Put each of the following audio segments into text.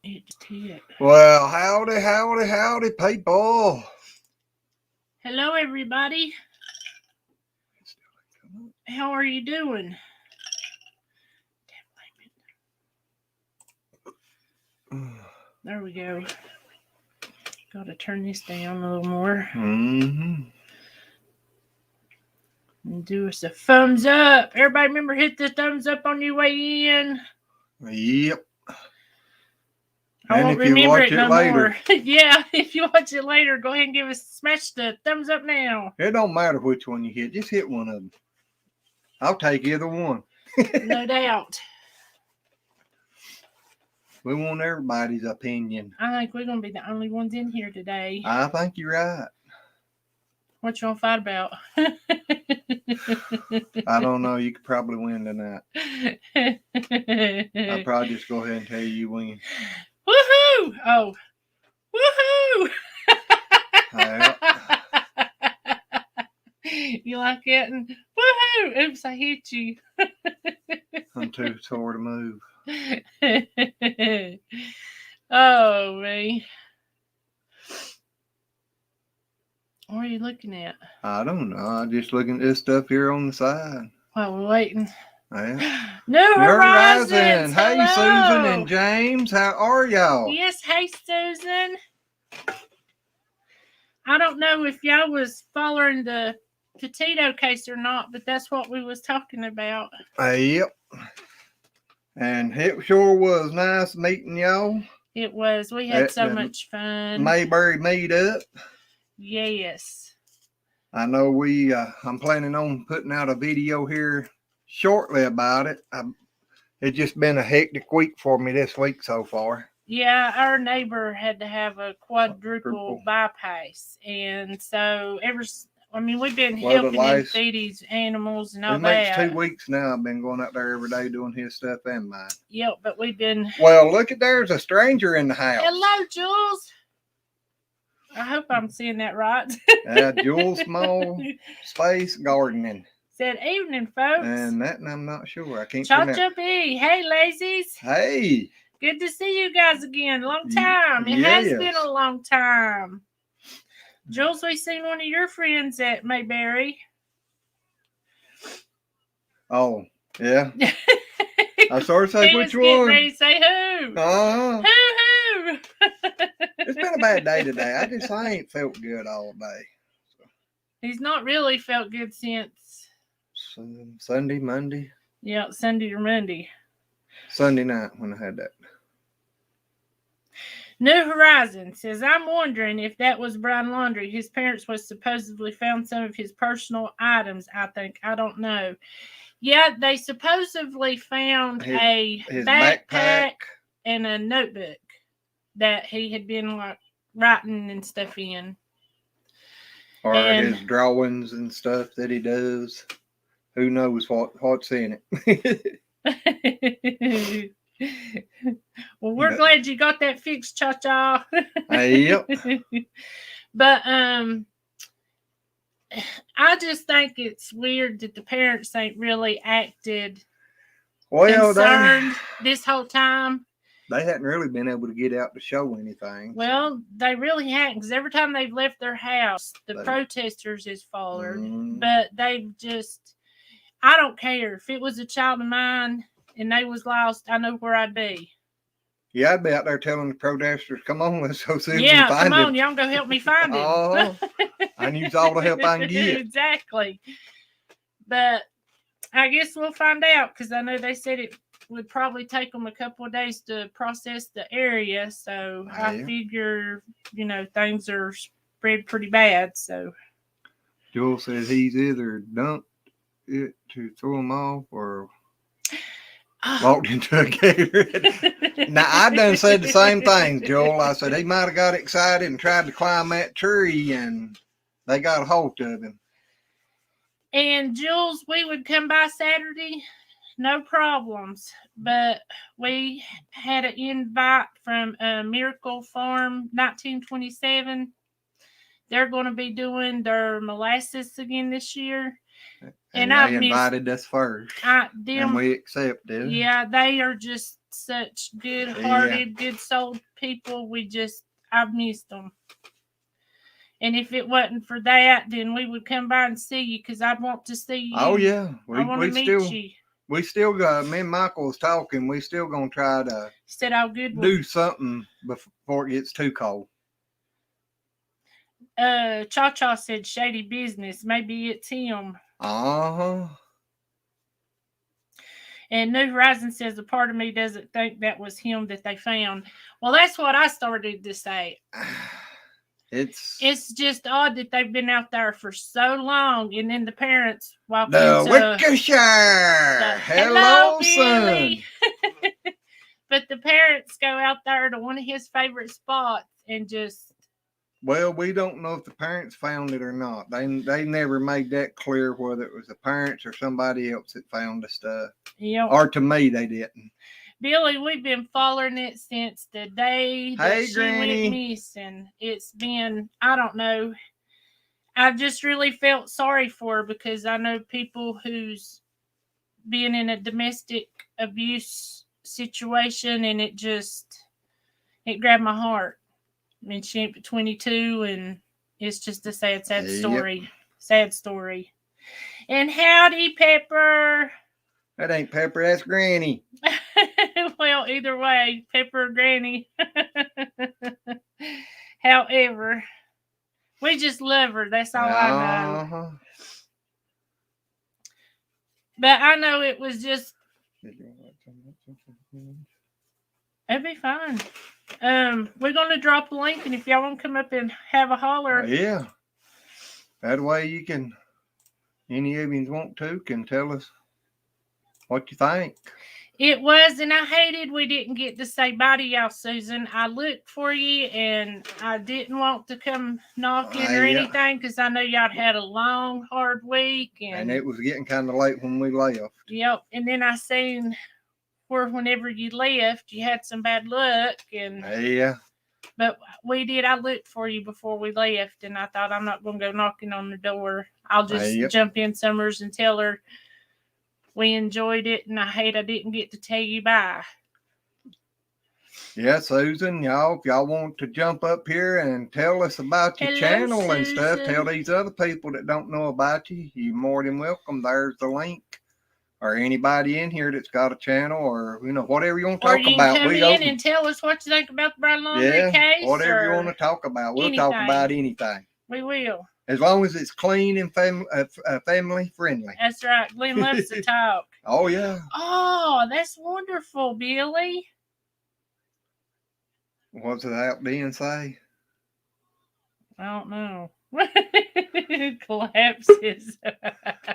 It just hit. Well, howdy, people. Hello, everybody. How are you doing? There we go. Got to turn this down a little more. And do us a thumbs up. Everybody remember hit the thumbs up on your way in. Yep. I won't remember it no more. Yeah, if you watch it later, go ahead and smash the thumbs up now. It don't matter which one you hit. Just hit one of them. I'll take either one. No doubt. We want everybody's opinion. I think we're going to be the only ones in here today. I think you're right. What you going to fight about? I don't know. You could probably win tonight. I'll probably just go ahead and tell you win. Woohoo! Oh. Woohoo! You like it? And woohoo! Oops, I hit you. I'm too sore to move. Oh, man. What are you looking at? I don't know. I'm just looking at this stuff here on the side. While we're waiting. Yeah. New Horizons! Hey, Hello. Susan and James. How are y'all? Yes, hey, Susan. I don't know if y'all was following the potato case or not, but that's what we was talking about. Yep. And it sure was nice meeting y'all. It was. We had so much fun. Mayberry meetup. Yes. I know I'm planning on putting out a video here shortly about it. It's just been a hectic week for me this week so far. Yeah, our neighbor had to have a quadruple bypass. And so we've been helping him feed these animals and all that. The next 2 weeks now, I've been going out there every day doing his stuff and mine. Yep, but we've been... Well, look at there's a stranger in the house. Hello, Jules. I hope I'm seeing that right. Jules Small Space Gardening. Said evening, folks. And I'm not sure. I can't Cha-cha B. Hey, lazies. Hey. Good to see you guys again. Long time. It has been a long time. Jules, we seen one of your friends at Mayberry. Oh, yeah. I sort of say which one. Ready to say who. Who. It's been a bad day today. I ain't felt good all day. So. He's not really felt good since Sunday, Monday. Yeah, Sunday or Monday. Sunday night when I had that. New Horizon says, I'm wondering if that was Brian Laundrie. His parents was supposedly found some of his personal items, I think. I don't know. Yeah, they supposedly found his backpack and a notebook that he had been writing and stuff in. Or his drawings and stuff that he does. Who knows what's in it. Well, we're glad you got that fixed, Cha-Cha. Yep. But I just think it's weird that the parents ain't really acted concerned this whole time. They hadn't really been able to get out to show anything. Well, they really hadn't, because every time they've left their house, the protesters has followed. But they've just, I don't care. If it was a child of mine and they was lost, I know where I'd be. Yeah, I'd be out there telling the protesters, come on, let's go see if we can find him. Yeah, come on, y'all go help me find him. Oh, I need all the help I can get. Exactly. But I guess we'll find out, because I know they said it would probably take them a couple of days to process the area. So I figure, things are spread pretty bad. So Joel said he's either dumped it to throw them off or walked into a gator. Now, I done said the same thing, Joel. I said he might have got excited and tried to climb that tree, and they got a hold of him. And Jules, we would come by Saturday, no problems. But we had an invite from Miracle Farm 1927. They're going to be doing their molasses again this year. And they invited us first. And we accepted. Yeah, they are just such good-hearted, good-souled people. I've missed them. And if it wasn't for that, then we would come by and see you because I'd want to see you. Oh, yeah. I want to meet you. We still got, me and Michael was talking, we still going to try to do something before it gets too cold. Cha-Cha said shady business. Maybe it's him. Uh-huh. And New Horizon says a part of me doesn't think that was him that they found. Well, that's what I started to say. It's just odd that they've been out there for so long, and then the parents walk into Wickshire. Hello, son. But the parents go out there to one of his favorite spots and just. Well, we don't know if the parents found it or not. They never made that clear whether it was the parents or somebody else that found the stuff. Yep. Or to me, they didn't. Billy, we've been following it since the day that she went missing. It's been, I don't know. I just really felt sorry for her because I know people who's been in a domestic abuse situation, and it grabbed my heart. I mean, she ain't but 22, and it's just a sad story. Yep. Sad story. And howdy, Pepper. That ain't Pepper, that's Granny. Well, either way, Pepper or Granny. However, we just love her. That's all I know. But I know it was just. It'd be fine. We're going to drop a link, and if y'all want to come up and have a holler. Yeah. That way you can, any of you want to, can tell us what you think. It was, and I hated we didn't get to say bye to y'all, Susan. I looked for you, and I didn't want to come knocking or anything because I know y'all had a long, hard week. And it was getting kind of late when we left. Yep. And then I seen where whenever you left, you had some bad luck. But we did. I looked for you before we left, and I thought I'm not going to go knocking on the door. I'll just jump in Summers and tell her we enjoyed it, and I hate I didn't get to tell you bye. Yeah, Susan, if y'all want to jump up here and tell us about your channel Susan. And stuff, tell these other people that don't know about you, you're more than welcome. There's the link. Or anybody in here that's got a channel, or whatever you want to talk about. Or you can come in and tell us what you think about the Brown Laundrie case. Whatever you want to talk about, we'll talk about anything. We will, as long as it's clean and family friendly. That's right. Glenn loves to talk. Oh yeah. Oh, that's wonderful, Billy. What's it out being say? I don't know. Collapses.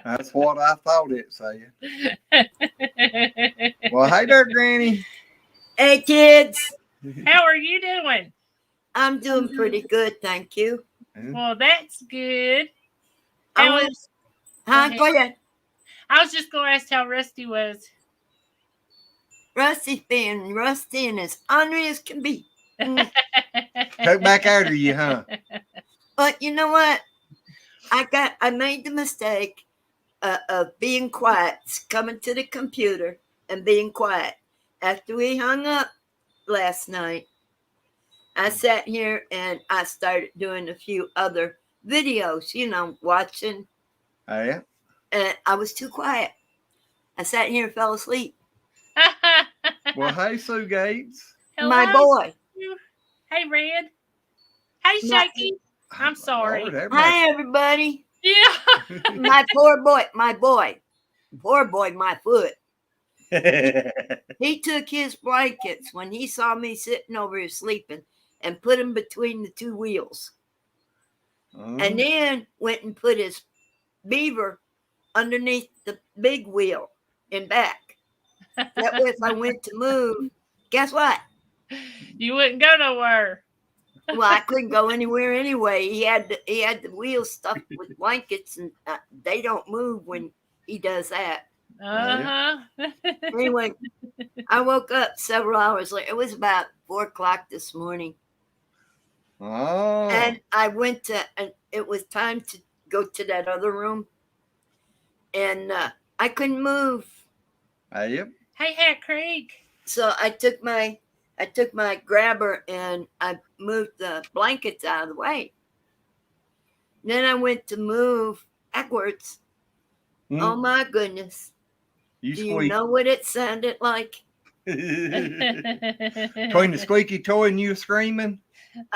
That's what I thought it said. Well, hey there, Granny. Hey, kids. How are you doing? I'm doing pretty good, thank you. Well, that's good. Go ahead. I was just going to ask how Rusty was. Rusty's being rusty and as ornery as can be. Took back out of you, huh? But you know what? I made the mistake of being quiet, coming to the computer and being quiet. After we hung up last night, I sat here and I started doing a few other videos, watching. Oh, yeah? And I was too quiet. I sat here and fell asleep. Well, hey, Sue Gates. Hello, my boy. Hey, Red. Hey, Shaky. I'm sorry. Lord, hi, everybody. Yeah. My poor boy, my foot. He took his blankets when he saw me sitting over here sleeping and put them between the two wheels. And then went and put his beaver underneath the big wheel in back. That way if I went to move, guess what? You wouldn't go nowhere. Well, I couldn't go anywhere anyway. He had the wheels stuffed with blankets, and they don't move when he does that. Anyway, I woke up several hours later. It was about 4:00 this morning. Oh. And I went and it was time to go to that other room, and I couldn't move. Yep. Hey, Hat Creek. So I took my grabber and I moved the blankets out of the way. Then I went to move backwards. Oh my goodness. Do you know what it sounded like? Between the squeaky toy and you screaming?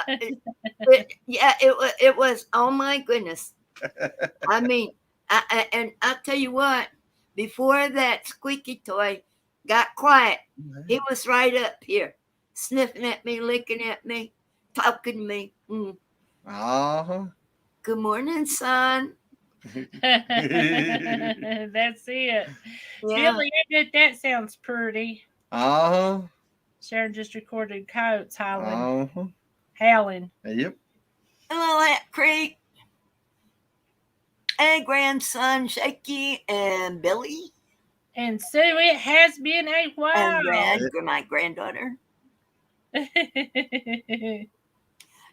It was, oh my goodness. I mean, and I'll tell you what, before that squeaky toy got quiet, he was right up here, sniffing at me, licking at me, talking to me. Good morning, son. That's it. Yeah. Billy, I bet that sounds pretty. Sharon just recorded coats howling. Howling. Yep. Hello, Aunt Creek. Hey, grandson Shaky and Billy. And Sue, it has been a while. And my granddaughter.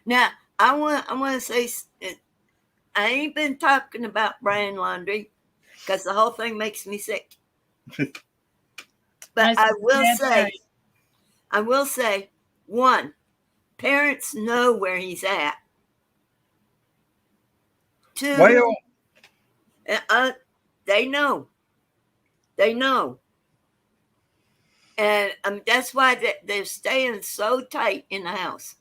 Now, I want to say, I ain't been talking about Brian Laundrie because the whole thing makes me sick. But I will say, one, parents know where he's at. Two, well, they know. They know. And that's why they're staying so tight in the house.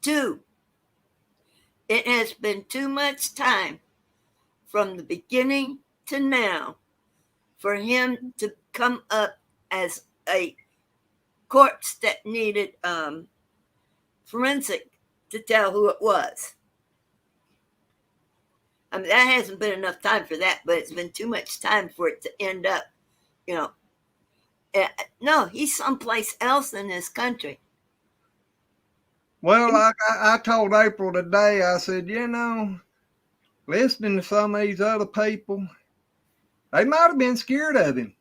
Two, it has been too much time from the beginning to now for him to come up as a corpse that needed forensic to tell who it was. I mean, that hasn't been enough time for that, but it's been too much time for it to end up, no, he's someplace else in this country. Well, like I told April today, I said, listening to some of these other people, they might have been scared of him.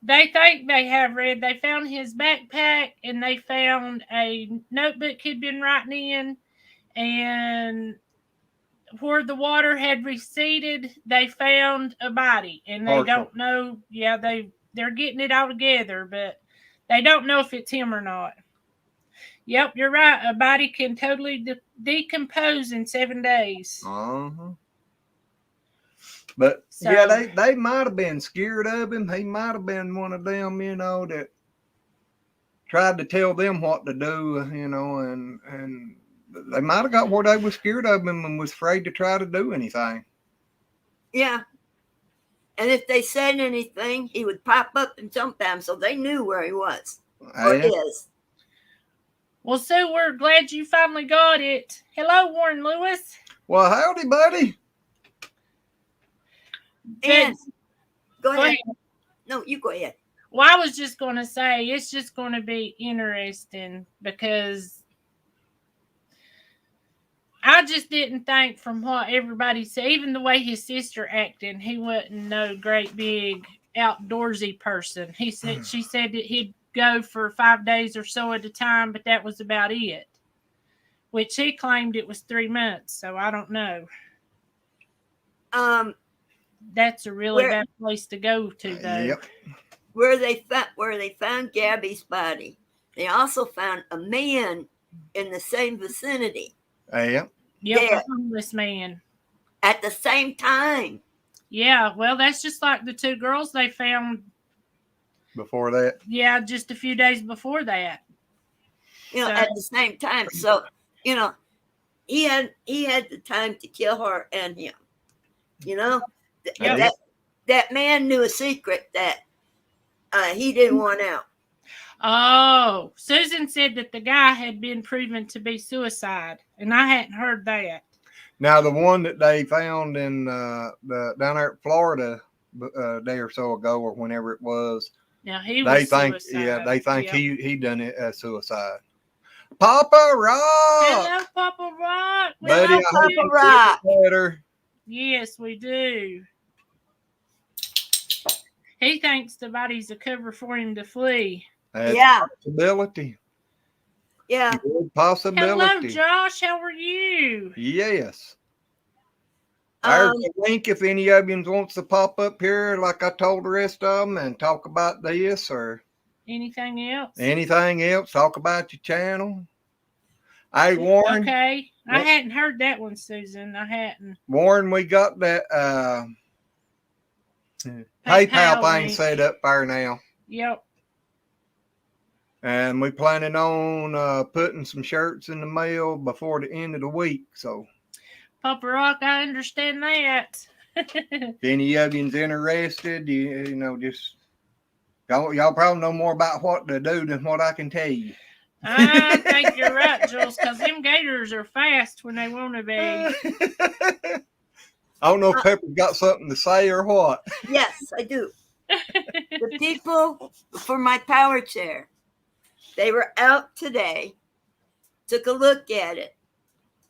They think they have, Red. They found his backpack and they found a notebook he'd been writing in, and where the water had receded, they found a body, and they don't know. Yeah, they're getting it all together, but they don't know if it's him or not. Yep, you're right. A body can totally decompose in 7 days. But they might have been scared of him. He might have been one of them, that tried to tell them what to do, and they might have got where they were scared of him and was afraid to try to do anything. Yeah. And if they said anything, he would pop up and jump at them, so they knew where he was or is. Well, Sue, we're glad you finally got it. Hello, Warren Lewis. Well, howdy, buddy. And go ahead. No, you go ahead. Well, I was just going to say, it's just going to be interesting because I just didn't think from what everybody said, even the way his sister acted, he wasn't no great big outdoorsy person. She said that he'd go for 5 days or so at a time, but that was about it. Which he claimed it was 3 months, so I don't know. That's a really bad place to go to, though. Yep. Where they found Gabby's body, they also found a man in the same vicinity. Yep. Yep, a homeless man. At the same time. Yeah, well, that's just like the 2 girls they found before that. Yeah, just a few days before that. At the same time. So, he had the time to kill her and him. That man knew a secret that he didn't want out. Oh, Susan said that the guy had been proven to be suicide, and I hadn't heard that. Now, the one that they found in down there in Florida a day or so ago, or whenever it was, now he was suicide. They think he done it as suicide. Papa Rock. Hello, Papa Rock. Buddy, Papa Rock. Better. Yes, we do. He thinks the body's a cover for him to flee. That's possibility. Yeah. Good possibility. Hello, Josh. How are you? Yes. There's a link if any of you wants to pop up here, like I told the rest of them, and talk about this or anything else. Talk about your channel. Hey, Warren. Okay. I hadn't heard that one, Susan. I hadn't. Warren, we got that PayPal thing set up there now. Yep. And we planning on putting some shirts in the mail before the end of the week. So, Papa Rock, I understand that. If any of you's interested, you know, just y'all probably know more about what to do than what I can tell you. I think you're right, Jules, because them gators are fast when they want to be. I don't know if Pepper's got something to say or what. Yes, I do. The people for my power chair, they were out today, took a look at it.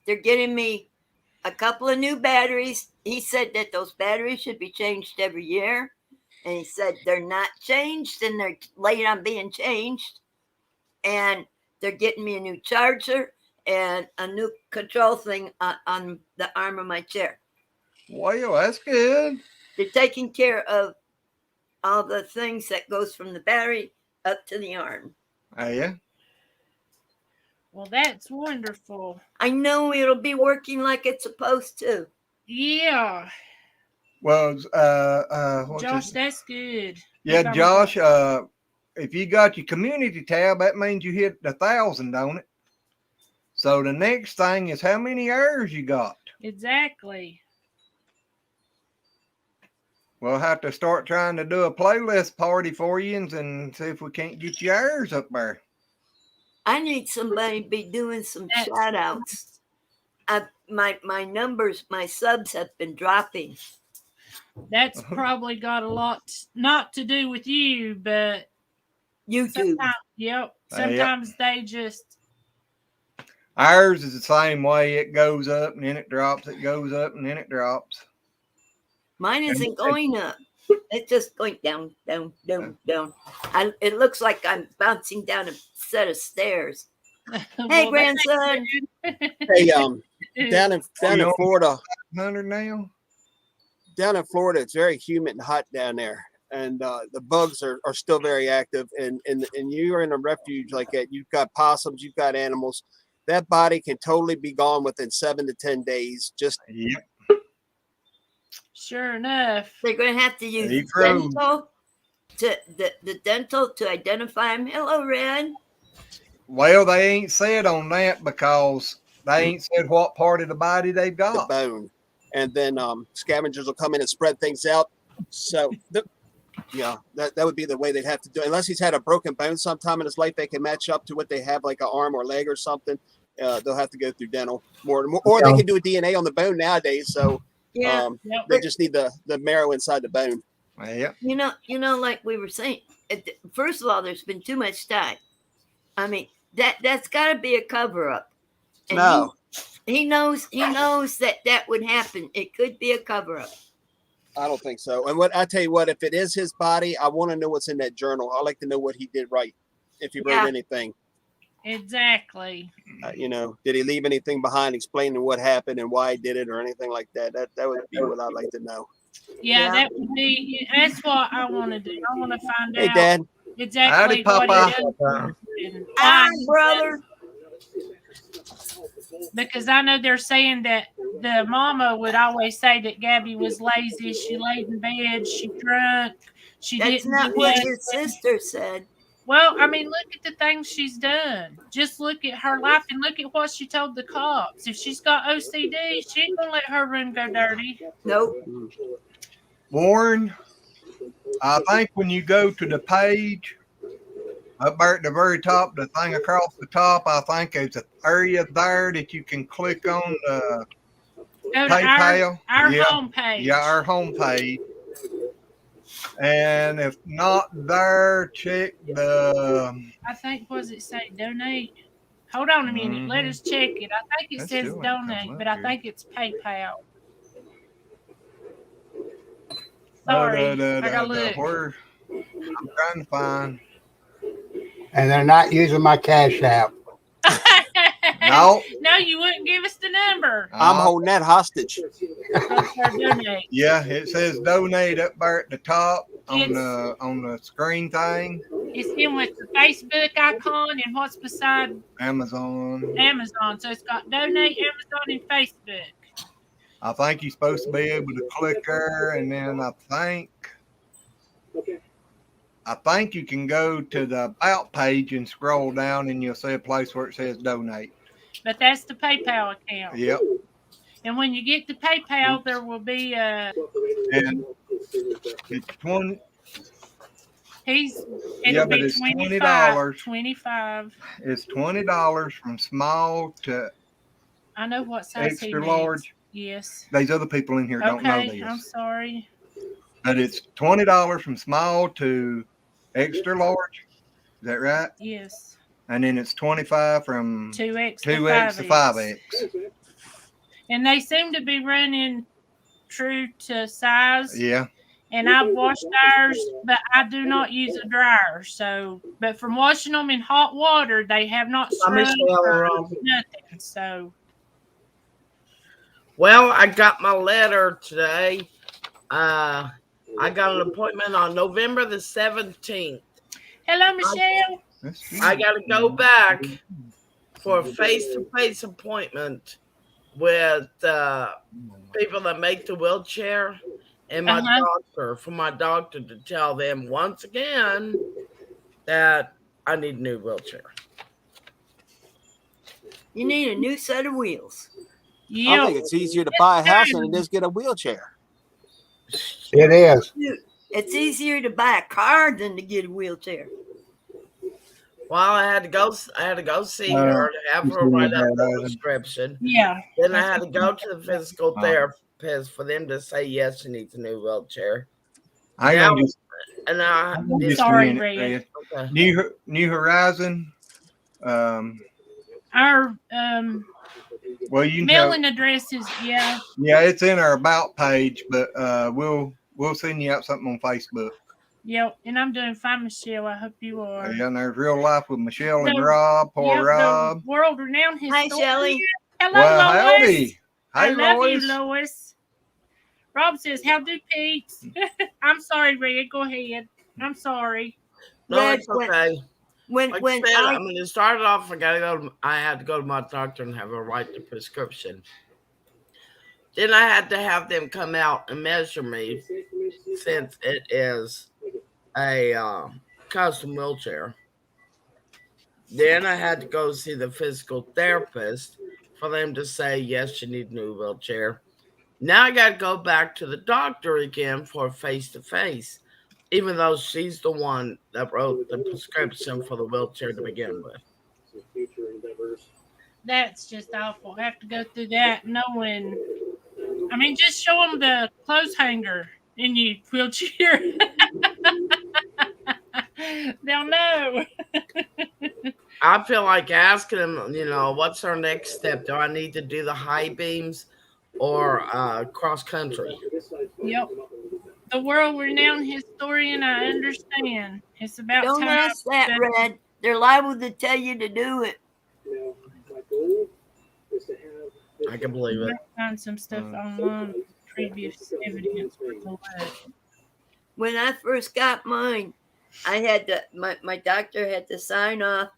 They're getting me a couple of new batteries. He said that those batteries should be changed every year. And he said they're not changed and they're late on being changed. And they're getting me a new charger and a new control thing on the arm of my chair. Well, that's good. They're taking care of all the things that goes from the battery up to the arm. Oh, yeah? Well, that's wonderful. I know it'll be working like it's supposed to. Yeah. Well, Josh, that's good. Yeah, Josh, if you got your community tab, that means you hit 1,000, don't it? So the next thing is how many hours you got. Exactly. We'll have to start trying to do a playlist party for you and see if we can't get your hours up there. I need somebody to be doing some shout outs. My numbers, my subs have been dropping. That's probably got a lot not to do with you, but YouTube. Sometimes they just. Ours is the same way. It goes up and then it drops. It goes up and then it drops. Mine isn't going up. It's just going down, down, down, down. It looks like I'm bouncing down a set of stairs. Hey, grandson. Hey, down in Florida. 100 now. Down in Florida, it's very humid and hot down there, and the bugs are still very active. And you're in a refuge like that. You've got possums, you've got animals. That body can totally be gone within 7 to 10 days. Just yep. Sure enough. They're going to have to use dental the dental to identify them. Hello, Red. Well, they ain't said on that because they ain't said what part of the body they've got. The bone. And then scavengers will come in and spread things out. So, that would be the way they'd have to do it. Unless he's had a broken bone sometime in his life, they can match up to what they have, like an arm or leg or something. They'll have to go through dental more, or they can do a DNA on the bone nowadays. So they just need the marrow inside the bone. Yeah. You know, like we were saying, first of all, there's been too much time. I mean, that's got to be a cover up. No. He knows that would happen. It could be a cover up. I don't think so. And I tell you what, if it is his body, I want to know what's in that journal. I like to know what he did right. If he wrote anything. Exactly. Did he leave anything behind explaining what happened and why he did it or anything like that? That would be what I'd like to know. Yeah, that would be. That's what I want to do. I want to find out. Hey, Dad. Exactly what he did. Hi, brother. Because I know they're saying that the mama would always say that Gabby was lazy. She laid in bed. She drunk. That's not what your sister said. Well, I mean, look at the things she's done. Just look at her life and look at what she told the cops. If she's got OCD, she ain't going to let her room go dirty. Nope. Warren, I think when you go to the page, up there at the very top, the thing across the top, I think there's an area there that you can click on the PayPal. Our homepage. Yeah, our homepage. And if not there, check the... I think, what does it say? Donate? Hold on a minute. Mm-hmm. Let us check it. I think it says donate, but I think it's PayPal. Sorry. I got to look. I'm trying to find... And they're not using my Cash App. No. No, you wouldn't give us the number. I'm holding that hostage. Donate. Yeah, it says donate up there at the top on It's- the screen thing. It's in with the Facebook icon and what's beside Amazon. Amazon. So it's got donate, Amazon, and Facebook. I think you're supposed to be able to click there, and then I think you can go to the About page and scroll down, and you'll see a place where it says donate. But that's the PayPal account. Yep. And when you get the PayPal, there will be And it's 20. It'll be it's $25. $20. It's $20 from small to I know what size he extra means. large. Yes. These other people in here don't know Okay, this. I'm sorry. But it's $20 from small to extra large. Is that right? Yes. And then it's 25 from 2X 2X to 5X. And they seem to be running true to size. Yeah. And I've washed ours, but I do not use a dryer. So, but from washing them in hot water, they have not scrubbed or nothing. So, well, I got my letter today. I got an appointment on November the 17th. hello, Michelle. I got to go back for a face-to-face appointment with people that make the wheelchair and my doctor, for my doctor to tell them once again that I need a new wheelchair. You need a new set of wheels. I think it's easier to buy a house than it is get a wheelchair. It is. It's easier to buy a car than to get a wheelchair. Well, I had to go see her to have her write up the prescription. Yeah. Then I had to go to the physical therapist for them to say yes, she needs a new wheelchair. Sorry, Red. Okay. New Horizon. Our well, you can mailing address is Yeah, it's in our About page, but we'll send you out something on Facebook. Yep, and I'm doing fine, Michelle. I hope you are. Yeah, and there's Real Life with Michelle and Rob. Poor Rob. World renowned historian. Hi, Shelley. Hello, Well, Lois. howdy. Hey, I love Lois. you, Lois. Rob says, "How do Pete?" I'm sorry, Red. Go ahead. I'm sorry. No, Red, it's okay. When it started off, I had to go to my doctor and have her write the prescription. Then I had to have them come out and measure me, since it is a custom wheelchair. Then I had to go see the physical therapist for them to say, yes, you need a new wheelchair. Now I got to go back to the doctor again for face-to-face, even though she's the one that wrote the prescription for the wheelchair to begin with. That's just awful. I have to go through that knowing. I mean, just show them the clothes hanger in your wheelchair. They'll know. I feel like asking them, what's our next step? Do I need to do the high beams or cross country? Yep. The world-renowned historian, I understand. It's about don't time. ask that, Red. They're liable to tell you to do it. I can believe it. Find some stuff online. Previous evidence. When I first got mine, I had to. My doctor had to sign off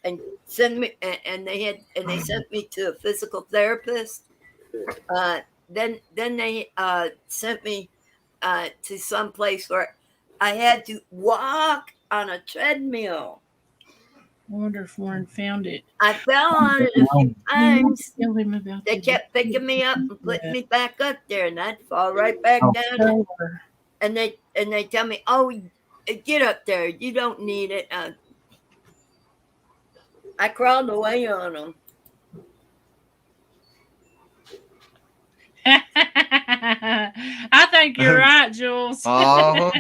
and send me, and they sent me to a physical therapist. Then they sent me to some place where I had to walk on a treadmill. I wonder if Warren found it. I fell on it a few times. Tell him about They kept picking me up and putting me back up there, and I'd fall right back down. And they tell me, "Oh, get up there. You don't need it." I crawled away on them. I think you're right, Jules. Uh-huh.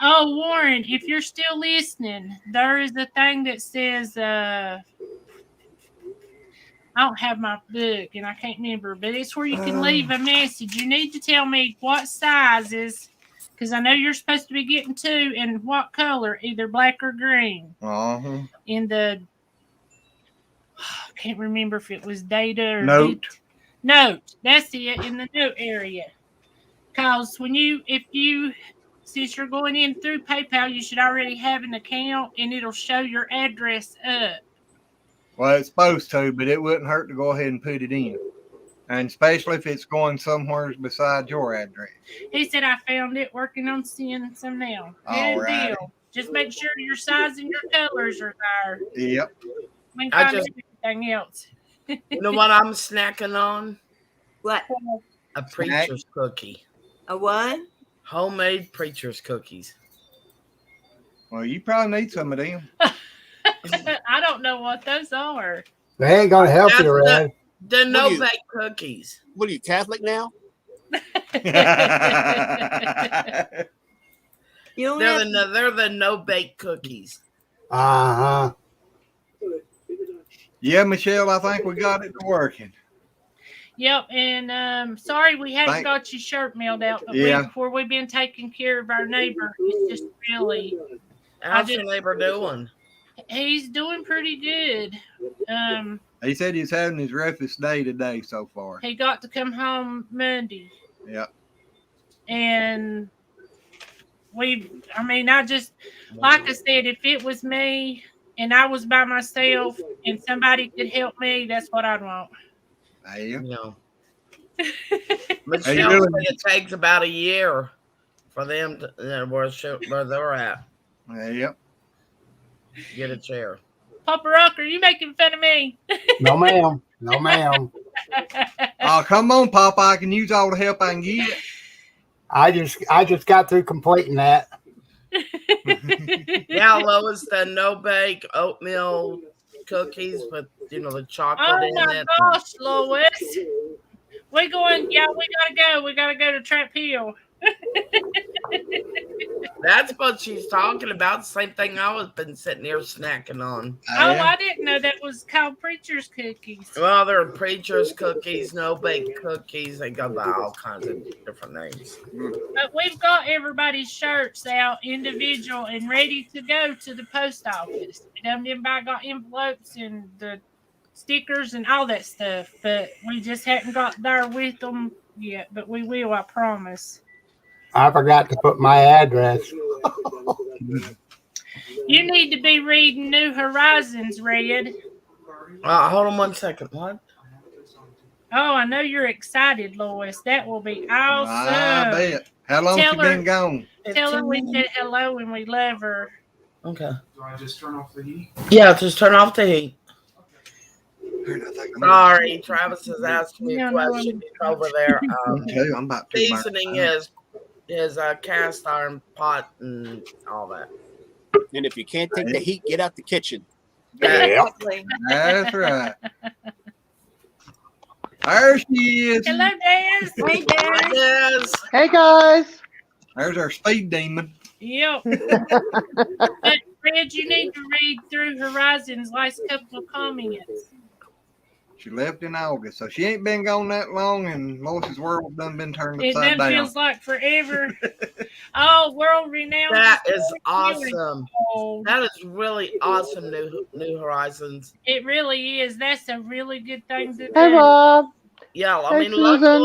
Oh, Warren, if you're still listening, there is a thing that says, I don't have my book and I can't remember, but it's where you can leave a message. You need to tell me what sizes, because I know you're supposed to be getting two, and what color, either black or green. Uh-huh. In the I can't remember if it was data or Note. Note. That's it, in the note area. Because since you're going in through PayPal, you should already have an account, and it'll show your address up. Well, it's supposed to, but it wouldn't hurt to go ahead and put it in. And especially if it's going somewhere beside your address. He said, I found it, working on seeing some now. All Good right. deal. Just make sure your size and your colors are there. Yep. We can find everything else. You know what I'm snacking on? What? A preacher's cookie. A what? Homemade preacher's cookies. Well, you probably need some of them. I don't know what those are. They ain't gonna help you, Red. The no-bake cookies. What are you, Catholic now? You They're the no-bake cookies. Uh-huh. Yeah, Michelle, I think we got it working. Yep, and sorry we hadn't got your shirt mailed out, but we've been taking care of our neighbor. It's just really... How's your neighbor doing? He's doing pretty good. He said he's having his roughest day today so far. He got to come home Monday. Yep. And I just, like I said, if it was me and I was by myself and somebody could help me, that's what I'd want. No. Michelle said it takes about a year for them to where they're at. Yep. Get a chair. Papa Rock, are you making fun of me? No, ma'am. No, ma'am. Oh, come on, Papa. I can use all the help I can get. I just got through completing that. Yeah, Lois, the no-bake oatmeal cookies with, the chocolate in it. Oh, my gosh, Lois. We gotta go. We gotta go to Trap Hill. That's what she's talking about. The same thing I was been sitting here snacking on. I didn't know that was called preacher's cookies. Well, they're preacher's cookies, no bake cookies. They go by all kinds of different names. But we've got everybody's shirts out individual and ready to go to the post office. Everybody got envelopes and the stickers and all that stuff, but we just hadn't got there with them yet. But we will, I promise. I forgot to put my address. You need to be reading New Horizons, Red. Hold on 1 second. What? Oh, I know you're excited, Lois. That will be awesome. I bet. How long has she been gone? Tell her we said hello and we love her. Okay. Do I just turn off the heat? Yeah, just turn off the heat. Sorry, Travis is asking me a question. He's over there. I'm about to seasoning his cast iron pot and all that. And if you can't take the heat, get out the kitchen. Exactly. That's right. There she is. Hello, Des. Hey, Des. Hey, guys. There's our speed demon. Yep. But Red, you need to read through Horizon's last couple of comments. She left in August, so she ain't been gone that long, and Lois's world done been turned It upside down. feels like forever. Oh, world renowned. That is awesome. That is really awesome, New Horizons. It really is. That's a really good thing to do. Hey, Rob. Yeah, I Hey, mean, Susan.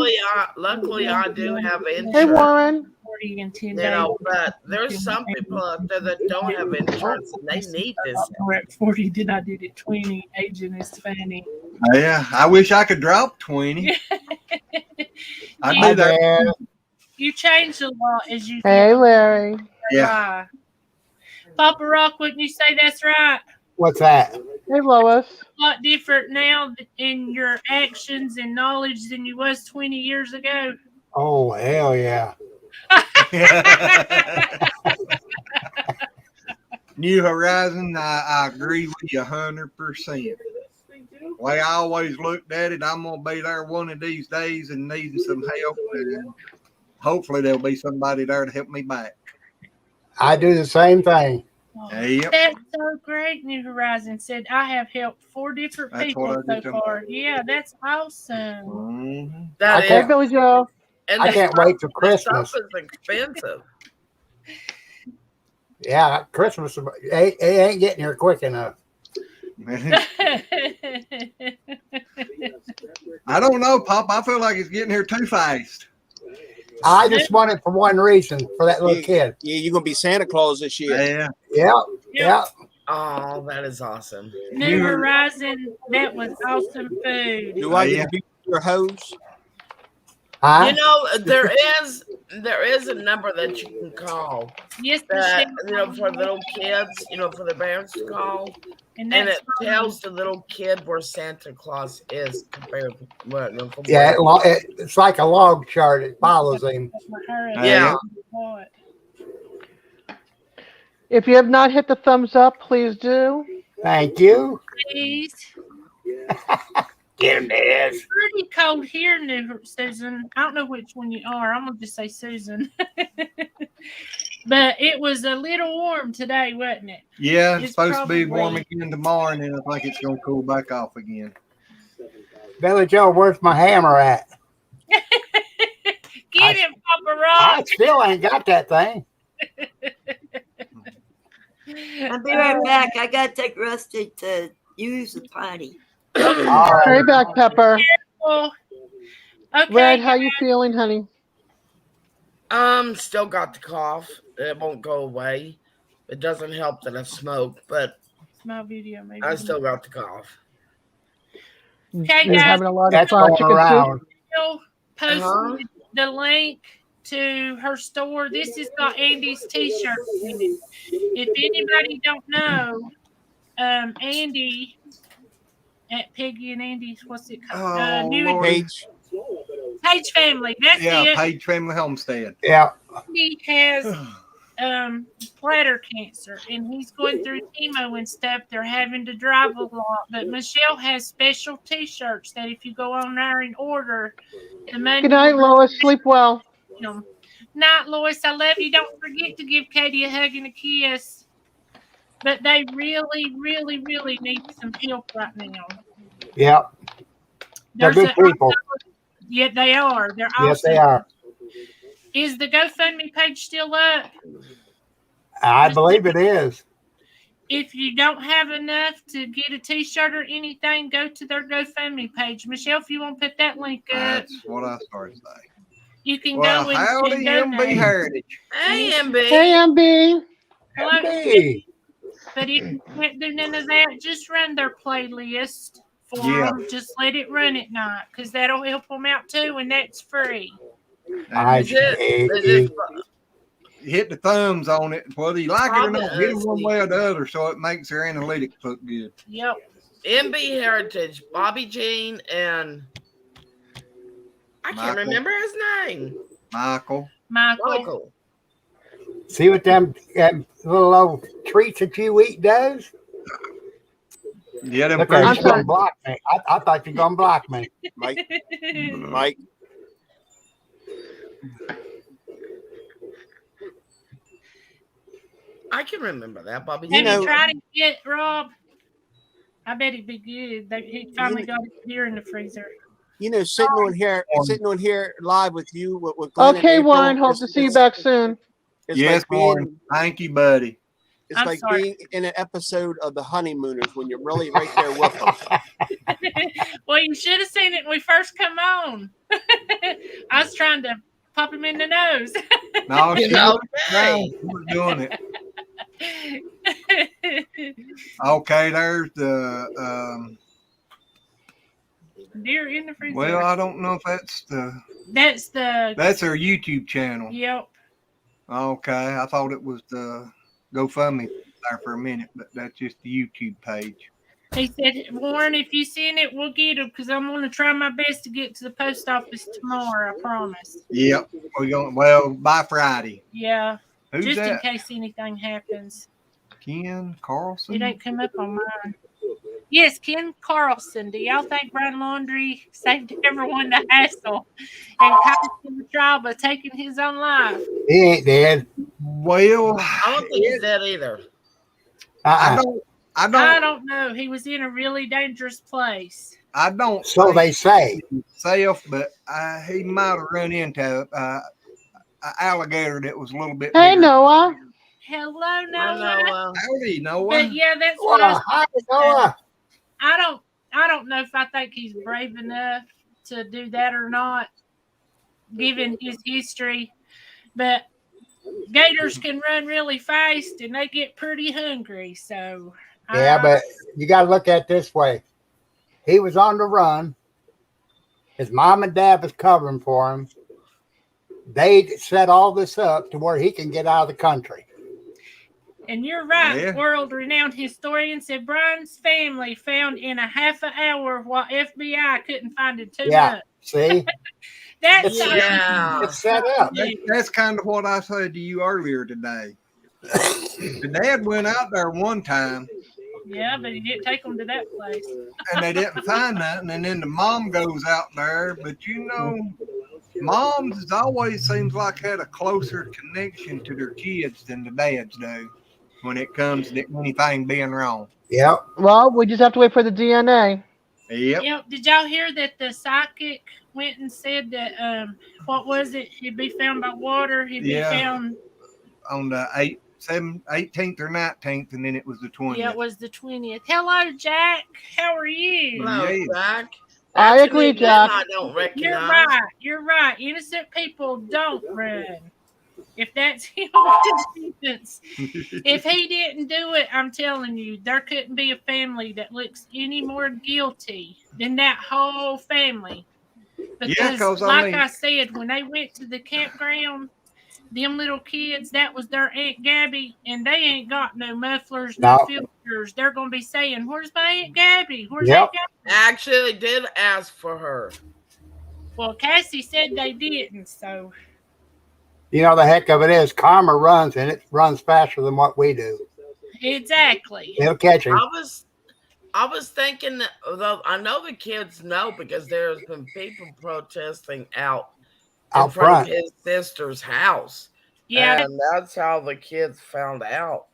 luckily I do have insurance. Hey, Warren. 40 and 10 You days. know, but there's some people out there that don't have insurance and they need this. We're at 40, then I did it 20. Agent is funny. Yeah, I wish I could drop 20. I'd do that. You changed a lot as you Hey, Larry. Yeah. Papa Rock, wouldn't you say that's right? What's that? Hey, Lois. A lot different now in your actions and knowledge than you was 20 years ago. Oh, hell yeah. New Horizon, I agree with you 100%. The way I always looked at it, I'm going to be there one of these days and needing some help. And hopefully there'll be somebody there to help me back. I do the same thing. Yep. That's so great, New Horizon said. I have helped 4 different people so far. Yeah, that's awesome. Mm-hmm. That Hey, is. Billy Joe. And I can't wait till Christmas. Stuff is expensive. Yeah, Christmas. It ain't getting here quick enough. I don't know, Pop. I feel like it's getting here too fast. I just want it for one reason, for that little kid. Yeah, you're gonna be Santa Claus this year. Yeah. Yeah. Oh, that is awesome. New Horizon, that was awesome food. Do I get to be your hose? Huh? You know, there is a number that you can call. Yes, That, for little kids, for the parents to call. And it tells the little kid where Santa Claus is compared to what. Yeah, it's like a log chart. It follows him. Yeah. If you have not hit the thumbs up, please do. Thank you. Please. Get him this. It's pretty cold here, Susan. I don't know which one you are. I'm going to just say Susan. But it was a little warm today, wasn't it? Yeah, it's supposed to be warm again tomorrow, and then I think it's going to cool back off again. Billy Joe, where's my hammer at? Get him, Papa Rob. I still ain't got that thing. I'll be right back. I got to take Rusty to use the potty. All right. Hurry back, Pepper. Okay. Red, how you feeling, honey? Still got the cough. It won't go away. It doesn't help that I smoke, but Small video, maybe. I still got the cough. Okay, You're guys. having a lot of That's fried going chicken around. Still posted the link to her store. This has got Andy's t-shirt in it. If anybody don't know, Andy at Peggy and Andy's, what's it called? Lord. Page Family. That's it. Page Family Homestead. Yeah. He has bladder cancer, and he's going through chemo and stuff. They're having to drive a lot, but Michelle has special T-shirts that if you go on there and order, the money. Good night, Lois. Sleep well. Night, Lois. I love you. Don't forget to give Katie a hug and a kiss. But they really, really, really need some help right now. Yeah. They're good people. Yeah, they are. They're awesome. Yes, they are. Is the GoFundMe page still up? I believe it is. If you don't have enough to get a T-shirt or anything, go to their GoFundMe page. Michelle, if you want to put that link up. That's what I started saying. You can Well, go and howdy, MB donate. Heritage. Hey, MB. Hey, MB. Hello. Hey. But if you can't do none of that, just run their playlist for them. Just let it run at night, because that'll help them out too, and that's free. Hit the thumbs on it, whether you like it or not. Hit them one way or the other, so it makes their analytics look good. Yep. MB Heritage, Bobby Jean, and I can't remember his name. Michael. See what them little old treats that you eat does? Yeah, them Look, you're gonna block me. I thought you were gonna block me. Mike. I can remember that, Bobby. Have you tried it yet, Rob? I bet it'd be good. He finally got it here in the freezer. Sitting on here live with you with Glenn Okay, Warren. Hope to see you back soon. Yes, Warren. Thank you, buddy. It's like being in an episode of The Honeymooners when you're really right there with them. Well, you should have seen it when we first come on. I was trying to pop him in the nose. No, we're doing it. Okay, there's the deer in the freezer. well, I don't know if that's our YouTube channel. Yep. Okay, I thought it was the GoFundMe there for a minute, but that's just the YouTube page. He said, Warren, if you seen it, we'll get him, because I'm going to try my best to get to the post office tomorrow, I promise. Yep. We're going, by Friday. Yeah. Who's just that? In case anything happens. Ken Carlson? It ain't come up on mine. Yes, Ken Carlson. Do y'all think Brian Laundrie saved everyone the hassle and caused him the trial by taking his own life? He ain't dead. Well, I don't think he's dead either. I don't know. He was in a really dangerous place. I don't. So they say. Himself, but he might have run into an alligator that was a little bit. Hey, bigger. Noah. Hello, Noah. Howdy, Noah. But yeah, that's what Hi, Noah. I don't know if I think he's brave enough to do that or not, given his history. But gators can run really fast and they get pretty hungry. So Yeah, but you got to look at it this way. He was on the run. His mom and dad was covering for him. They set all this up to where he can get out of the country. And you're right. Yeah. World-renowned historian said Brian's family found in a half an hour while FBI couldn't find it 2 months. See? That's It's set up. That's kind of what I said to you earlier today. The dad went out there one time. Yeah, but he didn't take them to that place. And they didn't find nothing. And then the mom goes out there. But moms always seems like had a closer connection to their kids than the dads do when it comes to anything being wrong. Yep. Well, we just have to wait for the DNA. Yep. Did y'all hear that the psychic went and said that what was it? He'd be found by water. He'd be found on the 18th or 19th, and then it was the 20th. Yeah, it was the 20th. Hello, Jack. How are you? Hello, Jack. I agree, Jack. I don't recognize. You're right. Innocent people don't run. If that's him, if he didn't do it, I'm telling you, there couldn't be a family that looks any more guilty than that whole family. Because, I said, when they went to the campground, them little kids, that was their Aunt Gabby, and they ain't got no mufflers, no filters. They're going to be saying, "Where's my Aunt Gabby? Where's Aunt Gabby?" Actually, did ask for her. Well, Cassie said they didn't, so. You know, the heck of it is, karma runs, and it runs faster than what we do. Exactly. They'll catch him. I was thinking that, although I know the kids know because there's been people protesting out front of his sister's house. Yeah. And that's how the kids found out.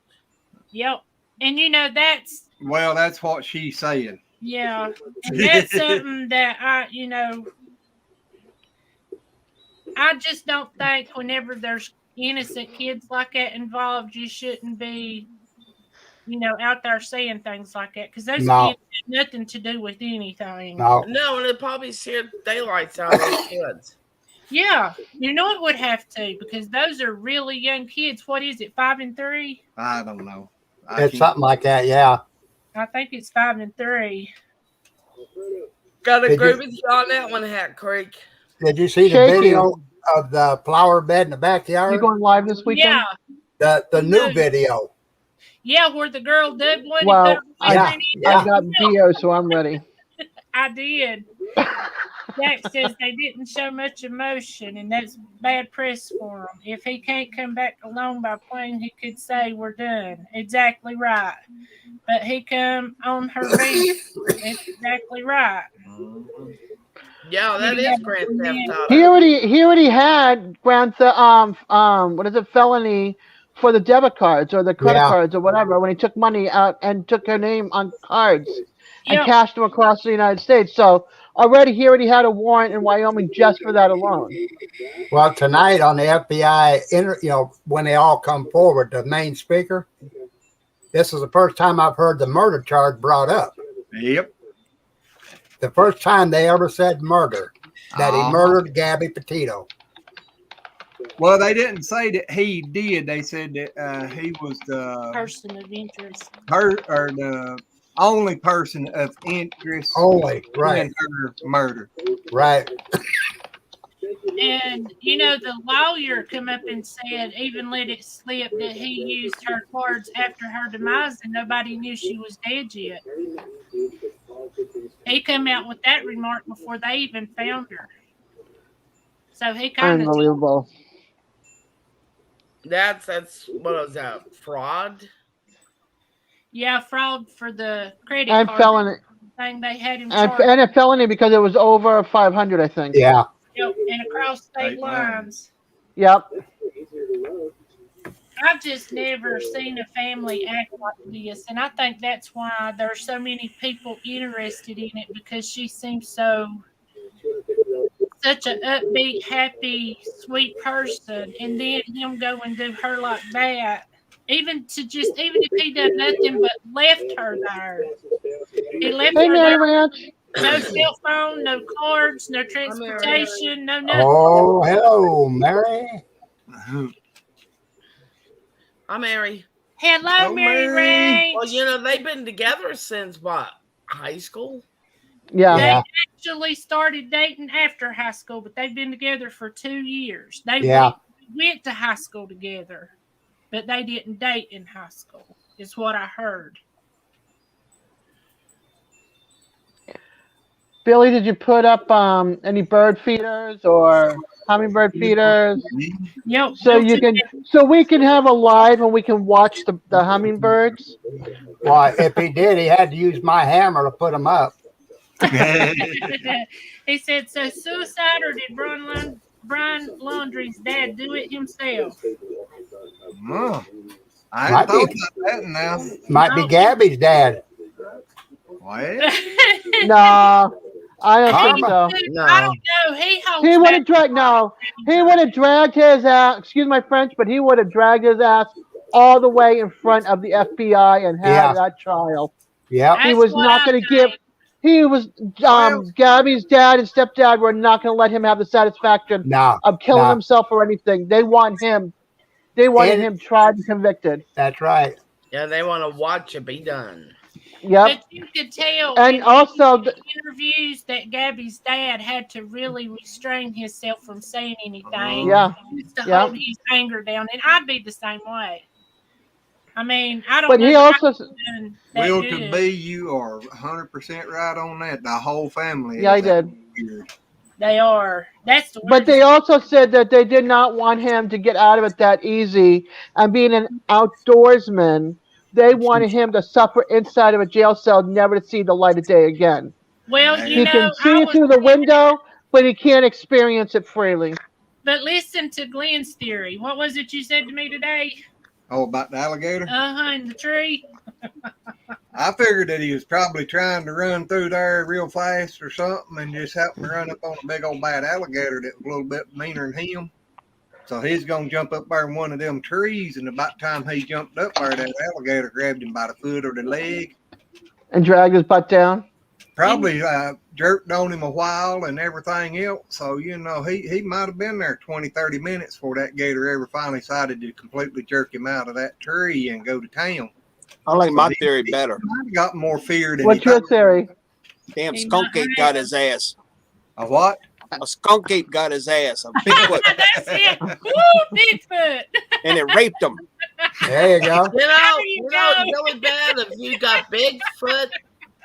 Yep. And that's what she's saying. Yeah. And that's something that I just don't think whenever there's innocent kids like that involved, you shouldn't be, out there saying things like that. Because those kids have nothing to do with anything. No, and it probably scared daylights out of those kids. Yeah, it would have to, because those are really young kids. What is it, 5 and 3? I don't know. It's something like that, yeah. I think it's 5 and 3. Got to agree with you on that one, Hat Creek. Did you see the video of the flower bed in the backyard? You going live this weekend? Yeah. The new video. Yeah, where the girl did one. Well, I got video, so I'm ready. I did. Jack says they didn't show much emotion, and that's bad press for him. If he can't come back alone by plane, he could say we're done. Exactly right. But he come on her beat. That's exactly right. Yeah, that is Grand Theft Auto. He already had Grand Theft felony for the debit cards or the credit cards or whatever when he took money out and took her name on cards and cashed them across the United States. So he already had a warrant in Wyoming just for that alone. Well, tonight on the FBI, when they all come forward, the main speaker, this is the first time I've heard the murder charge brought up. Yep. The first time they ever said murder, that he murdered Gabby Petito. Well, they didn't say that he did. They said that he was the person of interest. The only person of interest. Only, right. In her murder. Right. And, the lawyer come up and said, even let it slip that he used her cards after her demise and nobody knew she was dead yet. He come out with that remark before they even found her. So he kind of unbelievable. That's what was that? Fraud? Yeah, fraud for the credit and card felony thing they had him and a felony because it was over 500, I think. Yeah. Yep, and across state lines. Yep. I've just never seen a family act like this, and I think that's why there's so many people interested in it, because she seems such an upbeat, happy, sweet person, and then him go and do her like that. Even if he done nothing but left her there. He left Hey, her Mary there. Ranch. No cell phone, no cards, no transportation, no nothing. Oh, hello, Mary. I'm Mary. Hello, Mary Ranch. Well, they've been together since what? High school? Yeah. They actually started dating after high school, but they've been together for 2 years. They went to high school together, but they didn't date in high school, is what I heard. Billy, did you put up any bird feeders or hummingbird feeders? Yep. So we can have a live and we can watch the hummingbirds. Well, if he did, he had to use my hammer to put them up. He said, so suicide, or did Brian Laundrie's dad do it himself? I thought about that now. Might be Gabby's dad. What? No, I don't think so. I don't know. He would have dragged his ass. Excuse my French, but he would have dragged his ass all the way in front of the FBI and had that trial. Yeah, he was not going to give. He was Gabby's dad and stepdad were not going to let him have the satisfaction of killing himself or anything. They want him. They wanted him tried and convicted. That's right. Yeah, they want to watch it be done. Yep. But you could tell and also the interviews that Gabby's dad had to really restrain himself from saying anything. Just to hold his anger down. And I'd be the same way. I mean, I don't know. But he also Will to be, you are 100% right on that. The whole family. Yeah, he did. Weird. They are. That's the But they also said that they did not want him to get out of it that easy. And being an outdoorsman, they wanted him to suffer inside of a jail cell, never to see the light of day again. Well, he can see it through the window, but he can't experience it freely. But listen to Glenn's theory. What was it you said to me today? Oh, about the alligator? In the tree. I figured that he was probably trying to run through there real fast or something and just happened to run up on a big old bad alligator that was a little bit meaner than him. So he's going to jump up there in one of them trees, and about the time he jumped up there, that alligator grabbed him by the foot or the leg. And dragged his butt down? Probably jerked on him a while and everything else. So, he might have been there 20, 30 minutes before that gator ever finally decided to completely jerk him out of that tree and go to town. I like my theory better. He got more fear than What's your theory? Damn skunk ape got his ass. A what? A skunk ape got his ass. A Bigfoot. That's it. Woo, Bigfoot. And it raped him. There you go. It's really bad if you got Bigfoot,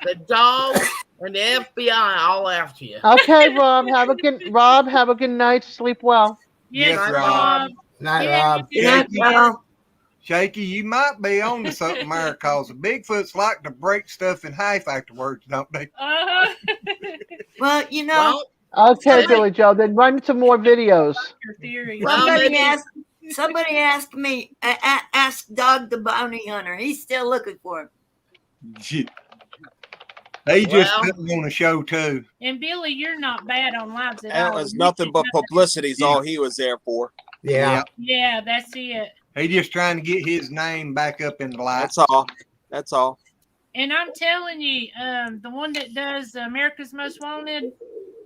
the dog, and the FBI all after you. Okay, Rob. Have a good night. Sleep well. Yes, Rob. Night, Rob. Shaky, you might be on to something there, because the Bigfoots like to break stuff in half afterwards, don't they? Well, Okay, Billy Joe. Then run some more videos. Somebody asked me, ask Dog the Bounty Hunter. He's still looking for him. They just put him on a show too. And Billy, you're not bad on lives at That all. was nothing but publicity is all he was there for. Yeah. Yeah, that's it. He's just trying to get his name back up in the lights. That's all. And I'm telling you, the one that does America's Most Wanted,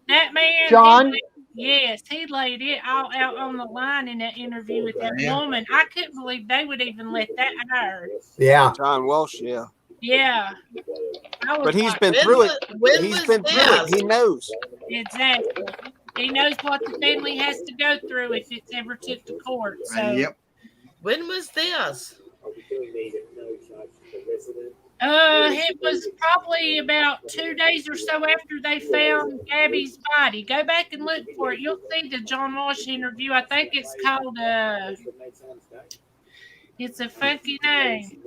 that man, John? he laid it all out on the line in that interview with that woman. I couldn't believe they would even let that air. Yeah. John Welsh, yeah. Yeah. But he's been through it. He's been through it. He knows. Exactly. He knows what the family has to go through if it's ever took to court. So. Yep. When was this? It was probably about 2 days or so after they found Gabby's body. Go back and look for it. You'll see the John Walsh interview. I think it's called it's a funky name.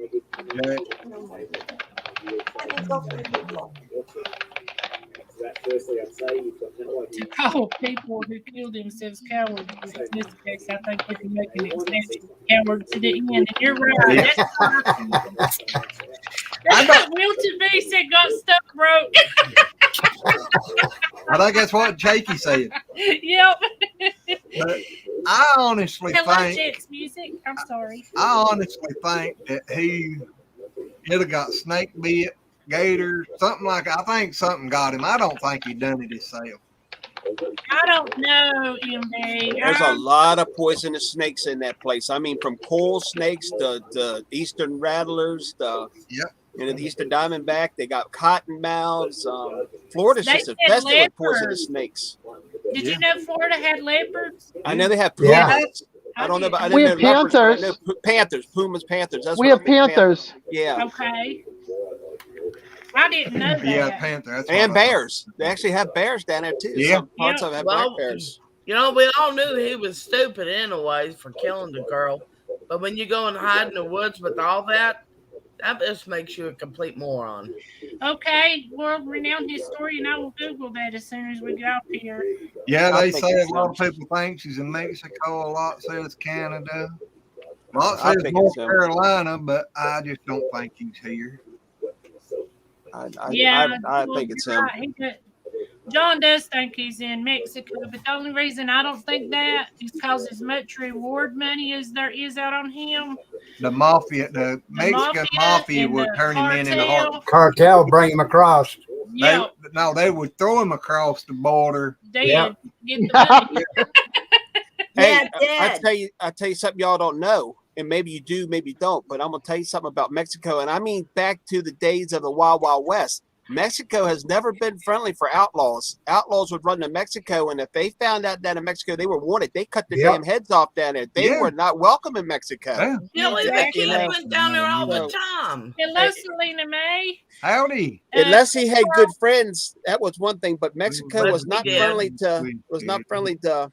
To call people who kill themselves cowards. In this case, I think they can make an exception. Cowards to the end. And you're right. That's what Wilton B said got stuck broke. I think that's what Jakey said. Yep. But I honestly think music? I'm sorry. I honestly think that he either got snake bit, gators, something like that. I think something got him. I don't think he done it himself. I don't know, MB. There's a lot of poisonous snakes in that place. I mean, from coal snakes to the eastern rattlers, the eastern diamondback. They got cottonmouths. Florida's They just said infested with poisonous leopards. snakes. Did you know Florida had leopards? I know they have pumas. Yeah. I don't know about. I We didn't have know leopards, but I panthers. know panthers, pumas, panthers. That's We what have I mean, panthers. Yeah, Okay. I didn't know that. Yeah, panther. That's and what I thought. bears. They actually have bears down there too. Yeah. Some parts of it have black Well, bears. You know, we all knew he was stupid anyways for killing the girl. But when you go and hide in the woods with all that just makes you a complete moron. Okay, world-renowned historian. I will Google that as soon as we get off here. Yeah, I they think say it's a lot of people think she's in Mexico. A lot says Canada. A lot I says think North it's him. Carolina, but I just don't think he's here. I well, think it's you're him. right. John does think he's in Mexico, but the only reason I don't think that is because as much reward money as there is out on him, The mafia, the Mexican mafia and would the turn him in a heart. Cartel bring him across. Yeah, They would throw him across the border. dead. Yeah. Get the money. Hey, Yeah, Dad. I tell you something y'all don't know, and maybe you do, maybe you don't. But I'm gonna tell you something about Mexico, and I mean back to the days of the Wild Wild West. Mexico has never been friendly for outlaws. Outlaws would run to Mexico, and if they found out that in Mexico they were wanted, they cut their Yep. damn heads off down there. They Yeah. were not welcome in Mexico. Yeah. Billy the Exactly. Kid went down there all the So- time. Hello, Selena May. Howdy. Unless he had good friends, that was one thing. But Mexico But was not he did. friendly to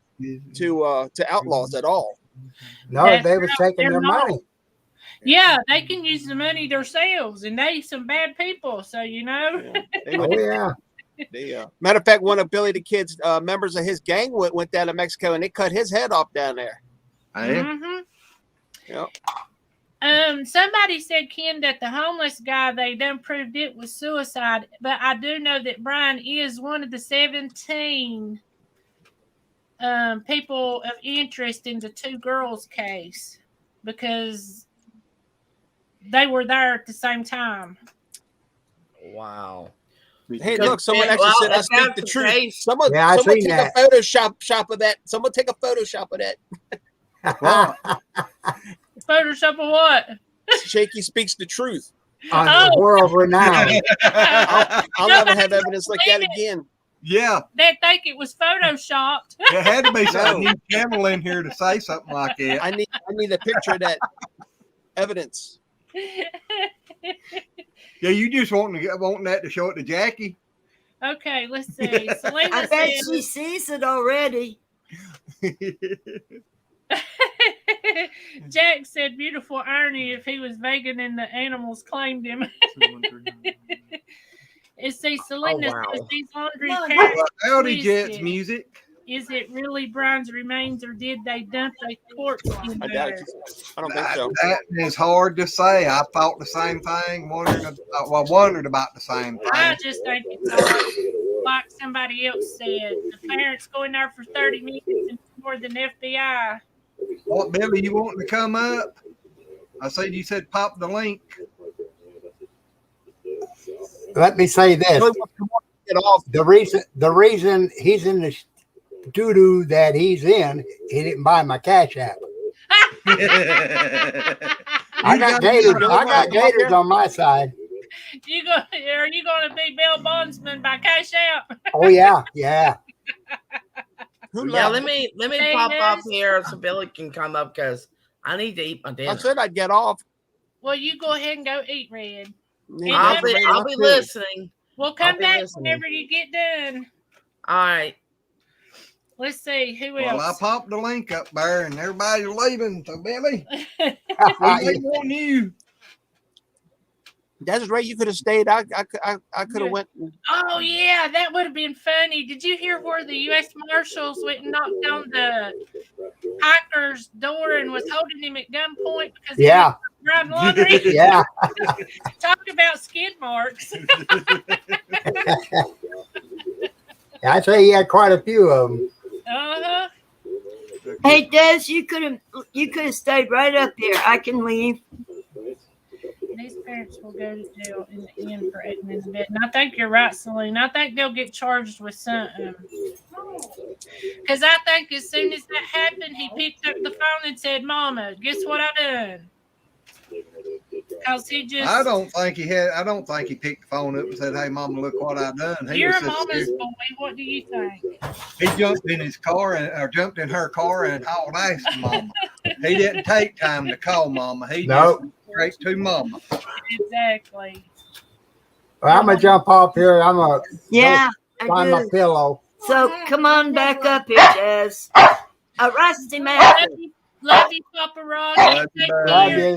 outlaws at all. No, That's they was right. taking They're their not. money. Yeah, they can use the money themselves, and they some bad people. So you know. Yeah. They Oh would- yeah. matter of fact, one of Billy the Kid's members of his gang went down to Mexico, and they cut his head off down there. Hey, Mhm. Yep. Somebody said, Ken, that the homeless guy, they done proved it was suicide. But I do know that Brian is one of the 17 people of interest in the two girls case because they were there at the same time. Wow. Hey, look, someone actually Well, said I if speak that's the the truth. case- Someone Yeah, I take seen a that. Photoshop of that. Someone take a Photoshop of that. Photoshop of what? Shaky speaks the truth. On Oh. the world renowned. I'll never have Nobody evidence like that believe it. again. yeah, They think it was photoshopped. there had to be some No. new channel in here to say something like that. I need a picture of that evidence. Yeah, you just wanting that to show it to Jackie. Okay, let's see. Selena I bet said, she sees it already. Jack said, beautiful irony if he was vegan and the animals claimed him. And see, Selena Oh, wow. says these laundry No, parents, Howdy, twisted. Jets music. Is it really Brian's remains or did they dump a corpse in I doubt there? it. I don't think so. That is hard to say. I thought the same thing. Wondered about the same I thing. just think it's odd. Like somebody else said, the parents go in there for 30 minutes and more than FBI. What, Billy, you wanting to come up? I said you said pop the link. Let me say this. Really want to get off. The reason he's in the doo-doo that he's in, he didn't buy my Cash App. I got gators on my side. Are you going to be bail bondsman by Cash App? Oh yeah, yeah. Who Yeah, left? let me Hey, pop up Liz. here so Billy can come up because I need to eat my I dinner. said I'd get off. Well, you go ahead and go eat, Red. I'll be Left too. listening. We'll I'll come be back listening. whenever you get done. All right. Let's see who Well, I else. popped the link up there and everybody's leaving. So, Billy, we waiting on you. That's right. You could have stayed. I could have went. Oh yeah, that would have been funny. Did you hear where the U.S. Marshals went and knocked on the hiker's door and was holding him at gunpoint because Yeah, he was riding laundry? yeah. Talk about skid marks. I'd say he had quite a few of them. Uh-huh. Hey, Des, you could have You could have stayed right up here. I can leave. These parents will go to jail in the end for aiding and abetting. And I think you're right, Celine. I think they'll get charged with something. Because I think as soon as that happened, he picked up the phone and said, "Mama, guess what I done?" Because he just. I don't think he picked the phone up and said, "Hey, Mama, look what I done." You're a mama's boy. What do you think? He jumped in his car or jumped in her car and hauled ass to Mama. He didn't take time to call Mama. He just went straight to Mama. Exactly. Well, I'm gonna jump off here. I'm gonna find my pillow. So come on back up here, Jazz. Rusty man. Love you, Papa Ross. Love you,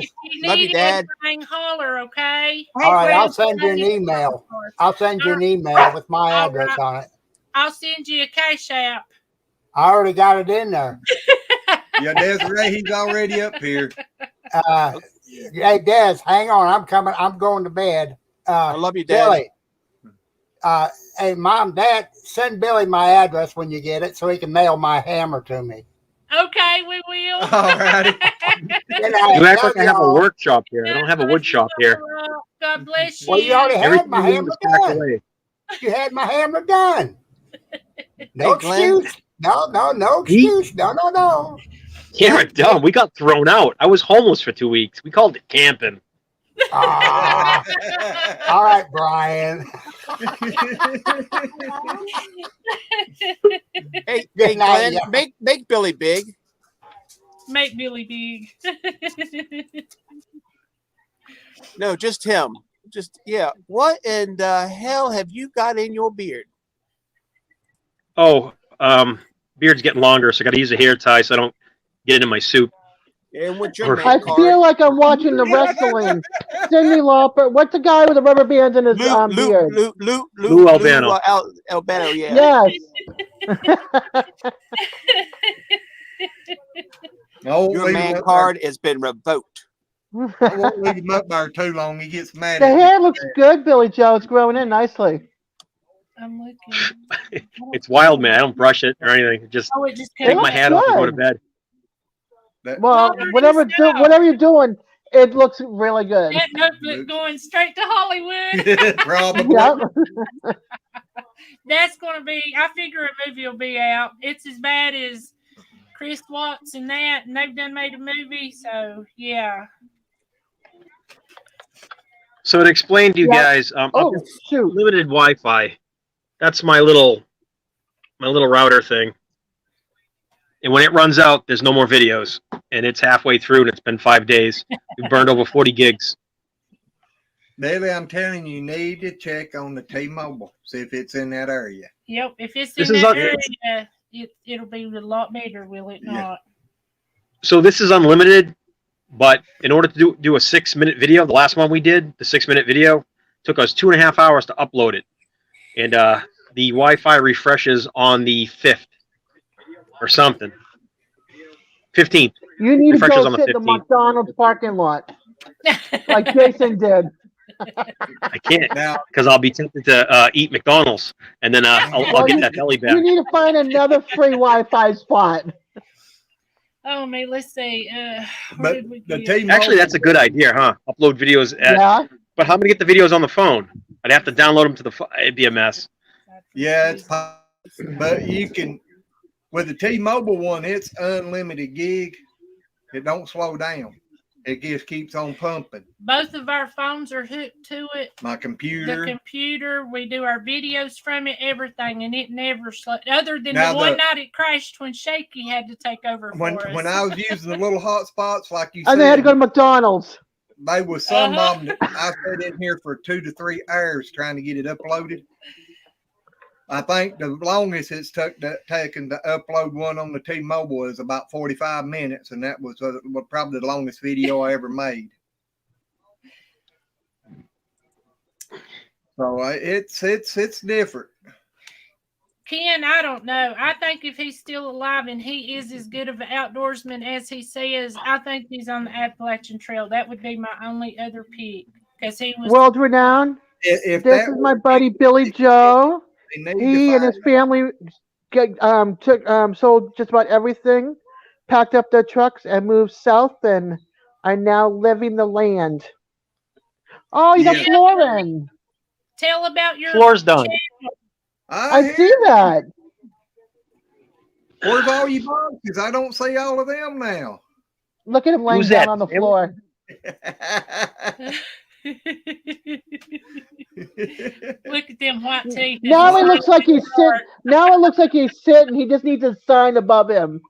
If you Love you, need Dad. anything, holler, okay? All right, I'll send you an email. I'll send you an email with my address on it. I'll send you a cash app. I already got it in there. Yeah, Desiree, he's already up here. Hey, Des, hang on. I'm coming. I'm going to bed. I love you, Dad. Billy, hey, Mom, Dad, send Billy my address when you get it so he can mail my hammer to me. Okay, we will. All righty. You act like I have a workshop here. I don't have a wood shop here. God bless you. Well, you already had Everything my you need hammer is packed done. away. You had my hammer done. No Hey, Glenn. excuse. No excuse. No. Yeah, dumb. We got thrown out. I was homeless for 2 weeks. We called it camping. Ah, all right, Brian. Hey, Good night, Glenn, yeah. make Billy big. Make Billy big. No, just him. Just What in the hell have you got in your beard? Oh, beard's getting longer, so I got to use a hair tie so I don't get it in my soup. And with your Or- man I card, feel like I'm watching the wrestling. Cyndi Lauper. What's the guy with the rubber bands in his beard? Lou Albano. Albano, yeah. Yes. Your man card has been revoked. I won't leave him up there too long. He gets mad The at me. hair looks good, Billy Joe. It's growing in nicely. I'm looking. It's wild, man. I don't brush it or anything. Just Oh, it just take came my out. hat off and go to good. bed. Well, whatever you're doing, it looks really good. That notebook going straight to Hollywood. Probably. Yep. That's going to be, I figure a movie will be out. It's as bad as Chris Watts and that, and they've done made a movie, so yeah. So to explain to you guys, Oh, shoot. limited Wi-Fi. That's my little router thing. And when it runs out, there's no more videos. And it's halfway through, and it's been 5 days. We've burned over 40 gigs. Bailey, I'm telling you, you need to check on the T-Mobile. See if it's in that area. Yep, if it's This in is that un- area, it'll be a lot better, will it Yeah. not? So this is unlimited, but in order to do a 6-minute video, the last one we did, the 6-minute video, took us 2.5 hours to upload it. And the Wi-Fi refreshes on the 5th or something. 15th. You need to Refreshes go on the sit in the 15th. McDonald's parking lot like Jason did. I can't Now, because I'll be tempted to eat McDonald's, and then I'll get that belly back. You need to find another free Wi-Fi spot. Oh, man, let's see. Where but did we the get? T-Mobile. Actually, that's a good idea, huh? Upload videos. Yeah. But how am I gonna get the videos on the phone? I'd have to download them to the phone. It'd be a mess. Yeah, it's possible. But you can, with the T-Mobile one, it's unlimited gig. It don't slow down. It just keeps on pumping. Both of our phones are hooked to it. My The computer. computer, we do our videos from it, everything, and it never other than Now the one the- night it crashed when Shaky had to take over When for us. when I was using the little hot spots, like you And they had to said, go to McDonald's. they was some Uh-huh. of them that I sat in here for 2 to 3 hours trying to get it uploaded. I think the longest it's taken to upload one on the T-Mobile is about 45 minutes, and that was probably the longest video I ever made. So it's different. Ken, I don't know. I think if he's still alive and he is as good of an outdoorsman as he says, I think he's on the Appalachian Trail. That would be my only other pick because he was. World renowned. If This that is my buddy Billy Joe. they need to He and find- his family sold just about everything packed up their trucks and moved south and are now living the land. Oh, you got Yeah. flooring. Tell about your Floor's done. I hear see that. Where's all you boxes? I don't see all of them now. Look at him laying Who's down that? on the floor. Look at them white teeth. Now it looks like he's sitting. Now it looks like he's sitting. He just needs a sign above him.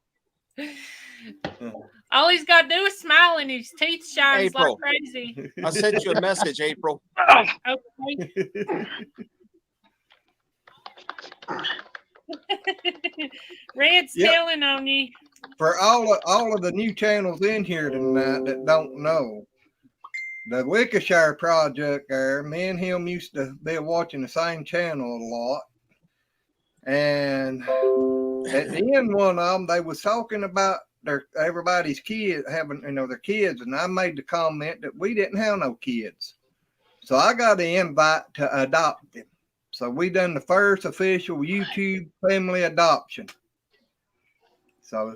All he's got to do is smile and his teeth shine like April. crazy. I sent you a message, April. Okay. Red's Yep. telling on you. For all of the new channels in here tonight that don't know, the Wickershire Project there, me and him used to be watching the same channel a lot. And at the end one of them, they was talking about everybody's kids having, their kids. And I made the comment that we didn't have no kids. So I got the invite to adopt them. So we done the first official YouTube family adoption. So.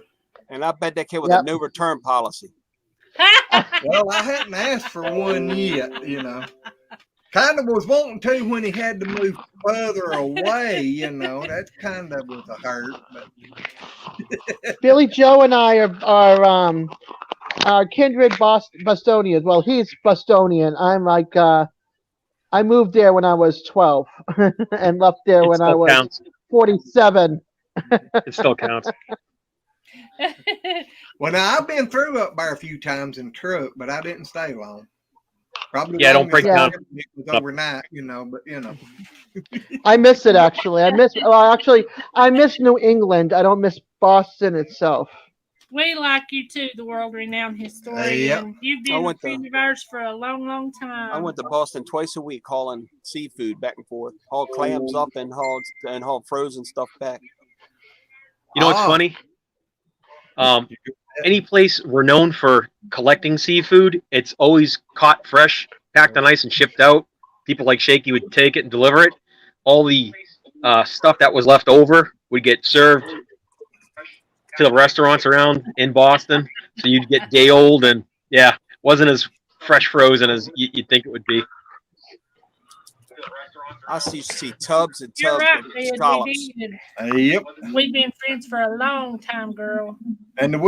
And I bet that kid with a no return policy. Well, I hadn't asked for one yet, Kind of was wanting to when he had to move further away, That's kind of was a hurt. But Billy Joe and I are kindred Bostonians. Well, he's Bostonian. I'm like, I moved there when I was 12 and left there when I was 47. It still counts. Well, now I've been through up there a few times in truck, but I didn't stay long. Probably don't break down. It was overnight, but I miss it actually. I miss New England. I don't miss Boston itself. We like you too, the world-renowned historian. Yep. You've been a friend of ours for a long, long time. I went to Boston twice a week hauling seafood back and forth, hauled clams up and hauled frozen stuff back. You know what's funny? Any place we're known for collecting seafood, it's always caught fresh, packed on ice, and shipped out. People like Shaky would take it and deliver it. All the stuff that was left over would get served to the restaurants around in Boston. So you'd get day old, and wasn't as fresh frozen as you'd think it would be. I used to see tubs and You're tubs right, of Ed, scallops. we did. Yep. We've been friends for a long time, girl. And the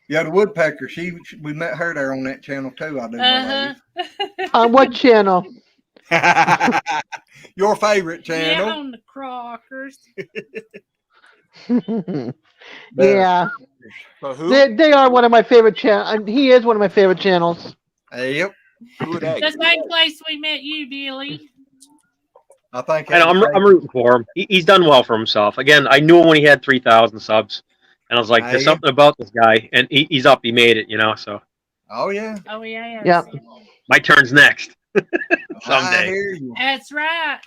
woodpecker, we met her there on that channel too, I do believe. On what channel? Your favorite channel. Yeah, on the Crockers. Yeah. But who? They are one of my favorite channels. He is one of my favorite channels. Yep. Who are they? The same place we met you, Billy. I think. I know, I'm rooting for him. He's done well for himself. Again, I knew him when he had 3,000 subs, and I was like, "There's something about this guy," and he's up. He made it, So. Oh yeah. Oh yeah. Yep. My turn's next. Someday. I hear you. That's right.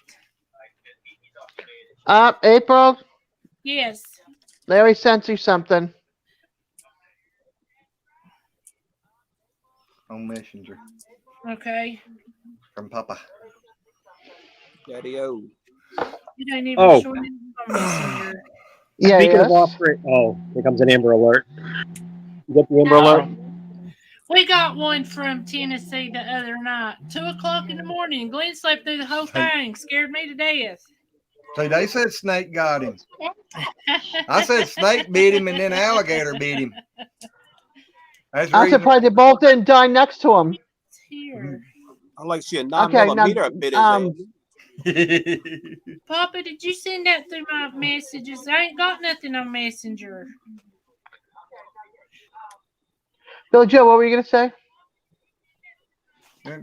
April, Yes. Larry sent you something. On Messenger Okay. from Papa. Daddy-o. You don't even Oh. show me on Messenger. Yeah. Speaking Yes. of off-grid, here comes an Amber Alert. You got the Amber Alert? We got one from Tennessee the other night. 2:00 in the morning. Glenn slept through the whole thing. Scared me to death. See, they said Snake got him. I said Snake beat him and then Alligator beat him. That's I'm reason- surprised they both didn't die next to him. It's here. I like to see a Okay, 9mm bit his ass. Papa, did you send that through my messages? I ain't got nothing on Messenger. Bill Joe, what were you gonna say?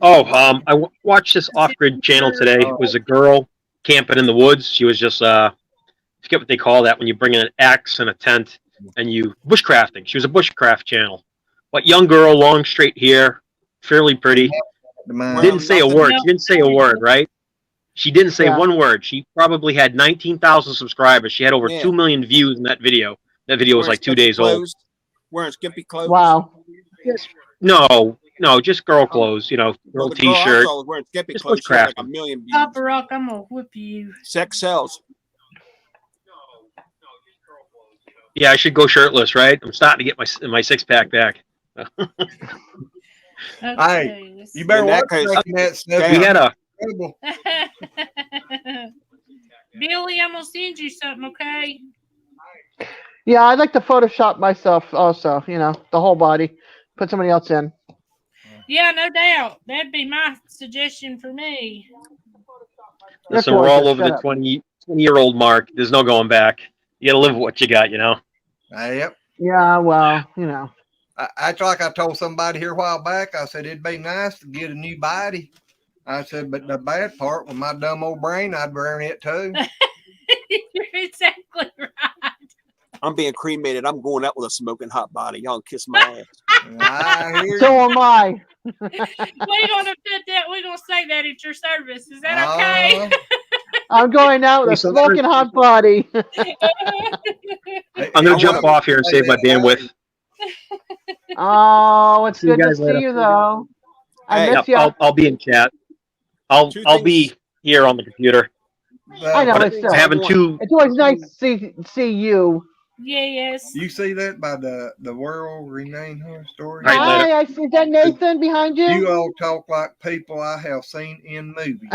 I watched this off-grid channel today. It was a girl camping in the woods. She was just, I forget what they call that when you bring in an axe and a tent and you bushcrafting. She was a bushcraft channel. But young girl, long straight hair, fairly pretty. Didn't say a word. She didn't say a word, right? She didn't say one word. She probably had 19,000 subscribers. She had over 2 million views in that video. That video was like 2 days old. Wearing skimpy clothes. Wow. No, just girl clothes, girl The t-shirt. girl I saw was wearing skimpy Just clothes. She had like bushcrafting. 1 million views. Papa Rock, I'm gonna whoop you. Sex sells. Yeah, I should go shirtless, right? I'm starting to get my 6-pack back. Okay, let's You see. better In that watch case, making that stuff. We had a Incredible. Billy, I'm gonna send you something, okay? Yeah, I'd like to Photoshop myself also. You know, the whole body. Put somebody else in. Yeah, no doubt. That'd be my suggestion for me. listen. We're all over the 20-year-old mark. There's no going back. You got to live with what you got, you know. Yep. Yeah, well, you know. That's like I told somebody here a while back. I said it'd be nice to get a new body. I said, but the bad part with my dumb old brain, I'd burn it too. You're exactly right. I'm being cremated. I'm going out with a smoking hot body. Y'all kiss my ass. I hear So you. am I. We're gonna put that. We're gonna say that at your service. Is that okay? I'm going out with a smoking hot body. I'm going to jump off here and save my bandwidth. Oh, it's See you good to guys see later. you though. I Hey, miss you. I'll be in chat. I'll be here on the computer. I know But it's still. having two. It's always nice to see you. Yes. You see that by the world renamed her story? All right, later. Hi, I see that Nathan behind You you. all talk like people I have seen in movies.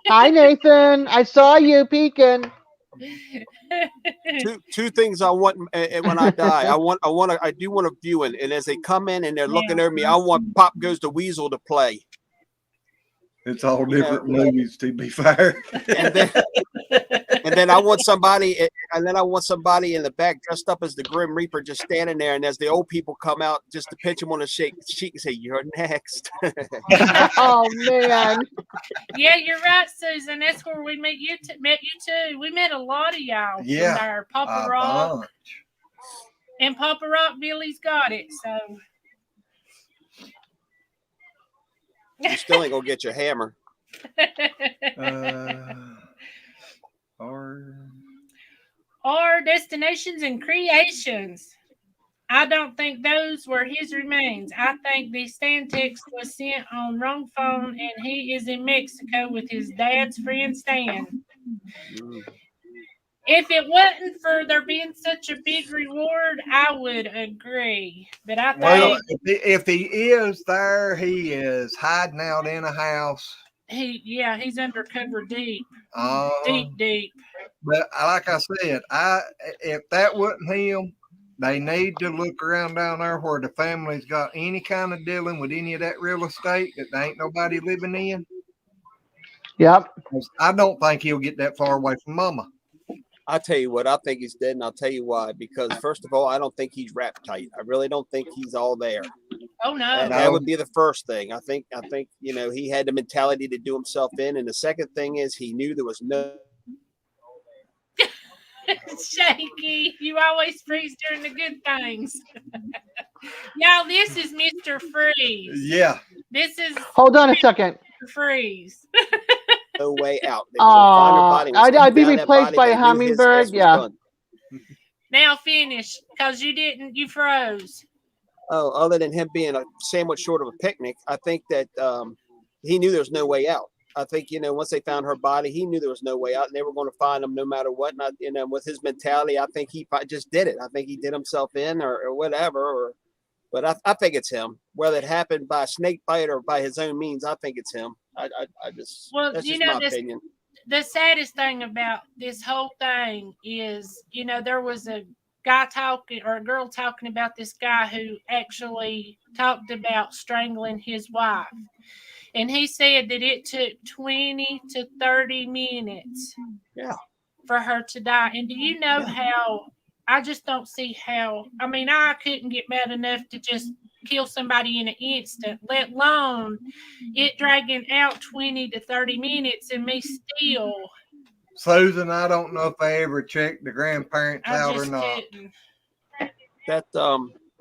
Hi, Nathan. I saw you peeking. Two things I want when I die. I do want a viewing, and as they come in and they're looking over me, I want Pop Goes the Weasel to play. It's all different movies, to be fair. And then I want somebody, in the back dressed up as the Grim Reaper, just standing there. And as the old people come out, just to pinch him on the cheek and say, "You're next." Oh man. Yeah, you're right, Susan. That's where we met you too. We met a lot of y'all from there. Papa Rock. And Papa Rock, Billy's got it. So You still ain't gonna get your hammer. Or destinations and creations. I don't think those were his remains. I think the stand text was sent on wrong phone and he is in Mexico with his dad's friend Stan. If it wasn't for there being such a big reward, I would agree. But I think if he is there, he is hiding out in a house. He's undercover deep. Deep. But like I said, if that wasn't him, they need to look around down there where the family's got any kind of dealing with any of that real estate that there ain't nobody living in. Yep. I don't think he'll get that far away from Mama. I'll tell you what, I think he's dead, and I'll tell you why. Because first of all, I don't think he's wrapped tight. I really don't think he's all there. Oh no. And that would be the first thing. I think he had the mentality to do himself in, and the second thing is he knew there was no. Shaky, you always freeze during the good things. Y'all, this is Mr. Freeze. Yeah. This is. Hold on a second. Mr. Freeze. No way out. I'd be replaced by a hummingbird. Yeah. Now finish, because you froze. Oh, other than him being a sandwich short of a picnic, I think that he knew there was no way out. I think, once they found her body, he knew there was no way out, and they were going to find him no matter what. And with his mentality, I think he just did it. I think he did himself in or whatever. But I think it's him. Whether it happened by a snake bite or by his own means, I think it's him. That's just my opinion. The saddest thing about this whole thing is, there was a guy talking or a girl talking about this guy who actually talked about strangling his wife. And he said that it took 20 to 30 minutes for her to die. And do you know how, I just don't see how, I couldn't get mad enough to just kill somebody in an instant, let alone it dragging out 20 to 30 minutes and me still. Susan, I don't know if I ever checked the grandparents out or not.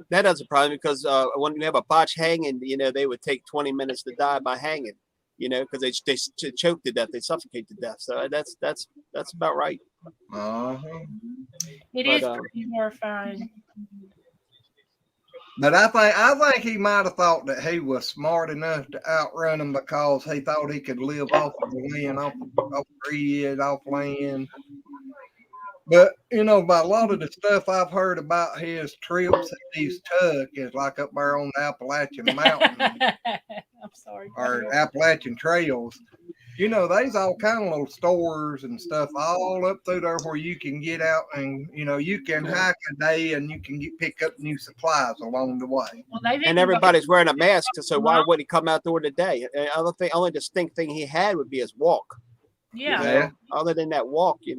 That doesn't surprise me because when you have a botch hanging, they would take 20 minutes to die by hanging, because they choke to death, they suffocate to death. So that's about right. It is pretty horrifying. But I think he might have thought that he was smart enough to outrun him because he thought he could live off of the land, off grid, off land. But by a lot of the stuff I've heard about his trips that he's took is like up there on the Appalachian Mountain I'm sorry. or Appalachian Trails. There's all kind of little stores and stuff all up through there where you can get out and you can hike a day and you can pick up new supplies along the way. Well, and everybody's wearing a mask, so why would he come out during the day? Only distinct thing he had would be his walk. Yeah. Other than that walk, he'd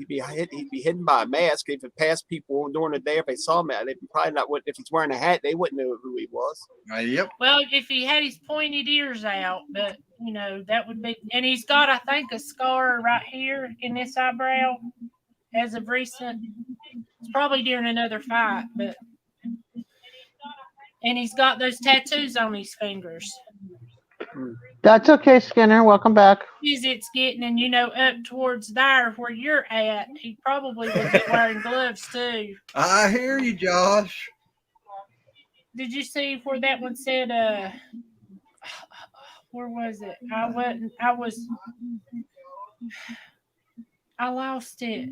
be hidden by a mask. If it passed people during the day, if they saw him, they probably not. If he's wearing a hat, they wouldn't know who he was. Yep. Well, if he had his pointed ears out, but that would be. And he's got, I think, a scar right here in this eyebrow, as of recent. It's probably during another fight, but. And he's got those tattoos on his fingers. That's okay, Skinner. Welcome back. It's getting, and up towards there where you're at, he probably would be wearing gloves too. I hear you, Josh. Did you see where that one said? Where was it? I lost it.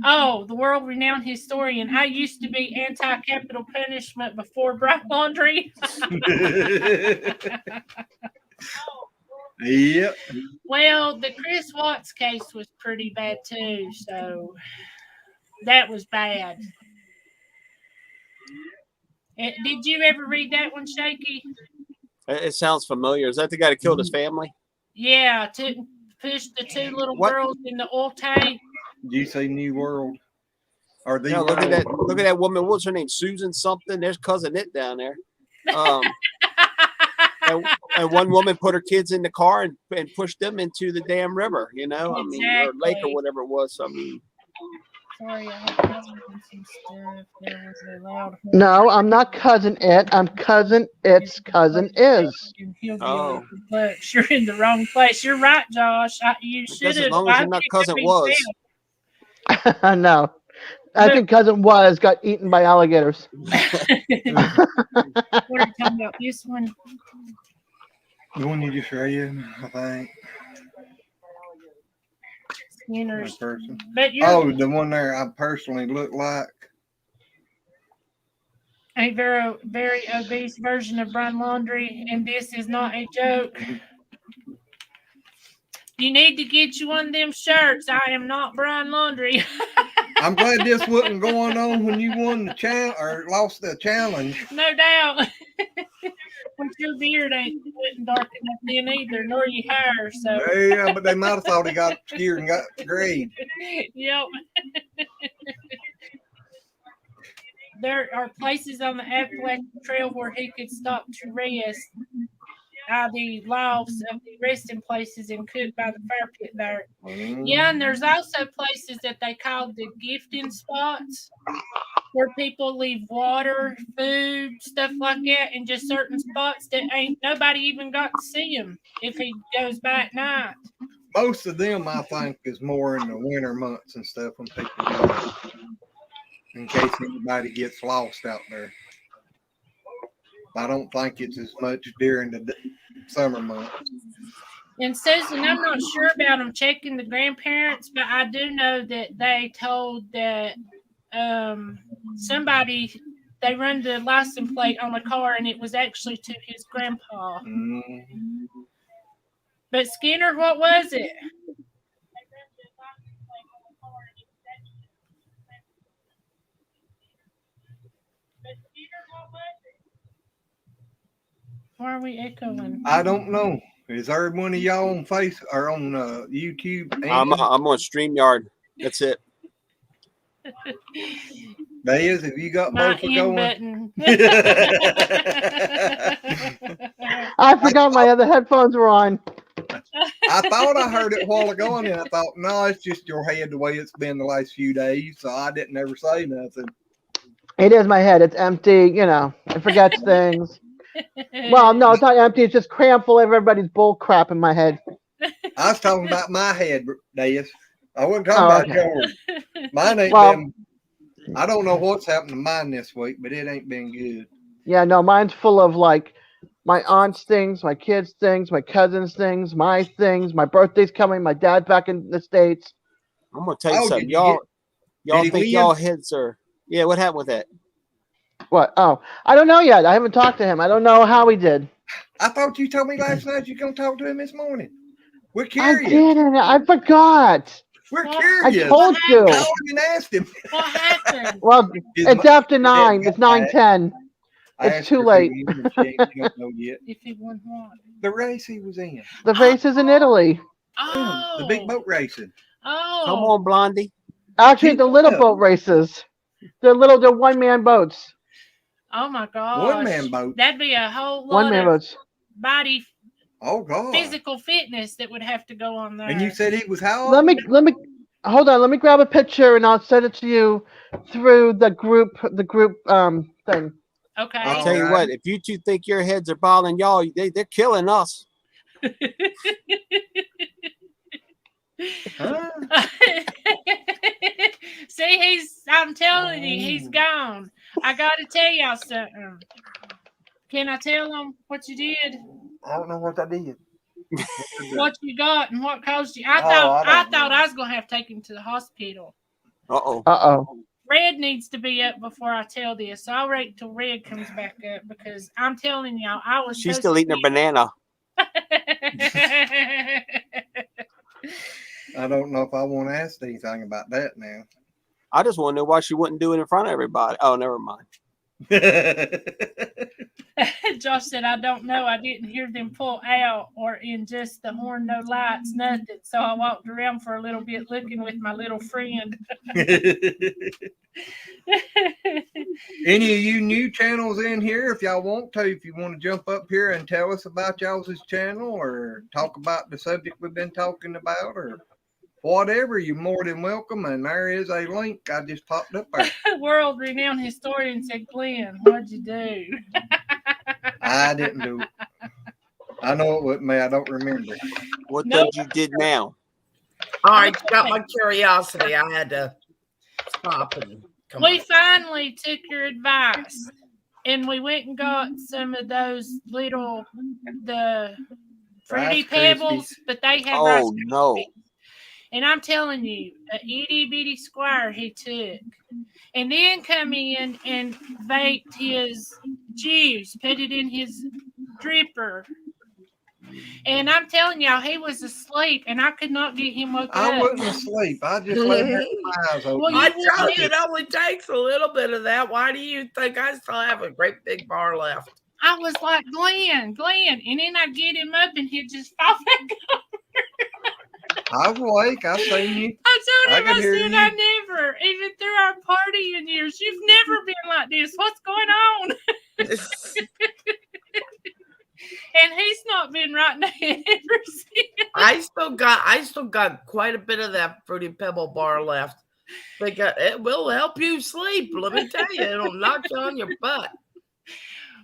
Oh, the world-renowned historian. I used to be anti-capital punishment before Brian Laundrie. Yep. Well, the Chris Watts case was pretty bad too, so that was bad. Did you ever read that one, Shaky? It sounds familiar. Is that the guy that killed his family? Yeah, to push the two little girls in the oil tank. Did you say New World? Or the look at that! Look at that woman. What's her name? Susan something. There's cousin It down there. And one woman put her kids in the car and pushed them into the damn river, or lake or whatever it was. So, Sorry, I had some stuff. There was a loud horn. No, I'm not cousin It. I'm cousin It's cousin Is. Oh. But you're in the wrong place. You're right, Josh. You should have. As long as you're not cousin Was. No. I think cousin Was got eaten by alligators. What are you talking about? This one? The one you just read, I think. Skinner's. Person. But the one there I personally look like. A very, very obese version of Brian Laundrie, and this is not a joke. You need to get you one of them shirts. I am not Brian Laundrie. I'm glad this wasn't going on when you won the or lost the challenge. No doubt. But your beard ain't dark enough then either, nor your hair. So yeah, but they might have thought he got scared and got grayed. Yep. There are places on the Appalachian Trail where he could stop to rest. The lofts of the resting places and cook by the fire pit there. Yeah, and there's also places that they call the gifting spots where people leave water, food, stuff like that, and just certain spots that ain't nobody even got to see him if he goes by at night. Most of them, I think, is more in the winter months and stuff when people go, in case anybody gets lost out there. I don't think it's as much during the summer months. And Susan, I'm not sure about them checking the grandparents, but I do know that they told that somebody, they run the license plate on a car and it was actually to his grandpa. Mm-hmm. But Skinner, what was it? Why are we echoing? I don't know. Is there one of y'all on Face or on YouTube? I'm on StreamYard. That's it. Dez, have you got both going? Button. I forgot my other headphones were on. I thought I heard it a while ago, and I thought, no, it's just your head the way it's been the last few days. So I didn't ever say nothing. It is my head. It's empty. It forgets things. Well, no, it's not empty. It's just crammed full of everybody's bull crap in my head. I was talking about my head, Dez. I wasn't talking about yours. Mine ain't been. I don't know what's happened to mine this week, but it ain't been good. Yeah, no, mine's full of like my aunt's things, my kids' things, my cousins' things, my things. My birthday's coming. My dad's back in the States. I'm gonna tell you something, y'all. Y'all Did he think win? y'all heads are? Yeah, what happened with that? What? Oh, I don't know yet. I haven't talked to him. I don't know how he did. I thought you told me last night you're gonna talk to him this morning. We're I curious. didn't. I forgot. We're What? curious. I told you. Called him and asked him. What happened? Well, His it's mom after said 9. that It's 9:10. I It's asked too her if he late. won, and she don't know yet. If he won what? The race he was in. The race is in Italy. The big boat racing. Oh. Come on, Blondie. Actually, Keep the little up. boat races. They're one-man boats. Oh my gosh. One-man boat. That'd be a whole lot One-man of boats. body Oh God. physical fitness that would have to go on there. And you said he was how old? Let me hold on. Let me grab a picture and I'll send it to you through the group thing. Okay. I'll tell you what. If you two think your heads are bothering y'all, they're killing us. Huh? See, I'm telling you, he's gone. I gotta tell y'all something. Can I tell them what you did? I don't know what I did. What you got and what caused you? I thought I was gonna have to take him to the hospital. Uh-oh. Red needs to be up before I tell this. So I'll wait till Red comes back up because I'm telling y'all, I was. She's still eating her banana. I don't know if I want to ask anything about that now. I just want to know why she wouldn't do it in front of everybody. Oh, never mind. Josh said, I don't know. I didn't hear them pull out or in just the horn, no lights, nothing. So I walked around for a little bit looking with my little friend. Any of you new channels in here, if y'all want to, if you want to jump up here and tell us about y'all's channel or talk about the subject we've been talking about or whatever, you're more than welcome. And there is a link I just popped up there. World-renowned historian said, Glenn, what'd you do? I didn't do it. I know it wasn't me. I don't remember. What things you did now? All right, got my curiosity. I had to stop and come We on. finally took your advice and we went and got some of those the Fruity Rice Pebbles, Krispies. but they have Rice Oh, no. Krispies. And I'm telling you, a itty bitty squire he took, and then come in and baked his juice, put it in his dripper. And I'm telling y'all, he was asleep, and I could not get him woke I up. wasn't asleep. I just let my eyes open. Well, I you told you it only takes a little bit of that. Why do you think I still have a great big bar left? I was like, Glenn, and then I'd get him up, and he'd just fall back over. I was awake. I seen you. I told him, I could I hear said, you. I never, even through our partying years, you've never been like this. What's going on? And he's not been right now ever since. I still got quite a bit of that Fruity Pebble bar left. Because it will help you sleep. Let me tell you, it'll knock you on your butt.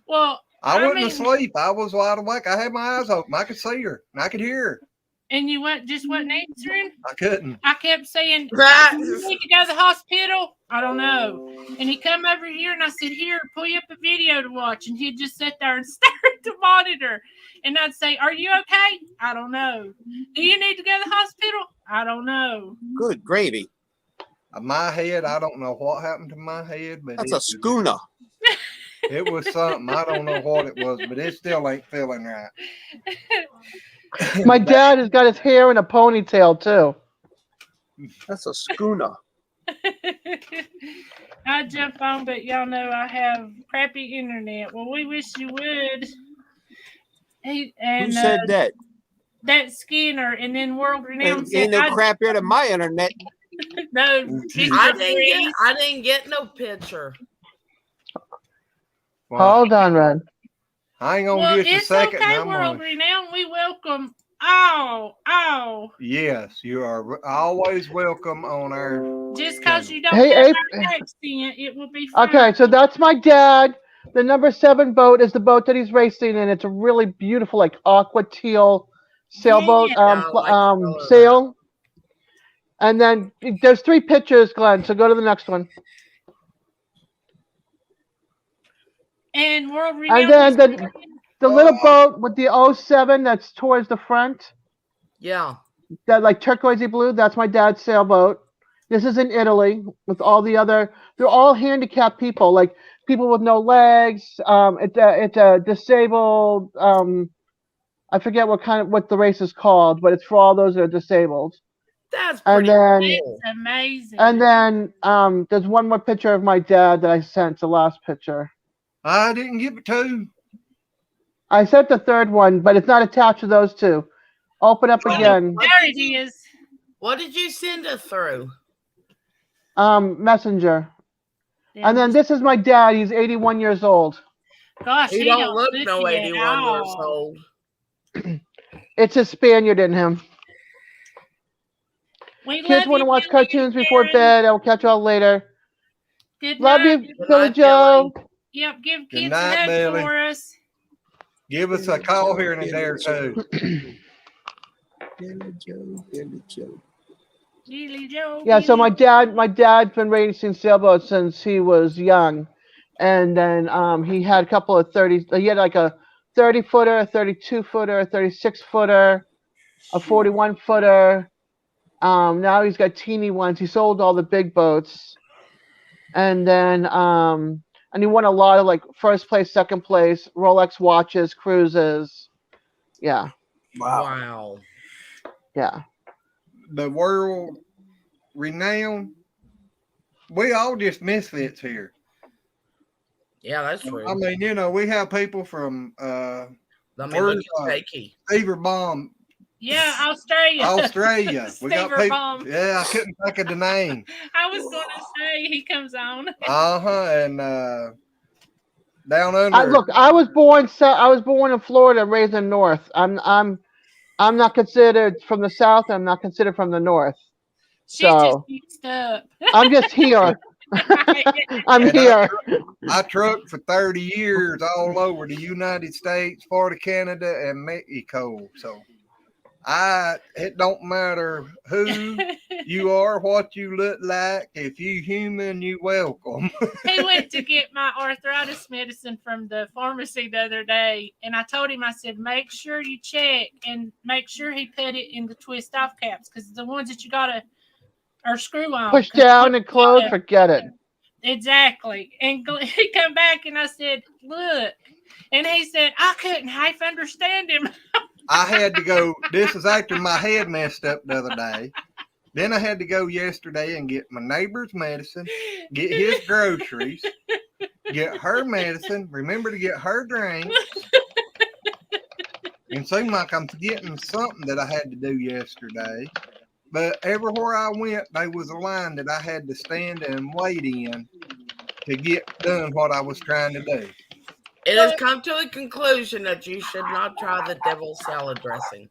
Well, I wasn't asleep. I was wide awake. I had my eyes open. I could see her and I could hear her. And you just wasn't answering? I couldn't. I kept saying, you need to go to the hospital? I don't know. And he come over here and I said, here, pull you up a video to watch. And he'd just sit there and stare at the monitor. And I'd say, are you okay? I don't know. Do you need to go to the hospital? I don't know. Good gravy. My head, I don't know what happened to my head, but That's a schooner. It was something. I don't know what it was, but it still ain't feeling right. My dad has got his hair in a ponytail too. That's a schooner. I jump on, but y'all know I have crappy internet. Well, we wish you would. Who said that? That Skinner, and then World Renowned said, Ain't no crap here to my internet. No, I didn't get no picture. Well, Hold on, Red. I ain't gonna well, get a it's second. okay, I'm World gonna... Renowned. We welcome all. Yes, you are always welcome on our. Just because you don't Hey, have April. our accent, it will be fine. Okay, so that's my dad. The number 7 boat is the boat that he's racing in. It's a really beautiful, like aqua teal sailboat Yeah, I like the color of sail. And then there's 3 pictures, Glenn. So go to the next one. And World And Renowned. then the little boat with the 07 that's towards the front, Yeah. that like turquoisey blue, that's my dad's sailboat. This is in Italy with all the other. They're all handicapped people, like people with no legs. It's a disabled. I forget what the race is called, but it's for all those that are disabled. That's And pretty then cool. It's amazing. and then there's one more picture of my dad that I sent. The last picture. I didn't give it to. I sent the third one, but it's not attached to those two. Open up again. There it is. What did you send it through? Messenger. And then this is my dad. He's 81 years old. Gosh, He don't look no look 81 years old. It's a Spaniard in him. We Kids love want to you, watch Billy cartoons and before Karen. bed. I will catch y'all later. Good Love night. you, Billy Joe. Yep, give Good kids night, a hug Billy. for us. Give us a call here in a day or two. Billy Joe, Billy Joe. Billy Joe. Yeah, so Billy my dad's been racing sailboats since he was young, and then he had a couple of 30. He had like a 30-footer, a 32-footer, a 36-footer, a 41-footer. Now he's got teeny ones. He sold all the big boats, and then and he won a lot of like first place, second place, Rolex watches, cruises. Yeah, Wow. yeah. The world renowned. We all just misfits here. Yeah, that's true. I mean, you know, we have people from Let me where's, look at shaky. Fever Bomb, Yeah, Australia. Australia. We got Fever people. Bomb. Yeah, I couldn't think of the name. I was going to say he comes on. And down under. Look, I was born in Florida, raised in North. I'm not considered from the South. I'm not considered from the North. She's just So mixed up. I'm just here. I'm And here. I trucked for 30 years all over the United States, Florida, Canada, and Mexico. So it don't matter who you are, what you look like. If you human, you welcome. He went to get my arthritis medicine from the pharmacy the other day, and I told him, I said, make sure you check and make sure he put it in the twist off caps, because the ones that you gotta or screw on. Push down and close. Forget it. Exactly. And he come back and I said, look. And he said, I couldn't half understand him. I had to go. This is after my head messed up the other day. Then I had to go yesterday and get my neighbor's medicine, get his groceries, get her medicine, remember to get her drinks. And seemed like I'm forgetting something that I had to do yesterday. But everywhere I went, there was a line that I had to stand and wait in to get done what I was trying to do. It has come to a conclusion that you should not try the devil's salad dressing.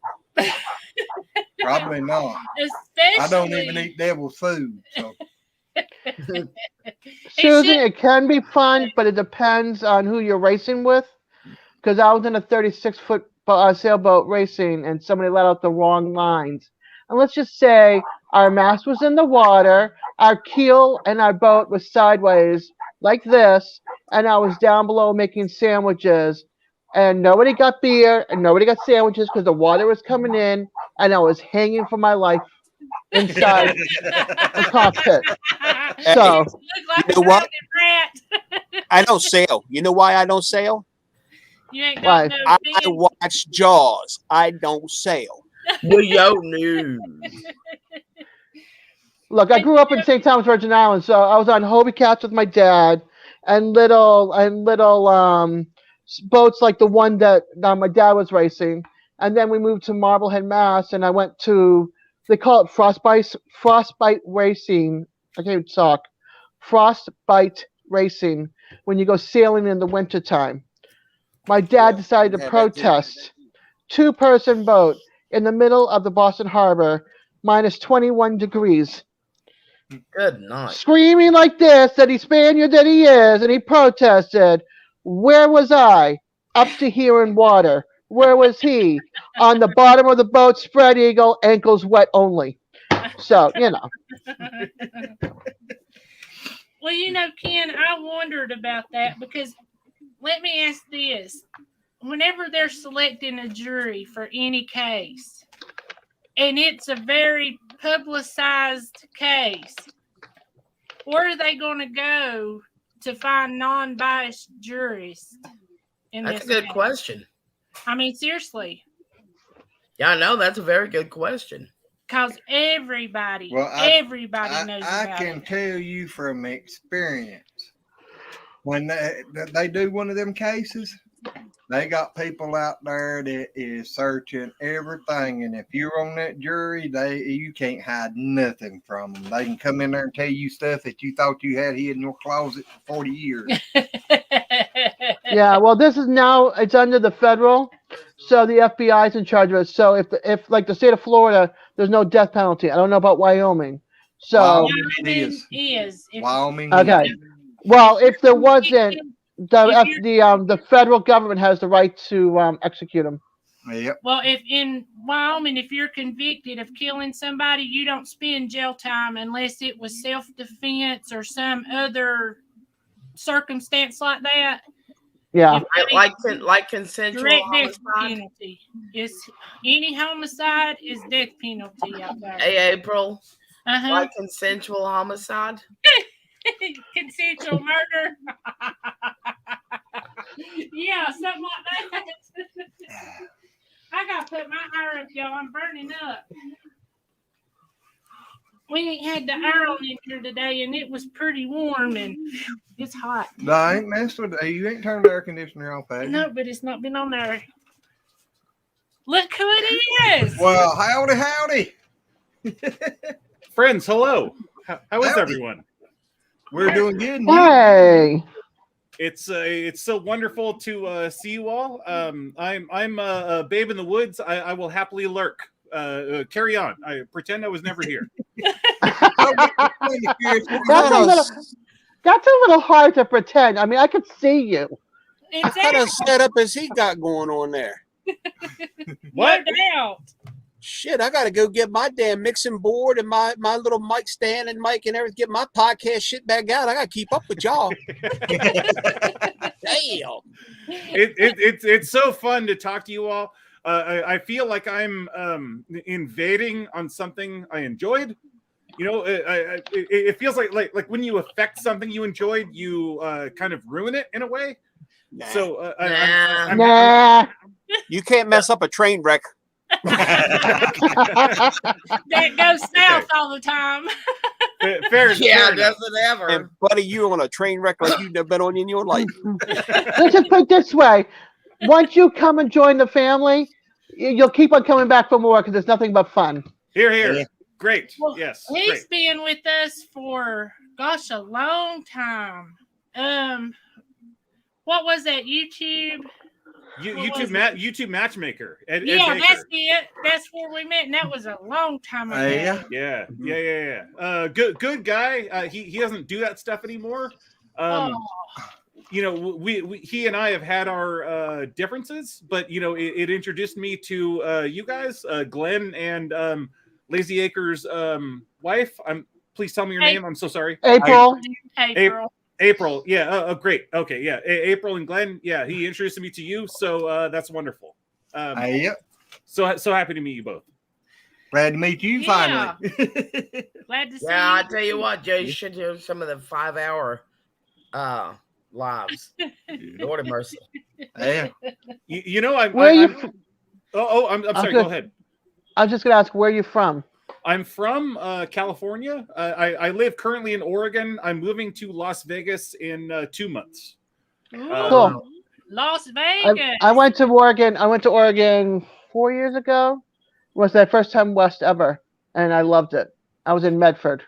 Probably not. Especially, I don't even eat devil's food. So. Susan, it can be fun, but it depends on who you're racing with. Because I was in a 36-foot sailboat racing, and somebody let out the wrong lines. And let's just say our mast was in the water, our keel and our boat was sideways like this, and I was down below making sandwiches, and nobody got beer and nobody got sandwiches because the water was coming in, and I was hanging for my life inside the cockpit. So, like you know what? rat. I don't sail. You know why I don't sail? You ain't Why? got no I watch Jaws. I don't sail. Yo news. look, I grew up in St. Thomas, Virgin Islands, so I was on Hobie Cats with my dad, and little boats like the one that my dad was racing. And then we moved to Marblehead, Mass, and I went to, they call it frostbite racing. I can't even talk. Frostbite racing, when you go sailing in the wintertime. My dad decided to protest. 2-person boat in the middle of the Boston Harbor, minus 21 degrees. Good night. Screaming like this, that he's Spaniard that he is, and he protested. Where was I? Up to here in water. Where was he? On the bottom of the boat, spread eagle, ankles wet only. So, you know. Well, you know, Ken, I wondered about that because let me ask this. Whenever they're selecting a jury for any case, and it's a very publicized case, where are they going to go to find non-biased jurists? That's a good question. I mean, seriously. Yeah, I know. That's a very good question. Because everybody knows about it. I can tell you from experience, when they do one of them cases, they got people out there that is searching everything, and if you're on that jury, you can't hide nothing from them. They can come in there and tell you stuff that you thought you had hid in your closet for 40 years. Yeah, well, this is now, it's under the federal, so the FBI is in charge of it. So if like the state of Florida, there's no death penalty. I don't know about Wyoming. So Wyoming is. Wyoming. Okay. Well, if there wasn't, the federal government has the right to execute them. Yep. Well, if in Wyoming, if you're convicted of killing somebody, you don't spend jail time unless it was self-defense or some other circumstance like that. Yeah. Like consensual direct homicide. Death penalty. Any homicide is death penalty out there. Hey, April. Uh-huh. Like consensual homicide. Consensual murder. Yeah, something like that. I gotta put my hair up, y'all. I'm burning up. We ain't had the air on in here today, and it was pretty warm, and it's hot. No, I ain't messed with it. You ain't turned the air conditioner off, have you? No, but it's not been on there. Look who it is. Well, howdy. Friends, hello. How is everyone? We're doing good. Hey. It's so wonderful to see you all. I'm a babe in the woods. I will happily lurk. Carry on. I pretend I was never here. That's a little hard to pretend. I mean, I could see you. What kind of setup has he got going on there? What? No doubt. Shit, I gotta go get my damn mixing board and my little mic stand and mic and everything. Get my podcast shit back out. I gotta keep up with y'all. Damn. It's so fun to talk to you all. I feel like I'm invading on something I enjoyed. You know, it feels like when you affect something you enjoyed, you kind of ruin it in a way. Nah. So Nah. You can't mess up a train wreck. That goes south all the time. Fair doesn't enough. ever. And buddy, you on a train wreck like you've never been on in your life. Let's just put it this way. Once you come and join the family, you'll keep on coming back for more because it's nothing but fun. Here. Yeah. Great. Well, Yes. He's Great. been with us for, gosh, a long time. What was that, YouTube? YouTube Matchmaker. Ed Yeah, Baker. that's it. That's where we met, and that was a long time ago. Yeah. Good guy. He doesn't do that stuff anymore. You know, he and I have had our differences, but you know, it introduced me to you guys, Glenn and Lazy Acres' wife. Please tell me your name. I'm so sorry. April. April. Yeah. Great. Okay. Yeah. April and Glenn. Yeah. He introduced me to you. So that's wonderful. Yep. So happy to meet you both. Glad to meet you finally. Glad to see Yeah, I you. tell you what, Joe, you should do some of the 5-hour lives. Lord have mercy. Yeah. You know, I'm sorry. Go ahead. I was just going to ask, where are you from? I'm from California. I live currently in Oregon. I'm moving to Las Vegas in 2 months. Cool. Las Vegas. I went to Oregon. 4 years ago. It was my first time west ever, and I loved it. I was in Medford.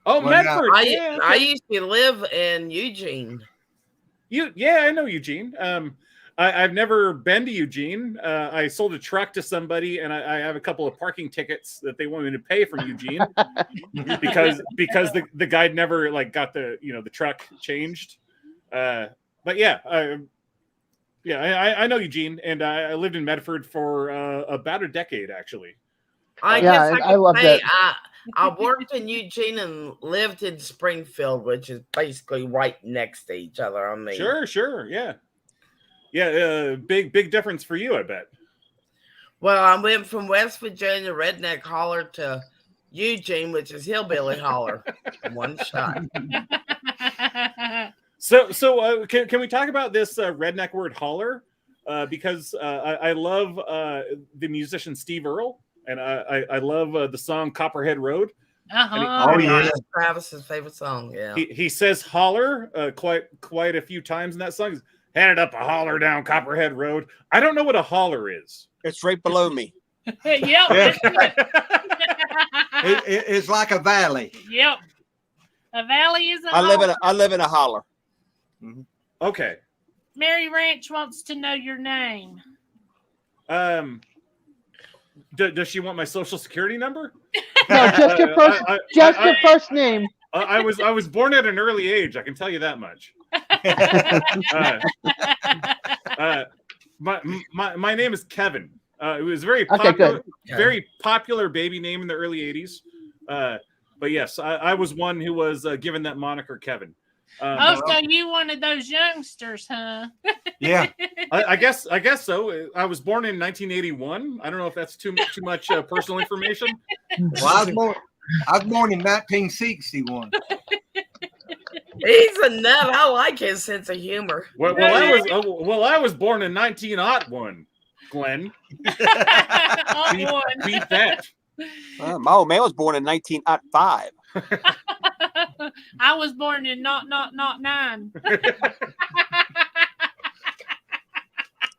Oh, Well, Medford. I used to live in Eugene. I know Eugene. I've never been to Eugene. I sold a truck to somebody, and I have a couple of parking tickets that they want me to pay from Eugene because the guide never got the truck changed. But I know Eugene, and I lived in Medford for about a decade actually. I guess I loved it. I worked in Eugene and lived in Springfield, which is basically right next to each other. I mean, Sure, yeah. Yeah, big difference for you, I bet. Well, I went from West Virginia redneck holler to Eugene, which is hillbilly holler. One shot. So can we talk about this redneck word holler? Because I love the musician Steve Earle, and I love the song Copperhead Road. Oh yeah, That's Travis's favorite song. Yeah, he says holler quite a few times in that song. He's headed up a holler down Copperhead Road. I don't know what a holler is. It's right below me. Yep. It's like a valley. Yep. A valley is a I live in a holler. Mhm. Okay. Mary Ranch wants to know your name. Does she want my social security number? No, just your first, your first name. I was born at an early age. I can tell you that much. My name is Kevin. It was very popular, very popular baby name in the early '80s. But yes, I was one who was given that moniker, Kevin. So you one of those youngsters, huh? Yeah. I guess so. I was born in 1981. I don't know if that's too much personal information. Well, I was born in 1961. he's a nut. I like his sense of humor. Well, I was born in 1901. Glenn, beat that. My old man was born in 1905. I was born in not 9.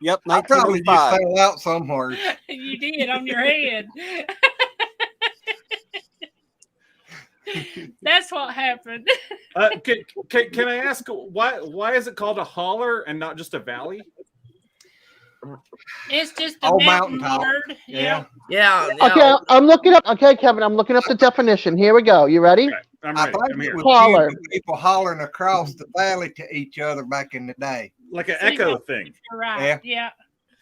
Yep, I probably 1905. just fell out somewhere. You did on your head. That's what happened. Can I ask why is it called a holler and not just a valley? It's just a mountain word. Yeah. Okay, I'm looking up. Okay, Kevin, I'm looking up the definition. Here we go. You ready? Okay, I'm I ready. think I'm it here. was Holler. used for people hollering across the valley to each other back in the day. Like an echo thing. You're right. Yeah.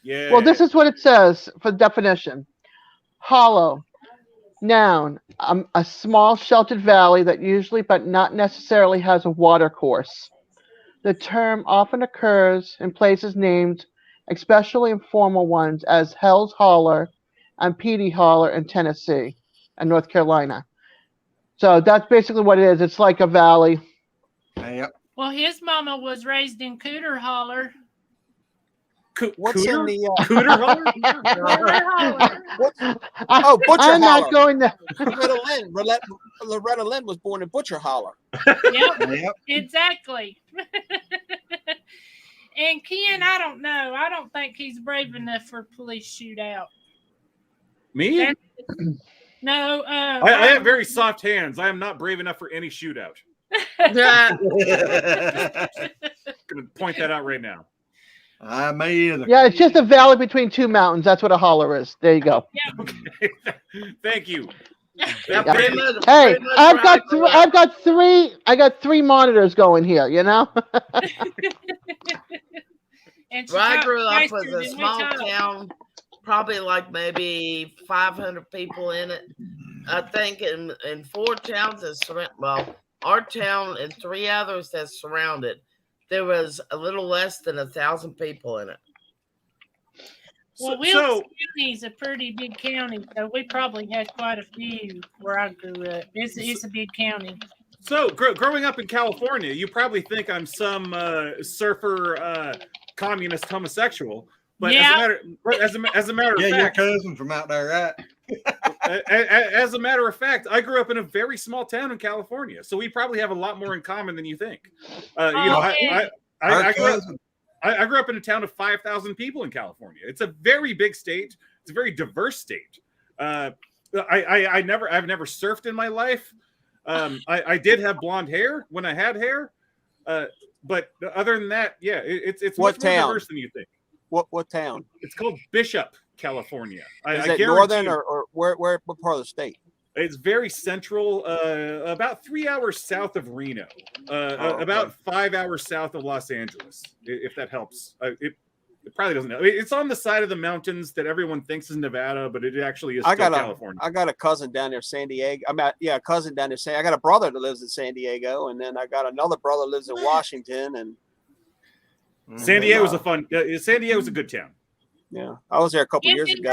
Yeah. Well, this is what it says for the definition. Hollow. Noun. A small sheltered valley that usually but not necessarily has a water course. The term often occurs in places named, especially informal ones, as Hell's Holler and Petey Holler in Tennessee and North Carolina. So that's basically what it is. It's like a valley. Yep. Well, his mama was raised in Cooter Holler. What's in the Cooter Holler? Butcher I'm Holler. not going there. Loretta Lynn was born in Butcher Holler. Yep. Exactly. And Ken, I don't know. I don't think he's brave enough for police shootout. Me? No. I have very soft hands. I am not brave enough for any shootout. Yeah. Gonna point that out right now. Me either. Yeah, it's just a valley between two mountains. That's what a holler is. There you go. Okay. Thank you. Yeah, Pretty much, Hey, pretty much I've got three monitors going here. You know. And Where I grew up was a small town, probably like maybe 500 people in it. I think in 4 towns that surround, well, our town and 3 others that surrounded, there was a little less than 1,000 people in it. Well, Wilkes County is a pretty big county, so we probably had quite a few where I grew up. It's a big county. So, growing up in California, you probably think I'm some surfer, communist homosexual. But as a matter of fact, your cousin from out there, right? As a matter of fact, I grew up in a very small town in California, so we probably have a lot more in common than you think. I grew up in a town of 5,000 people in California. It's a very big state. It's a very diverse state. I've never surfed in my life. I did have blonde hair when I had hair, but other than that, yeah, it's much more diverse than you think. What town? It's called Bishop, California. Is it northern or where? What part of the state? It's very central, about 3 hours south of Reno, about 5 hours south of Los Angeles, if that helps. It probably doesn't help. It's on the side of the mountains that everyone thinks is Nevada, but it actually is California. I got a cousin down there, San Diego. A cousin down there. I got a brother that lives in San Diego, and then I got another brother that lives in Washington. And San Diego's San Diego's a good town. Yeah, I was there a couple years ago.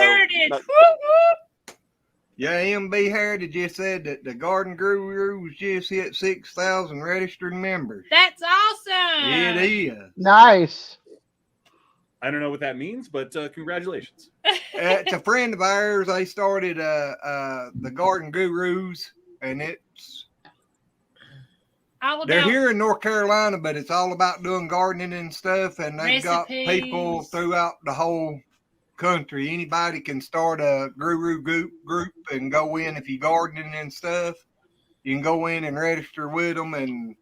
Yeah, MB Heritage just said that the Garden Gurus just hit 6,000 registered members. That's awesome. It is. Nice. I don't know what that means, but congratulations. It's a friend of ours. They started the Garden Gurus, and they're here in North Carolina, but it's all about doing gardening and stuff. And they've got people throughout the whole country. Anybody can start a guru group and go in. If you're gardening and stuff, you can go in and register with them, and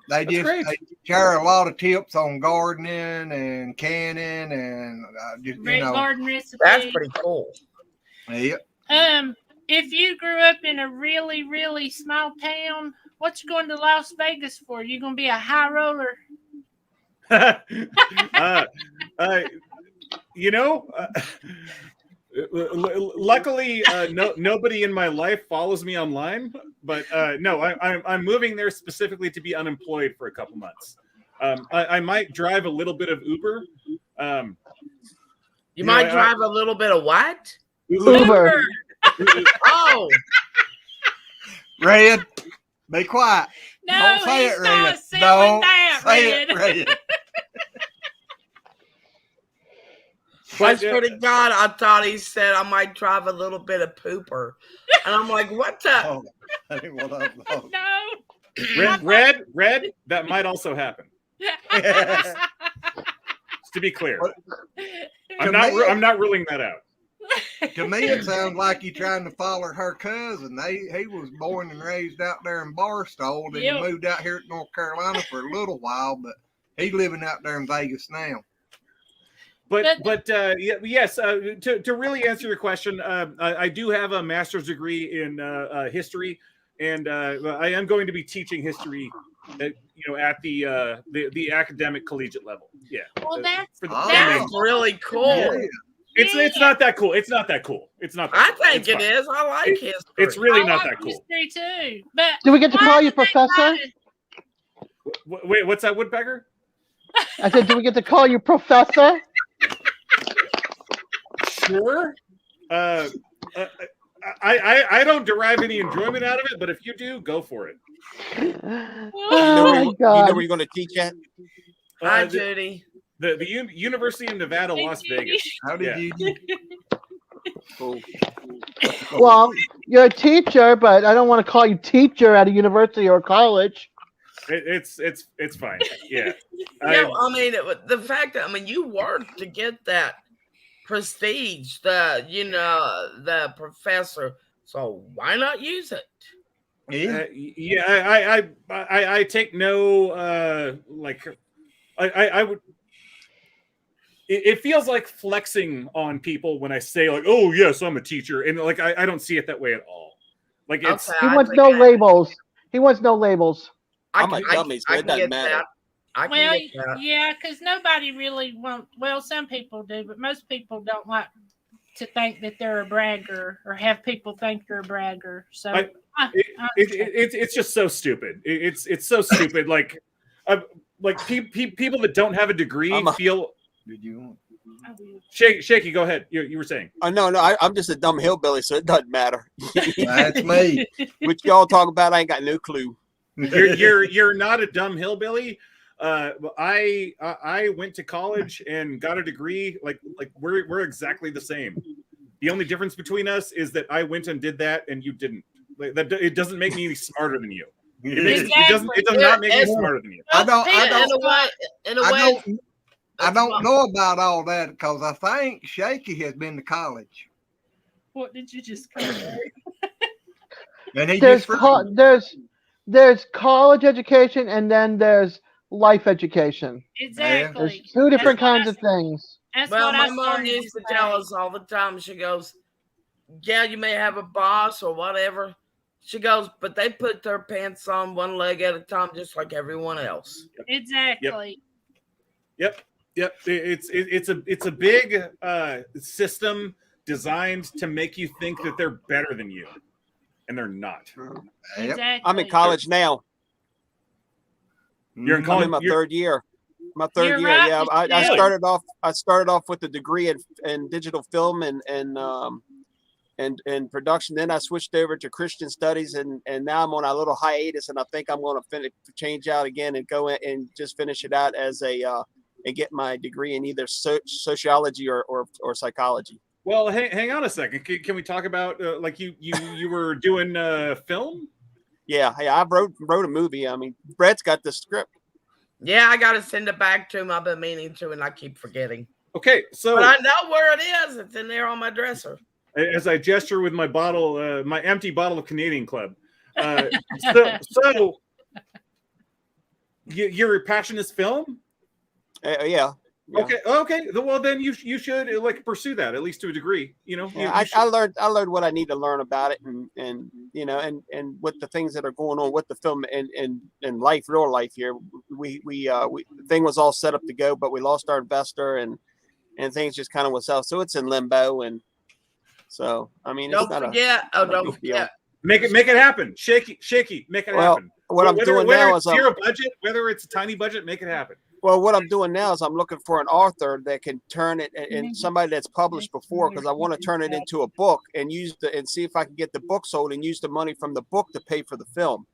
they share a lot of tips on gardening and canning and garden recipes. That's pretty cool. Yep. If you grew up in a really, really small town, what you going to Las Vegas for? You gonna be a high roller? Luckily, nobody in my life follows me online. But no, I'm moving there specifically to be unemployed for a couple months. I might drive a little bit of Uber. You might drive a little bit of what? Uber. Oh. Red, be quiet. No, don't say it, Red. Don't say it, Red. I swear to God, I thought he said I might drive a little bit of pooper. And I'm like, what the? Oh, I didn't want to know. No. Red, that might also happen. Just to be clear. I'm not ruling that out. To me, it sounds like you're trying to follow her cousin. He was born and raised out there in Barstow, and he moved out here to North Carolina for a little while, but he's living out there in Vegas now. But yes, to really answer your question, I do have a master's degree in history, and I am going to be teaching history, at the academic collegiate level. Yeah. Well, that's really cool. Yeah. It's not that cool. It's not that cool. It's not. I think it is. I like history. It's really not that cool. History too. But do we get to call you professor? Wait, what's that, Woodpecker? I said, do we get to call you professor? Sure. I don't derive any enjoyment out of it, but if you do, go for it. Oh my God. You know where you're going to teach at? Hi, Judy. The University of Nevada, Las Vegas. How did you? Cool. Well, you're a teacher, but I don't want to call you teacher at a university or college. It's fine. Yeah. I mean, the fact that you worked to get that prestige, the professor. So why not use it? I take no I would. It feels like flexing on people when I say like, "Oh yes, I'm a teacher," and like I don't see it that way at all. Like it's he wants no labels. He wants no labels. I'm a dummy, so it doesn't matter. Yeah, because nobody really wants. Well, some people do, but most people don't like to think that they're a bragger or have people think they're a bragger. So it's just so stupid. It's so stupid. Like people that don't have a degree feel. Did you? Shaky, go ahead. You were saying? No, I'm just a dumb hillbilly, so it doesn't matter. That's me. What y'all talk about, I ain't got no clue. You're not a dumb hillbilly. I went to college and got a degree. Like we're exactly the same. The only difference between us is that I went and did that, and you didn't. Like that, it doesn't make me any smarter than you. It does not make me smarter than you. I don't know about all that because I think Shaky has been to college. What did you just call me? And there's college education and then there's life education. Exactly. There's two different kinds of things. My mom used to tell us all the time. She goes, "Yeah, you may have a boss or whatever." She goes, "But they put their pants on one leg at a time, just like everyone else." Exactly. Yep. It's a big system designed to make you think that they're better than you, and they're not. Exactly. I'm in college now. You're in college. I'm in my third year. My third year. Right. Yeah, I started off with a degree in digital film and and production. Then I switched over to Christian studies, and now I'm on a little hiatus, and I think I'm going to change out again and go in and just finish it out as a and get my degree in either sociology or psychology. Well, hang on a second. Can we talk about like you were doing film? Yeah, I wrote a movie. I mean, Brett's got the script. Yeah, I got to send it back to him. I've been meaning to, and I keep forgetting. Okay, so but I know where it is. It's in there on my dresser. As I gesture with my bottle, my empty bottle of Canadian Club. So your passion is film? Yeah. Okay. Well, then you should like pursue that, at least to a degree. You know, I learned what I need to learn about it, and you know, and with the things that are going on with the film and life, real life here. We the thing was all set up to go, but we lost our investor, and things just kind of was out. So it's in limbo, and so I mean, don't forget. Don't forget. Make it happen. Shaky. Make it happen. What I'm doing now is zero budget, whether it's a tiny budget, make it happen. Well, what I'm doing now is I'm looking for an author that can turn it and somebody that's published before, because I want to turn it into a book and and see if I can get the book sold and use the money from the book to pay for the film.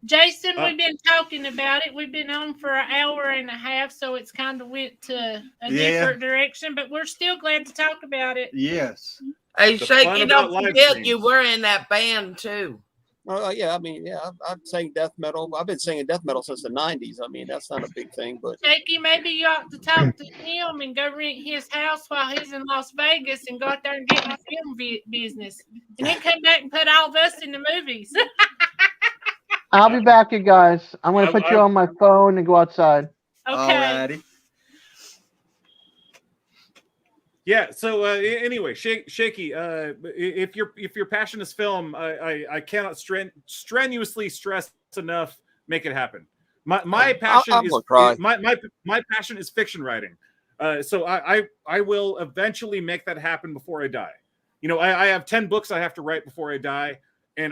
Jason, we've been talking about it. We've been on for an hour and a half, so it's kind of went to a different direction, but we're still glad to talk about it. Yes. Hey, Shaky, don't forget you were in that band too. Yeah, I mean, yeah, I've sang death metal. I've been singing death metal since the 90s. I mean, that's not a big thing, but Shaky, maybe you ought to talk to him and go rent his house while he's in Las Vegas and go out there and get in the film business, and then come back and put all of us in the movies. I'll be back, you guys. I'm going to put you on my phone and go outside. Okay. Alrighty. Yeah. So anyway, Shaky, if your passion is film, I cannot strenuously stress enough. Make it happen. My passion my passion is fiction writing. So I will eventually make that happen before I die. You know, I have 10 books I have to write before I die, and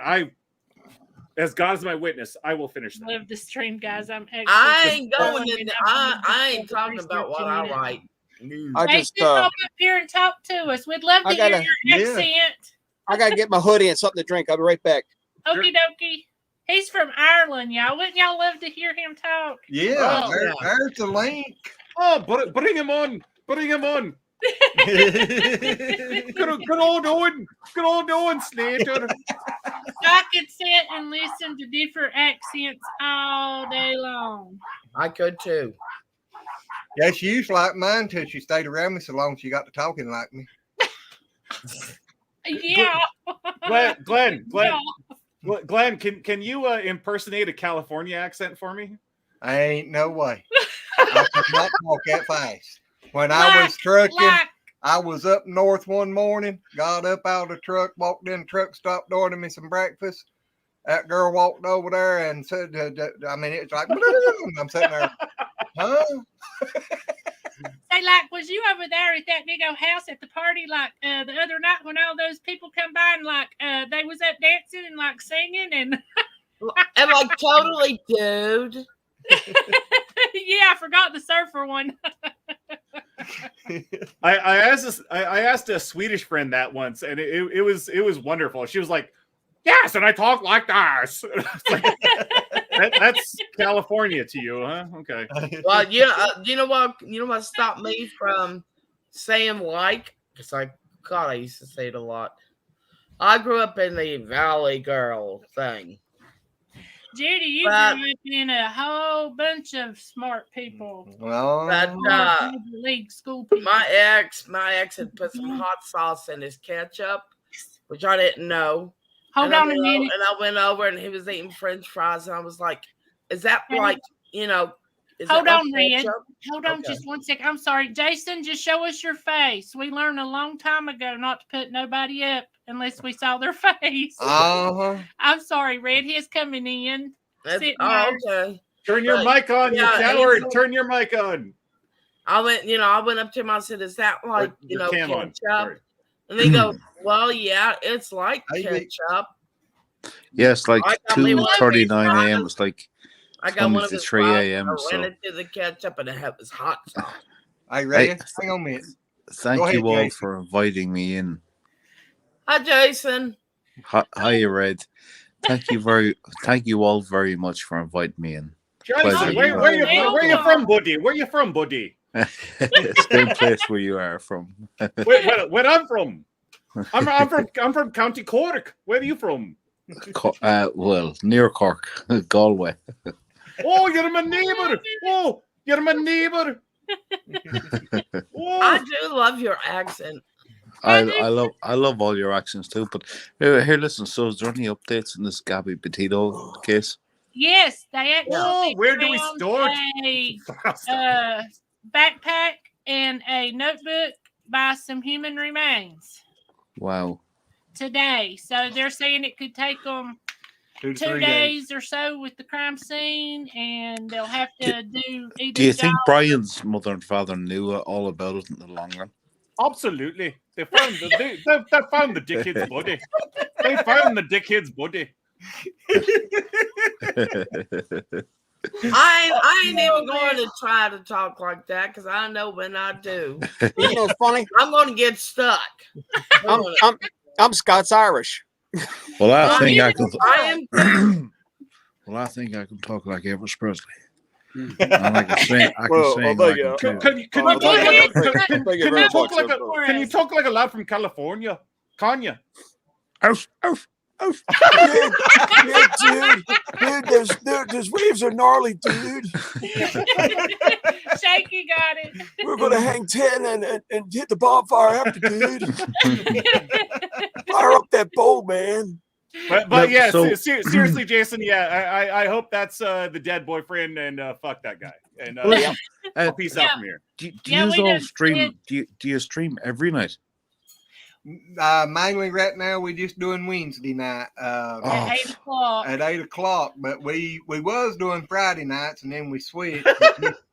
as God is my witness, I will finish them. Love the stream, guys. I ain't going in. I ain't talking about what I write. I just come up here and talk to us. We'd love to hear your accent. I gotta get my hoodie and something to drink. I'll be right back. Okie dokie. He's from Ireland, y'all. Wouldn't y'all love to hear him talk? Yeah, there's the link. Oh, bring him on. Bring him on. Good old Owen Slater. I could sit and listen to different accents all day long. I could too. Yeah, she used to like mine till she stayed around me so long she got to talking like me. Yeah. Glenn, can you impersonate a California accent for me? I ain't no way. I could not talk that fast. When I was trucking, I was up north one morning, got up out of the truck, walked in the truck, stopped ordering me some breakfast. That girl walked over there and said, I mean, it's like, I'm sitting there, huh? Say, like, was you over there at that big old house at the party, like, the other night when all those people come by and, like, they was up dancing and, like, singing and... and, like, totally, dude. Yeah, I forgot the surfer one. I asked a Swedish friend that once, and it was wonderful. She was like, "Yes, and I talk like this." That's California to you, huh? Okay. Well, yeah, you know what stopped me from saying like? Because I used to say it a lot. I grew up in the Valley Girl thing. Judy, you grew up in a whole bunch of smart people. Well, league school people. My ex had put some hot sauce in his ketchup, which I didn't know. Hold on a minute. And I went over and he was eating French fries, and I was like, "Is that like, you know?" Hold on, Red. Hold on just 1 second. I'm sorry. Jason, just show us your face. We learned a long time ago not to put nobody up unless we saw their face. Uh-huh. I'm sorry, Red. He's coming in. Okay. Turn your mic on, you coward. Turn your mic on. I went up to him. I said, "Is that like, ketchup?" And they go, "Well, yeah, it's like ketchup." Yeah, it's like 2:39 a.m. It's like I got one of his 3 a.m. I ran into the ketchup and it was hot sauce. Are you ready? Hang on a minute. thank ahead, you all Jason. for inviting me in. Hi, Jason. Hi, Red. Thank you all very much for inviting me in. Jason, Pleasure. where you from, buddy? Where you from, buddy? Same place where you are from. Where I'm from? I'm from County Cork. Where are you from? Well, near Cork, Galway. Oh, you're my neighbor. Oh, you're my neighbor. I do love your accent. I love all your accents too. But here, listen. So, is there any updates in this Gabby Petito case? Yes, they actually. Where do we start? A backpack and a notebook by some human remains. Wow. Today, so they're saying it could take them 2 days or so with the crime scene, and they'll have to do either. Do you think Brian's mother and father knew all about it in the long run? Absolutely. They found the dickhead's body. They found the dickhead's body. I ain't even going to try to talk like that because I know when I do, You know, it's funny. I'm going to get stuck. I'm Scots Irish. Well, I think I can. I am. Well, I think I can talk like Elvis Presley. And I can sing. I can sing like him too. Can you talk like a lad from California? Kanye. Oof, oof, oof. Yeah, dude, there's waves are gnarly, dude. Shaky got it. We're gonna hang 10 and hit the bonfire after, dude. Fire up that bowl, man. But yeah, seriously, Jason. Yeah, I hope that's the dead boyfriend, and fuck that guy. And peace out from here. Do you all stream? Do you stream every night? Mainly right now we're just doing Wednesday night at 8 o'clock. At 8 o'clock, but we was doing Friday nights and then we switched.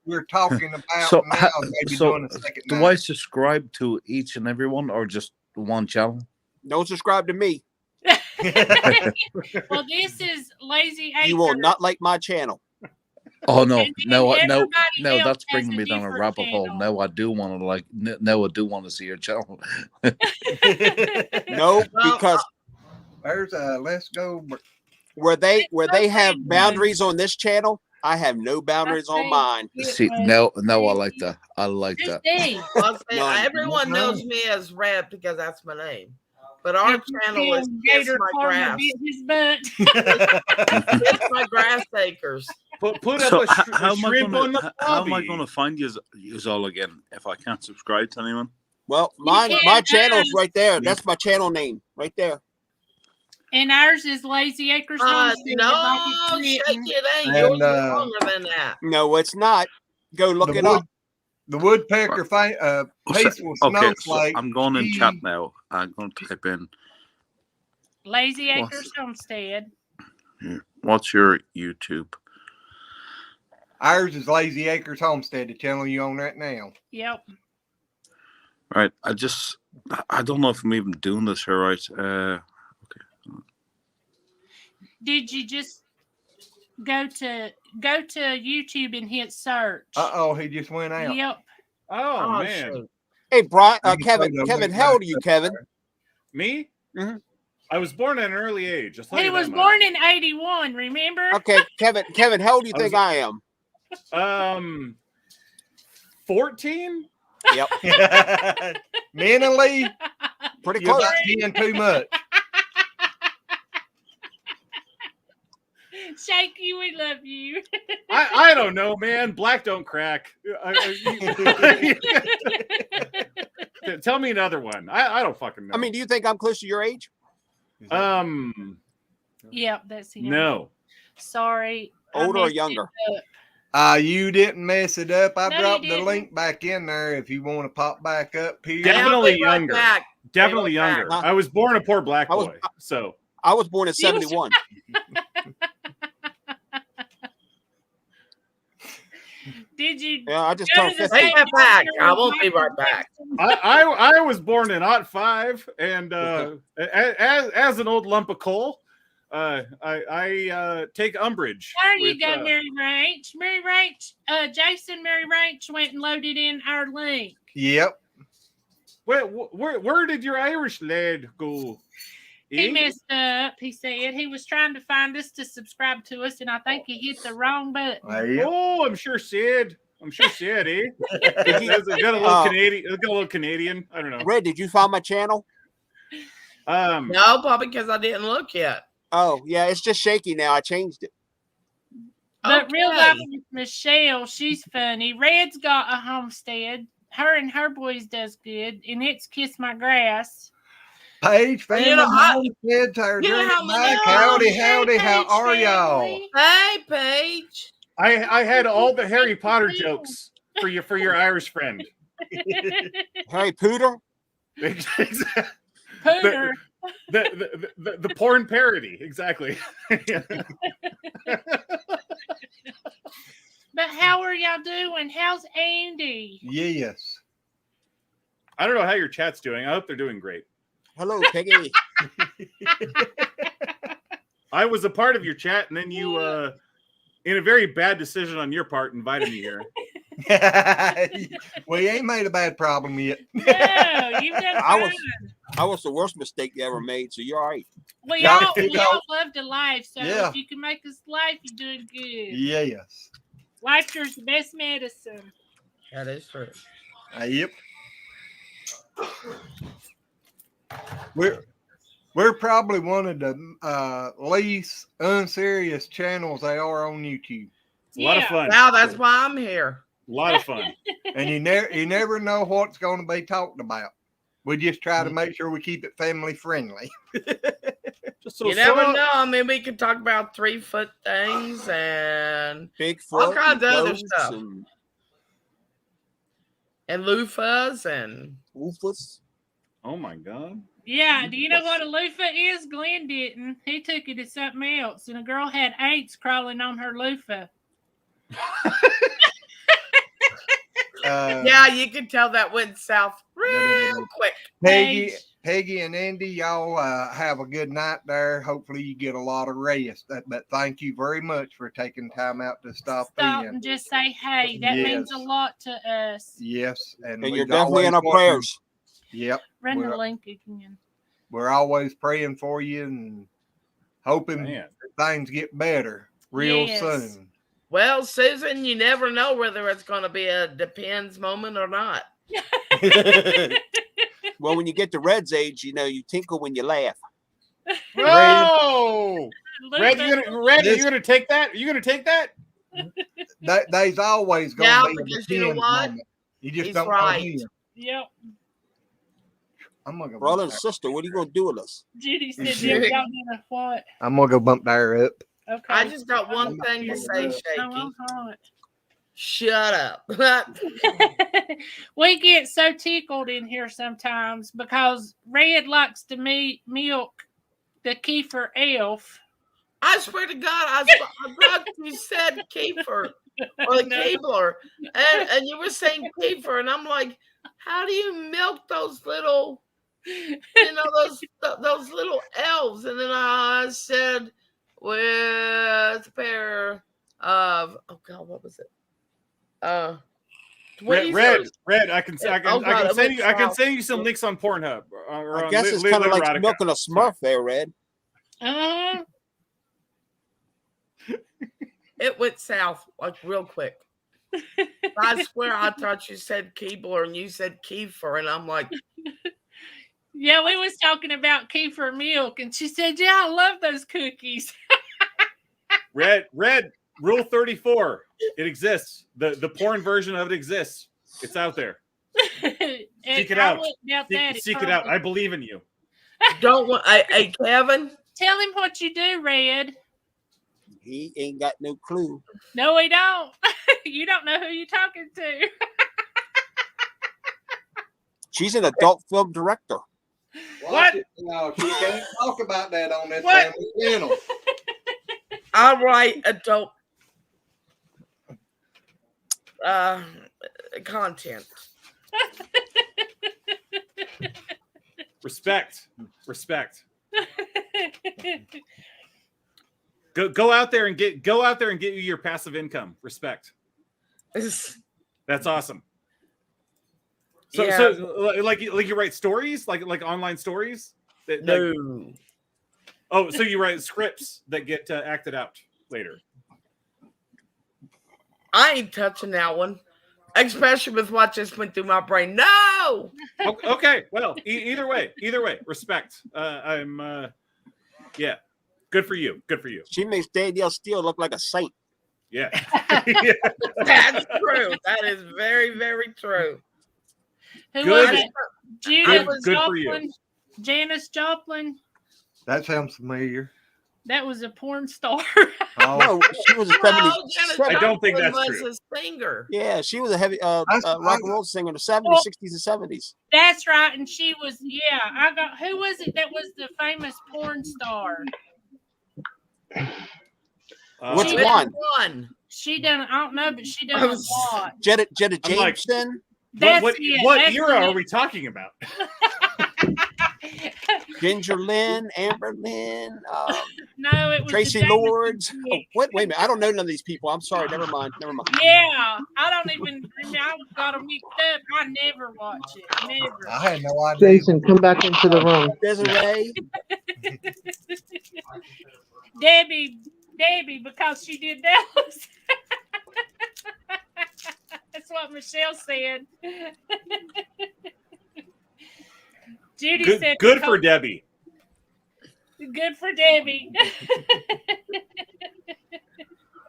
We're talking about now maybe doing a second night. Do I subscribe to each and every one or just one channel? Don't subscribe to me. Well, this is Lazy Acre. You will not like my channel. Oh no, that's bringing me down a rabbit hole. No, I do want to see your channel. No, because there's let's go where they have boundaries on this channel. I have no boundaries on mine. See, no, I like that. I like that. Everyone knows me as Red because that's my name. But our channel is Kiss My Grass. Kiss My Grass Acres. Put so up a shrimp on the how am I going to find you all again if I can't subscribe to anyone? Well, my channel's right there. That's my channel name right there. And ours is Lazy Acres. No, it ain't. Yours is longer than that. No, it's not. Go look it up. The woodpecker peaceful snowflake. So I'm going in chat now. I'm going to type in Lazy Acres Homestead. What's your YouTube? Ours is Lazy Acres Homestead, the channel you on right now. Yep. Right. I don't know if I'm even doing this here right. Okay. Did you just go to YouTube and hit search? He just went out. Yep. Oh man. Shoot. Hey, Brian, Kevin, how old are you, Kevin? Me? Mm-hmm. I was born at an early age. He was born in 81, remember? Okay, Kevin, how old do you think I am? 14? Yep. Mentally, pretty you're close. not being too much. Shaky, we love you. I don't know, man. Black don't crack. Tell me another one. I don't fucking know. I mean, do you think I'm close to your age? Yep, that's him. No. Sorry. Older or younger? You didn't mess it up. I No, dropped you the didn't. link back in there if you want to pop back up here. Definitely Right younger. back. Definitely Right back. younger. I was born a poor black I was- boy. So I was born in 71. Did you? Yeah, I just go turned to the 50. Take that back. I won't be right back. I was born in '05, and as an old lump of coal, I take umbrage. There you with, go, Mary Ranch. Mary Ranch, Mary Ranch went and loaded in our link. Yep. Where did your Irish lad go? He messed up. He said he was trying to find us to subscribe to us, and I think he hit the wrong button. Oh, I'm sure Sid. Eh? Got a little Canadian. I don't know. Red, did you find my channel? No, probably because I didn't look yet. Oh, yeah, it's just shaky now. I changed it. But real life with Michelle, she's funny. Red's got a homestead. Her and her boys does good, and it's Kiss My Grass. Paige, family, homestead, howdy, how are y'all? Hey, Paige. I had all the Harry Potter jokes for your Irish friend. Harry Potter? Pooter. The porn parody, exactly. But how are y'all doing? How's Andy? Yes. I don't know how your chat's doing. I hope they're doing great. Hello, Peggy. I was a part of your chat, and then you, in a very bad decision on your part, invited me here. Well, you ain't made a bad problem yet. No, you've done fine. I was the worst mistake you ever made, so you're all right. We all love to laugh, so Yeah. if you can make us laugh, you're doing good. Yes. Laughter's the best medicine. That is true. Yep. We're probably one of the least unserious channels they are on YouTube. A lot of fun. Wow, that's why I'm here. A lot of fun. And you never know what's going to be talked about. We just try to make sure we keep it family friendly. You never know. I mean, we could talk about 3-foot things and Bigfoot, all kinds of other goats stuff. And loofahs and woofers. Oh my God. Yeah, do you know what a loofah is? Glenn didn't. He took it to something else, and a girl had ants crawling on her loofah. Yeah, you can tell that went south real quick. Peggy and Andy, y'all have a good night there. Hopefully you get a lot of rest. But thank you very much for taking time out to stop in. And just say, hey, that means a lot to us. Yes. And you're definitely in our prayers. Yep. Run the link again. We're always praying for you and hoping that things get better real soon. Well, Susan, you never know whether it's going to be a depends moment or not. Well, when you get to Red's age, you know, you tinkle when you laugh. Whoa! Red, are you gonna take that? Are you gonna take that? There's always going to be because you know what? moment. You just He's don't right. know. Yep. I'm gonna go brother and sister, what are you gonna do with us? Judy said, y'all gonna what? I'm gonna go bump there up. Okay. I just got one thing to say, Shaky. I'm hot. Shut up. We get so tickled in here sometimes because Red likes to milk the Kiefer elf. I swear to God, I thought you said Kiefer or Keebler, and you were saying Kiefer, and I'm like, how do you milk those little, those little elves? And then I said, with a pair of, oh God, what was it? Red. I can send you some links on Pornhub. Or I guess it's kind of like milking a Smurf there, Red. It went south like real quick. I swear I thought you said Keebler and you said Kiefer, and I'm like, yeah, we was talking about Kiefer milk, and she said, yeah, I love those cookies. Red, Rule 34. It exists. The porn version of it exists. It's out there. Seek it out. Seek it out. I believe in you. Hey, Kevin. Tell him what you do, Red. He ain't got no clue. No, he don't. You don't know who you're talking to. She's an adult film director. What? No, she can't talk about that on this family channel. I write adult content. Respect. Go out there and get you your passive income. Respect. That's awesome. So, Yeah. so like you write stories, like online stories. No. Oh, so you write scripts that get acted out later. I ain't touching that one, especially with what just went through my brain. No. Okay. Well, either way, respect. Yeah, good for you. Good for you. She makes Danielle Steele look like a saint. Yeah. That's true. That is very, very true. Who Good. was it? Judith Good for you. Joplin? Janice Joplin? That sounds familiar. That was a porn star. Oh, No, she was a 70s. I don't think that's was true. a singer. Yeah, she was a heavy rock and roll singer in the 70s, Well, 60s, and 70s. That's right. And she was, I got, who was it that was the famous porn star? Which She one? She done, I don't know, but she done a lot. Jetta I'm like, Jameson? What era are we talking about? Ginger Lynn, Amber Lynn, No, it was Tracy the famous Lords. chick. Oh, wait a minute. I don't know none of these people. I'm sorry. Never mind. Yeah, I don't even remember. I got them mixed up. I never watch it. Never. I had no idea. Jason, come back into the room. Desiree. Debbie, because she did Dallas. That's what Michelle said. Judy said, Good for Debbie. Good for Debbie.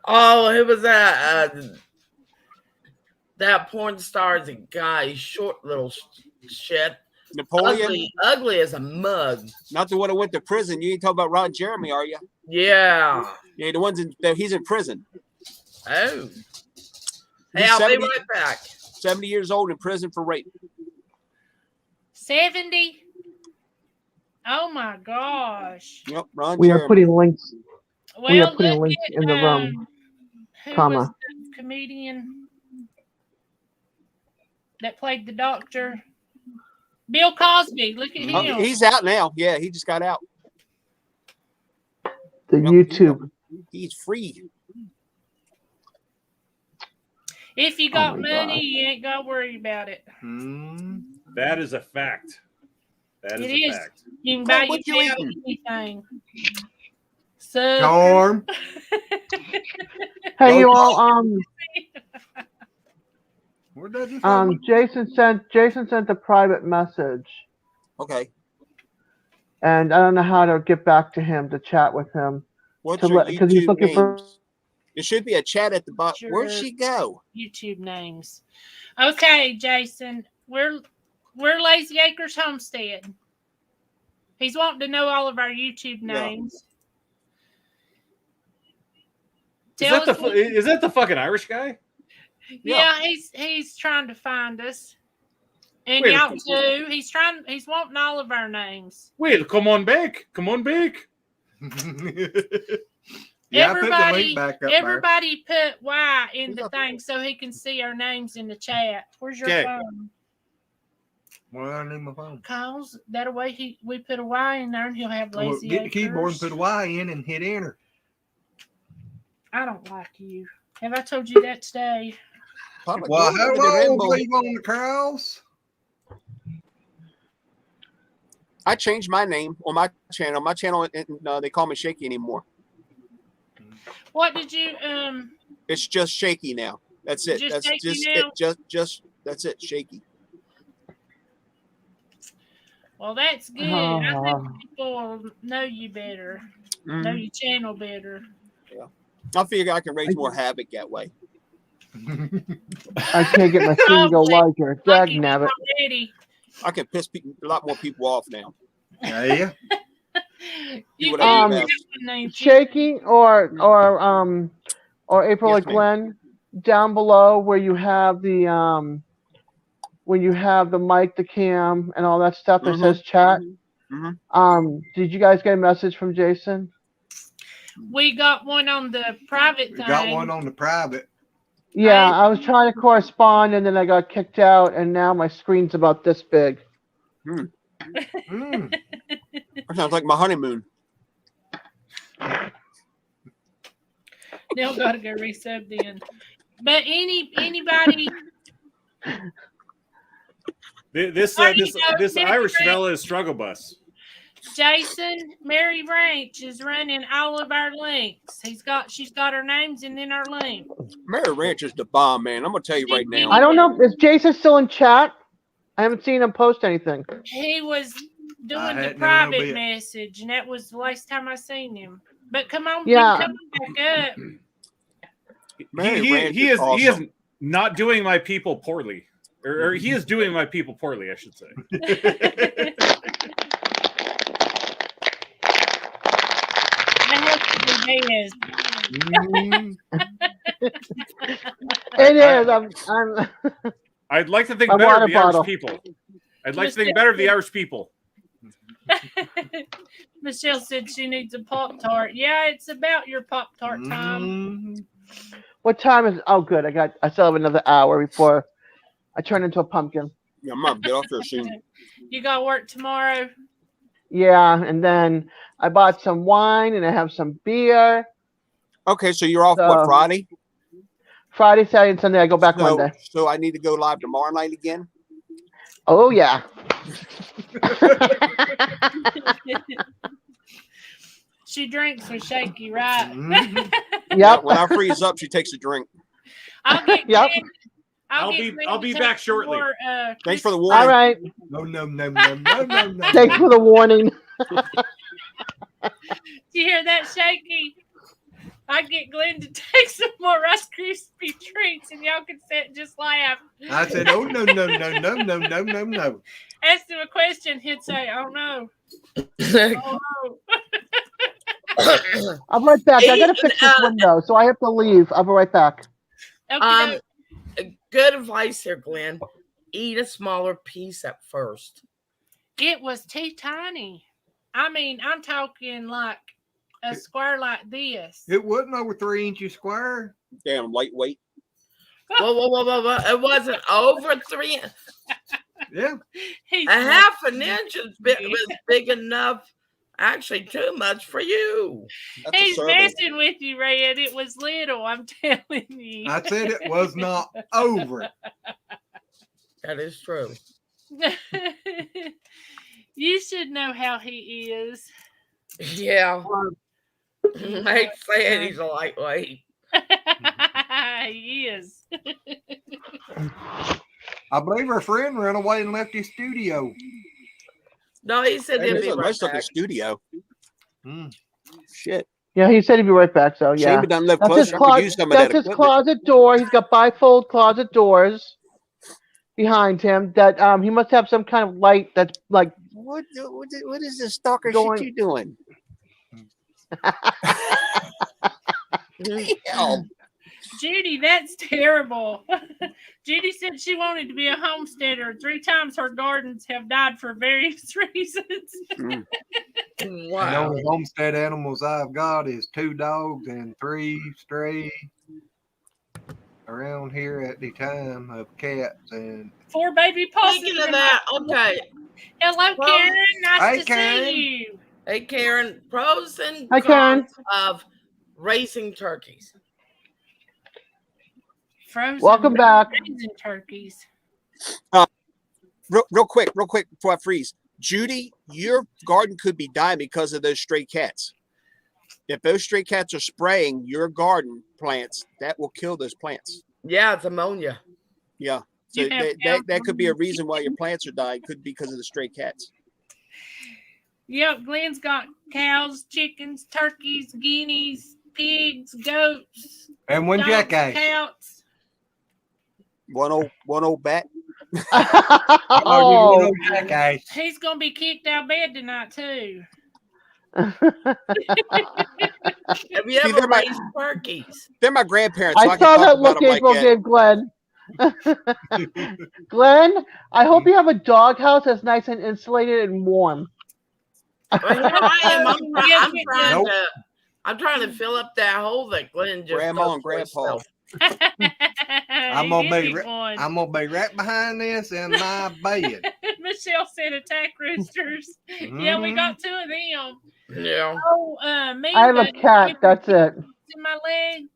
Oh, who was that? That porn star is a guy, short little shit. Napoleon. Ugly as a mug. Not the one that went to prison. You ain't talking about Ron Jeremy, are you? Yeah. Yeah, the ones he's in prison. Oh. Hey, I'll be right back. 70 years old in prison for rape. 70? Oh my gosh. Yep, Ron We Jeremy. are putting links. Well, We are putting look links at, in the room. Who Comma. was the comedian that played the doctor? Bill Cosby. Look at him. He's out now. Yeah, he just got out. The YouTube. He's free. If you got my money, God. you ain't got to worry about it. That is a fact. That is It a is. fact. You can buy what your you child anything. So, Norm. Hey, you all. Where does he find Jason sent a private message, Okay. and I don't know how to get back to him to chat with him. What's To your let- 'cause he's YouTube looking for- names? There should be a chat at the bottom. Sure. Where'd she go? YouTube names. Okay, Jason. We're Lazy Acres Homestead. He's wanting to know all of our YouTube names. Is that the fucking Irish guy? Yeah, he's trying to find us. And Wait, y'all too. He's wanting all of our names. Wait, come on back. Yeah, I put the link back up there. Everybody put Y in the thing so he can see our names in the chat. Where's your Okay. phone? Well, I need my phone. Cause that way we put a Y in there and he'll have Well, Lazy get the keyboard and Acres. put a Y in and hit enter. I don't like you. Have I told you that today? Well, hello, believe on the cross. I changed my name on my channel. My channel, they call me Shaky anymore. What did you It's just Shaky now. That's it. Just That's Shaky just now? it. Just that's it. Shaky. Well, that's good. I think people will know you better, know your channel better. Yeah, I figure I can raise more havoc that way. I can't get my screen to go larger. Dag nabbit. Already. I can piss a lot more people off now. Yeah. You what I can do have best. a name. Shaky or April Yes, or Glenn down below where you have the when you have the mic, the cam, and all that stuff that says chat. Did you guys get a message from Jason? We got one on the private We thing. got one on the private. Yeah, I was trying to correspond and then I got kicked out and now my screen's about this big. That sounds like my honeymoon. They'll gotta go resub then. But anybody This Irish fella is Struggle Bus. Jason, Mary Ranch is running all of our links. She's got our names and then our link. Mary Ranch is the bomb, man. I'm gonna tell you right now. I don't know. Is Jason still in chat? I haven't seen him post anything. He was doing the private message, and that was the last time I seen him. But come on, come back up. He is not doing my people poorly, or he is doing my people poorly, I should say. It is. I'd like to think better of the Irish people. I'd like to think better of the Irish people. Michelle said she needs a Pop-Tart. Yeah, it's about your Pop-Tart time. What time is it? Oh, good. I still have another hour before I turn into a pumpkin. Yeah, Mom, get off there soon. You got work tomorrow? Yeah, and then I bought some wine and I have some beer. Okay, so you're off what, Friday? Friday, Saturday, and Sunday. I go back Monday. So I need to go live tomorrow night again? Oh, yeah. She drinks her shaky, right? Yep. When I freeze up, she takes a drink. I'll get I'll be back shortly. Thanks for the warning. All right. No. Thanks for the warning. Do you hear that, Shaky? I get Glenn to take some more Rice Krispie treats, and y'all can sit and just laugh. I said, oh, no. Ask him a question, he'd say, oh, no. Oh, no. I'm right back. I gotta fix this window, so I have to leave. I'll be right back. Okay. Good advice here, Glenn. Eat a smaller piece at first. It was too tiny. I mean, I'm talking like a square like this. It wasn't over 3 inches square. Damn lightweight. Whoa. It wasn't over 3. Yeah. A half an inch was big enough. Actually, too much for you. He's messing with you, Red. It was little, I'm telling you. I said it was not over. That is true. You should know how he is. Yeah. I said he's a lightweight. He is. I believe her friend ran away and left his studio. No, he said he'd be right back. The studio. Shit. Yeah, he said he'd be right back. So yeah, Shame he doesn't live closer. I could use some of that that's his closet door. He's got bifold closet doors behind him. That he must have some kind of light that's like. What is this stalker shit you doing? Judy, that's terrible. Judy said she wanted to be a homesteader. 3 times her gardens have died for various reasons. Wow. The only homestead animals I've got is 2 dogs and 3 stray around here at the time of cats and 4 baby possums. Speaking of that, okay. Hello, Karen. Nice to see you. Hey, Karen. Pros and Hi, Karen. cons of raising turkeys. Frozen Welcome back. Raising turkeys. Real quick before I freeze. Judy, your garden could be dying because of those stray cats. If those stray cats are spraying your garden plants, that will kill those plants. Yeah, it's ammonia. Yeah. So that could be a reason why your plants are dying. Could be because of the stray cats. Yep, Glenn's got cows, chickens, turkeys, guineas, pigs, goats, and 1 jackass. Counts. One old bat. Oh, he's gonna be kicked out of bed tonight too. Have you ever raised turkeys? They're my grandparents. I saw that look April gave Glenn. Glenn, I hope you have a doghouse that's nice and insulated and warm. I'm trying to fill up that hole that Glenn just. Grandma and Grandpa. I'm gonna be right behind this in my bed. Michelle said attack roosters. Yeah, we got 2 of them. Yeah. Oh, me. I have a cat. That's it. In my leg.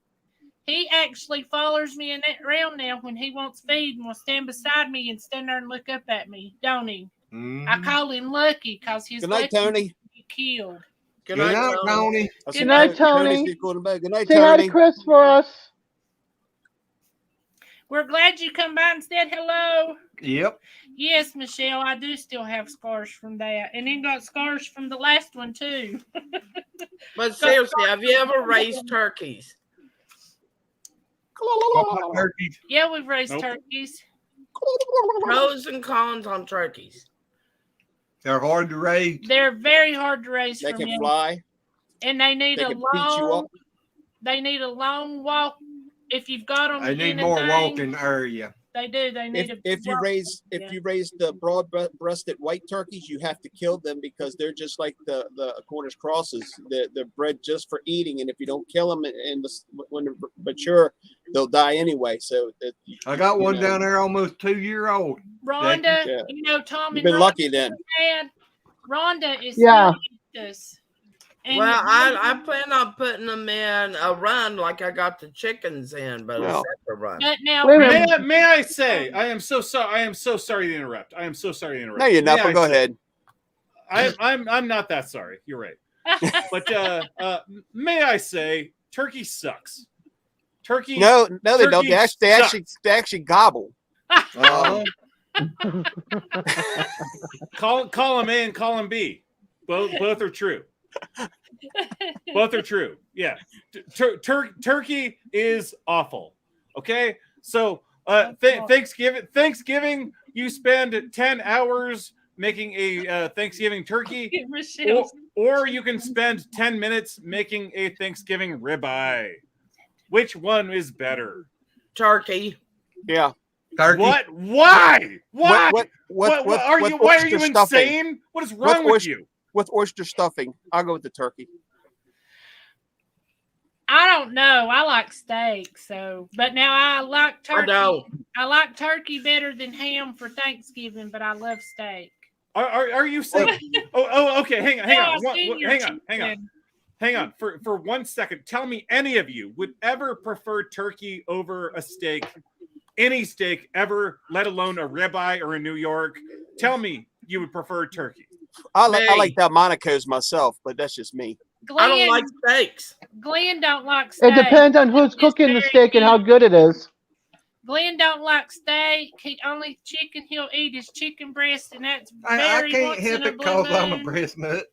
He actually follows me in that round now when he wants feed and will stand beside me and stand there and look up at me, don't he? I call him Lucky because he's Good night, lucky Tony. to be killed. Good Good night, night, Tony. Tony. Good night, Tony. Good night, Say hi to Tony. Chris for us. We're glad you come by and said hello. Yep. Yes, Michelle, I do still have scars from that. And then got scars from the last one, too. But seriously, have you ever raised turkeys? Turkeys. Yeah, we've raised turkeys. Pros and cons on turkeys. They're hard to raise. They're very hard to raise. They from can young. fly. And they need They a can beat you long. up. They need a long walk. If you've got them, They need more walking area. They do. They need If you raise the broad-breasted white turkeys, you have to kill them because they're just like the Cornish crosses. They're bred just for eating, and if you don't kill them when they're mature, they'll die anyway. So I got one down there almost 2-year-old. Rhonda, Yeah. Tom. You've been lucky then. Rhonda is this. Well, I plan on putting them in a run like I got the chickens in, but a separate run. But now, may I say, I am so sorry. I am so sorry to interrupt. No, you're not. But go ahead. I'm not that sorry. You're right. But may I say, turkey sucks. Turkey. No, they don't. They actually gobble. Call them A and call them B. Both are true. Both are true. Yeah. Turkey is awful. Okay. So Thanksgiving, you spend 10 hours making a Thanksgiving turkey, or you can spend 10 minutes making a Thanksgiving ribeye. Which one is better? Turkey. Yeah. Turkey. What? Why? Why? Why are you insane? What is wrong with you? With oyster stuffing, I'll go with the turkey. I don't know. I like steak, but now I like turkey. I like turkey better than ham for Thanksgiving, but I love steak. Are you saying? Okay. Hang on. For 1 second, tell me any of you would ever prefer turkey over a steak, any steak ever, let alone a ribeye or a New York. Tell me you would prefer turkey. I like Delmonico's myself, but that's just me. Glenn, I don't like steaks. Glenn don't like steak. It depends on who's cooking the steak and how good it is. Glenn don't like steak. Only chicken he'll eat is chicken breast, and that's I can't help it because I'm a breast nut.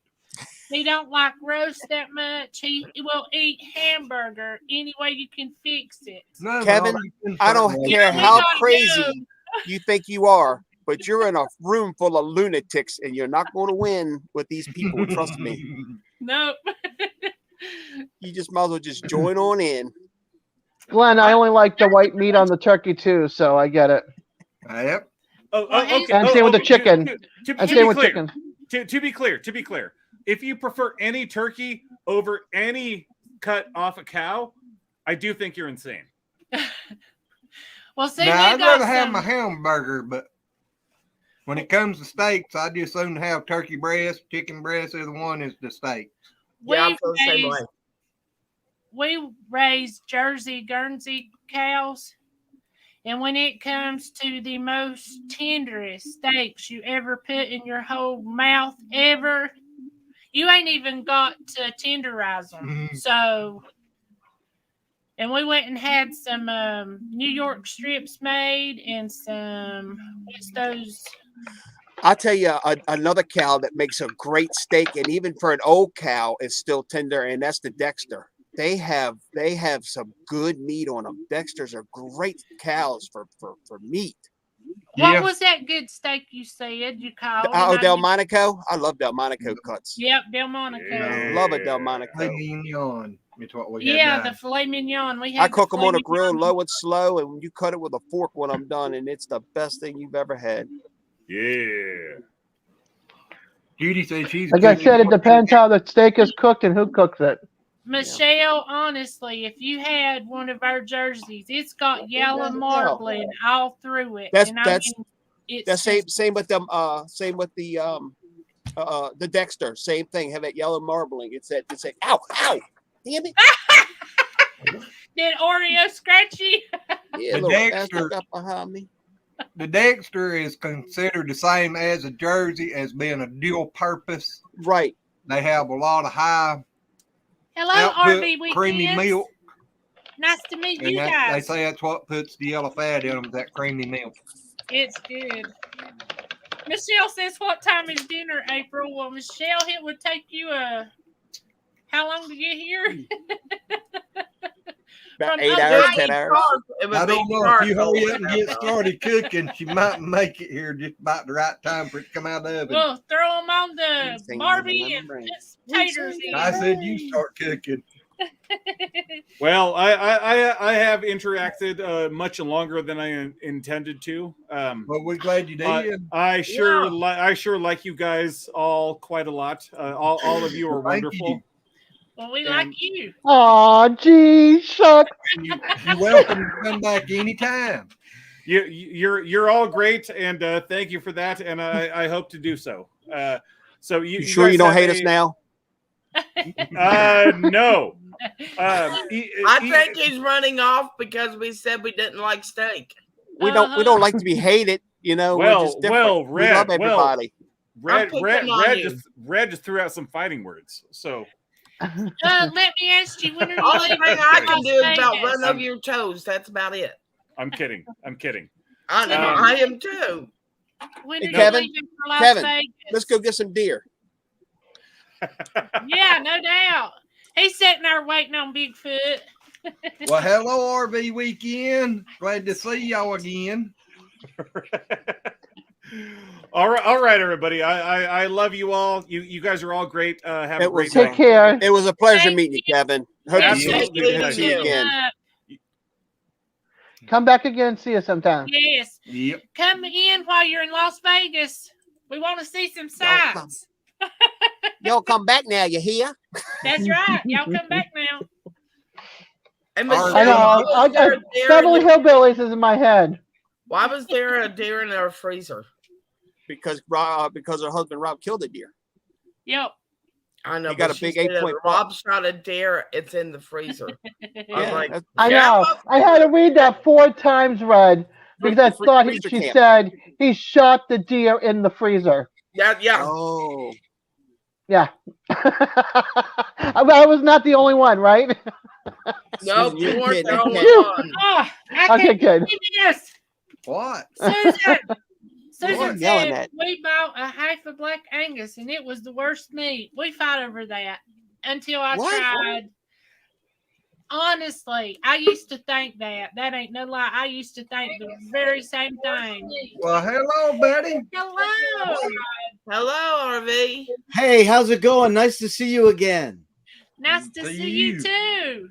He don't like roast that much. He will eat hamburger any way you can fix it. No, Kevin, I don't care how crazy you think you are, but you're in a room full of lunatics, and you're not going to win with these people. Trust me. Nope. You just might as well just join on in. Glenn, I only like the white meat on the turkey too, so I get it. Yep. Okay. And same with the chicken. To be clear, if you prefer any turkey over any cut off a cow, I do think you're insane. Well, see, now, I'd rather have my hamburger, but when it comes to steaks, I just soon have turkey breast, chicken breast. Either one is the steak. We raise Jersey, Guernsey cows, and when it comes to the most tenderest steaks you ever put in your whole mouth ever, you ain't even got to tenderize them. So, and we went and had some New York strips made and some, what's those? I'll tell you another cow that makes a great steak, and even for an old cow, is still tender, and that's the Dexter. They have some good meat on them. Dexters are great cows for meat. What was that good steak you said you called? Delmonico. I love Delmonico cuts. Yep, Delmonico. Love a Delmonico. Filet mignon. It's what we the filet mignon. I cook them on a grill, low and slow, and you cut it with a fork when I'm done, and it's the best thing you've ever had. Yeah. Judy said she's. Like I said, it depends how the steak is cooked and who cooks it. Michelle, honestly, if you had one of our jerseys, it's got yellow marbling all through it. That's same with them. Same with the Dexter. Same thing. Have that yellow marbling. It's that. Ow! Damn it! Did Oreo scratch you? Yeah, The little Dexter- bastard up behind me. The Dexter is considered the same as a Jersey as being a dual purpose. Right. They have a lot of high Hello, output RV Weekends. creamy milk. Nice to meet And you they guys. say that's what puts the yellow fat in them, that creamy milk. It's good. Michelle says, "What time is dinner, April?" Well, Michelle, it would take you how long to get here? About From 8 up hours, high. 10 hours. I don't know if you hurry up and get started cooking, she might make it here just about the right time for it to come out of the oven. Well, throw them on the Sing Barbie the and number. put some taters in. I said you start cooking. Well, I have interacted much longer than I intended to. Well, we're glad you did. I sure like you guys all quite a lot. All of you are Thank wonderful. you. Well, we like you. Aw, gee, shucks. You're welcome to come back anytime. You're all great, and thank you for that. And I hope to do so. So You sure you don't hate us now? No. I think he's running off because we said we didn't like steak. We don't like to be hated, you know. We're just different. We love everybody. Red just threw out some fighting words. So Let me ask you, when are you Only thing I can do is about Vegas? run over your toes. That's about it. I'm kidding. I know. I am too. When Hey, are Kevin, you leaving for Las Kevin, Vegas? let's go get some deer. Yeah, no doubt. He's sitting there waiting on Bigfoot. Well, hello, RV Weekend. Glad to see y'all again. all right, everybody. I love you all. You guys are all great. Have a great Take night. care. It was a pleasure Thank meeting you, Kevin. Hope to see Absolutely. you again. Come back again. See you sometime. Yes. Yep. Come in while you're in Las Vegas. We want to see some sights. Y'all come back now, you hear? That's right. Y'all come back now. And All I know. Michelle, why was there a deer in Beverly the- Hillbillies is in my head. why was there a deer in our freezer? Because her husband Rob killed a deer. Yep. I know. He got but a big she said 8-point Rob shot a deer. It's in the freezer. I was Yeah, like, that's- I yeah, know. well, I had to read that 4 times, Red, because I thought freezer she camp. said he shot the deer in the freezer. yeah. Oh, Yeah. I was not the only one, right? No, Susan, you you're weren't kidding. the only Phew. one. Oh, I Okay, can't good. believe this. What? Susan. Susan What? Yelling said at? we bought a half of Black Angus and it was the worst meat. We fought over that until I What? tried. Honestly, I used to think that. That ain't no lie. I used to think the very same thing. Well, hello, buddy. Hello. Hello, RV. Hey, how's it going? Nice to see you again. Nice to see you too.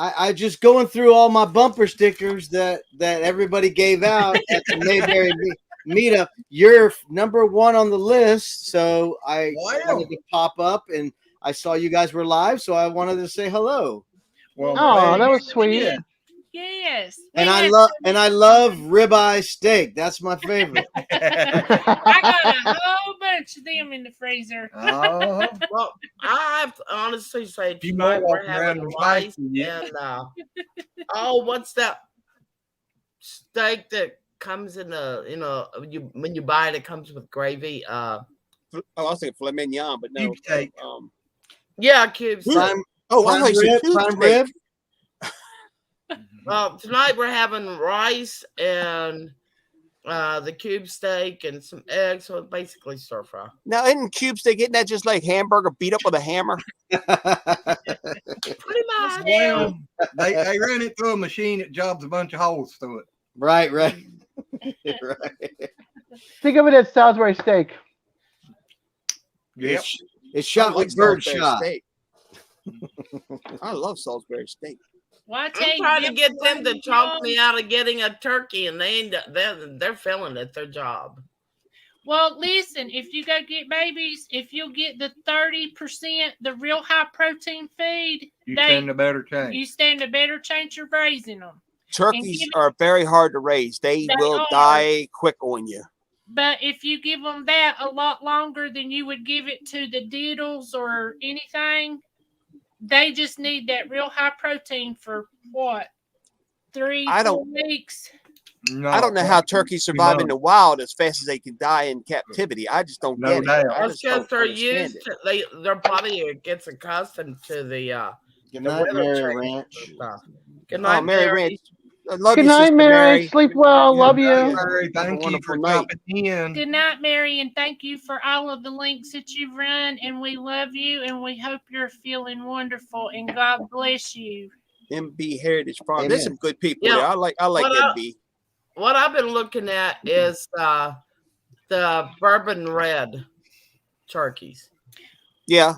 I just going through all my bumper stickers that everybody gave out at the Mayberry meetup. You're number 1 on the list, so I wanted to pop up, and I saw you guys were live, so I wanted to say hello. Well, Oh, that was sweet. yeah. Yes. And I love ribeye steak. That's my favorite. I got a whole bunch of them in the freezer. Oh, Well, I have to honestly say You tonight might we're walk around having and rice fight, yeah. and what's that steak that comes in when you buy it, it comes with gravy. I was thinking filet mignon, but no. Cube steak. Yeah, cubes. Prime, I prime thought you said rib, cube prime steak. rib. Tonight we're having rice and the cube steak and some eggs, so it's basically stir fry. Now, isn't cube steak, isn't that just like hamburger beat up with a hammer? Pretty much. well, they ran it through a machine that jobs a bunch of holes through it. Right. Right. Think of it as Salisbury steak. Yep. It's shot like bird Salisbury shot. steak. I love Salisbury steak. Well, I tell I'm you, trying to get them to talk young- me out of getting a turkey, and they're feeling it. Their job. Well, listen, if you go get babies, if you'll get the 30%, the real high protein feed, You stand a better chance. you stand a better chance of raising them. Turkeys give it- are very hard to raise. They will are. die quick on you. But if you give them that a lot longer than you would give it to the diddles or anything, they just need that real high protein for what, 4 weeks. No, I don't know how turkeys survive in the wild as fast as they can die in captivity. I just don't get it. That's because they're used to, their body gets accustomed to the Good night, weather Mary change Ranch. and stuff. Good night, Mary Mary. Ranch. I love Good you, night, Sister Mary. Mary. Sleep well. Love you. Mary, thank you for dropping in. Good night, Mary, and thank you for all of the links that you've run. And we love you, and we hope you're feeling wonderful. And God bless you. MB Heritage Farm. Amen. There's some good people Yeah. there. I like MB. What I've been looking at is the bourbon red turkeys. Yeah.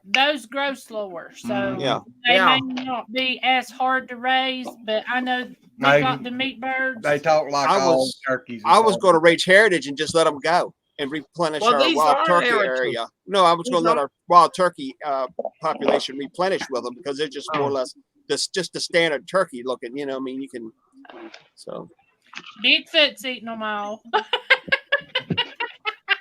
Those grow slower, so Yeah. they may not be as hard to raise, but I know they got the meat birds. They talk like all turkeys. I was going to Range Heritage and just let them go and replenish our these wild are turkey heritage. area. No, I was going to let our wild turkey population replenish with them because they're just more or less just the standard turkey looking. You know, I mean, you can. So Bigfoot's eating them all.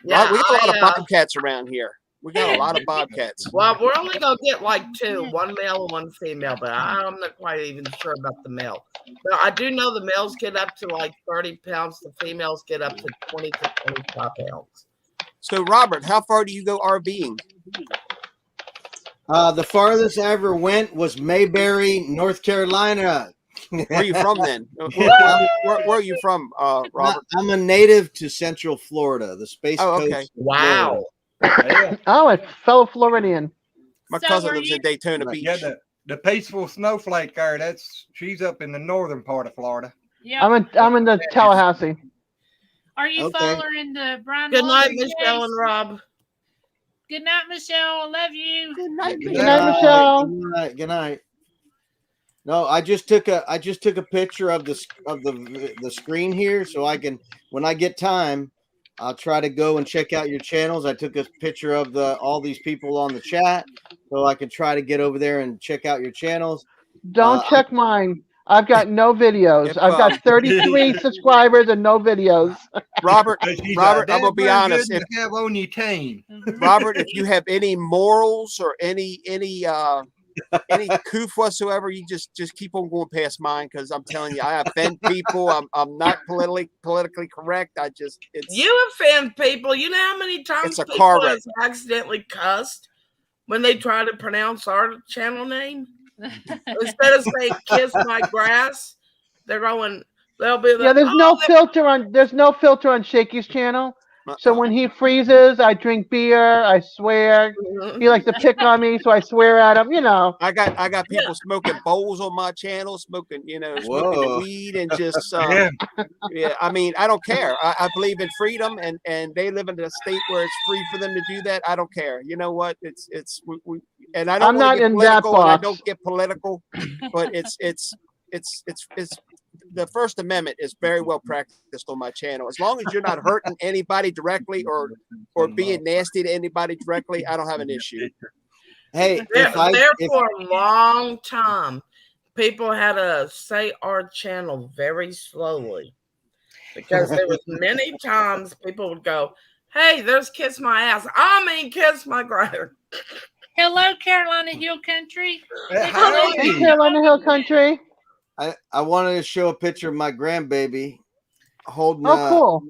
yeah, we got a lot of bobcats around here. We got a lot of bobcats. Well, we're only gonna get like 2, one male and one female, but I'm not quite even sure about the male. But I do know the males get up to like 30 pounds. The females get up to 20 to 25 pounds. So, Robert, how far do you go RVing? The farthest I ever went was Mayberry, North Carolina. Where are you from then? Where are you from, Robert? I'm a native to Central Florida, the Space Coast. Okay. Wow. Oh, a fellow Floridian. My cousin lives in Daytona Beach. Yeah, the peaceful snowflake there. She's up in the northern part of Florida. Yeah. I'm in the Tallahassee. Are you following the Brian? Good night, Laundrie Michelle case? and Rob. Good night, Michelle. I love you. Good night, Good night, Michelle. Good night. Good night. No, I just took a picture of the screen here so I can, when I get time, I'll try to go and check out your channels. I took a picture of all these people on the chat so I can try to get over there and check out your channels. Don't check mine. I've got no videos. I've got 33 subscribers and no videos. Robert, I'm gonna be honest. If you have on your team, Robert, if you have any morals or any coof whatsoever, you just keep on going past mine because I'm telling you, I offend people. I'm not politically correct. You offend people. You know how many times It's a people car have accidentally cussed when they try to pronounce our channel name? Instead of saying "kiss my grass," they'll be like, Yeah, there's no filter on Shaky's channel. So when he freezes, I drink beer. I swear. He likes to pick on me, so I swear at him. You know. I got people smoking bowls on my channel, smoking weed and just yeah. I mean, I don't care. I believe in freedom, and they live in a state where it's free for them to do that. I don't care. You know what? And I don't. I'm not in that box. I don't get political, but it's the First Amendment is very well practiced on my channel. As long as you're not hurting anybody directly or being nasty to anybody directly, I don't have an issue. Hey, for a long time, people had to say our channel very slowly because there was many times people would go, "Hey, there's kiss my ass." I mean, kiss my grass. Hello, Carolina Hill Country. Hey, Carolina Hill Country. I wanted to show a picture of my grandbaby holding. Oh, cool.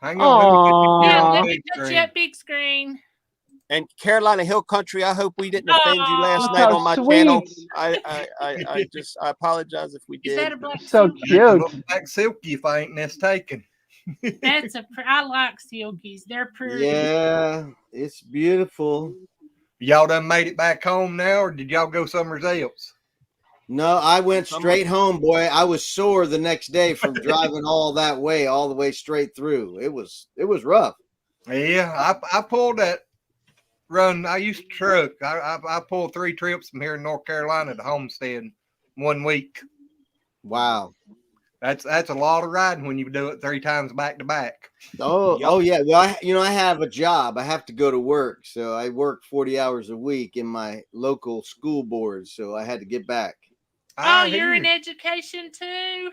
Hang on. Yeah, let me touch that big screen. And Carolina Hill Country, I hope we didn't offend you last night on my channel. I apologize if we did. Is that a black so cute? Black silky if I ain't mistaken. I like silkies. They're pretty. Yeah, it's beautiful. Y'all done made it back home now, or did y'all go somewhere else? No, I went straight home, boy. I was sore the next day from driving all the way straight through. It was rough. Yeah, I pulled that run. I used to truck. I pulled 3 trips from here in North Carolina to Homestead in 1 week. Wow. That's a lot of riding when you do it 3 times back to back. Oh yeah. Well, I have a job. I have to go to work, so I work 40 hours a week in my local school board. So I had to get back. Oh, you're in education too?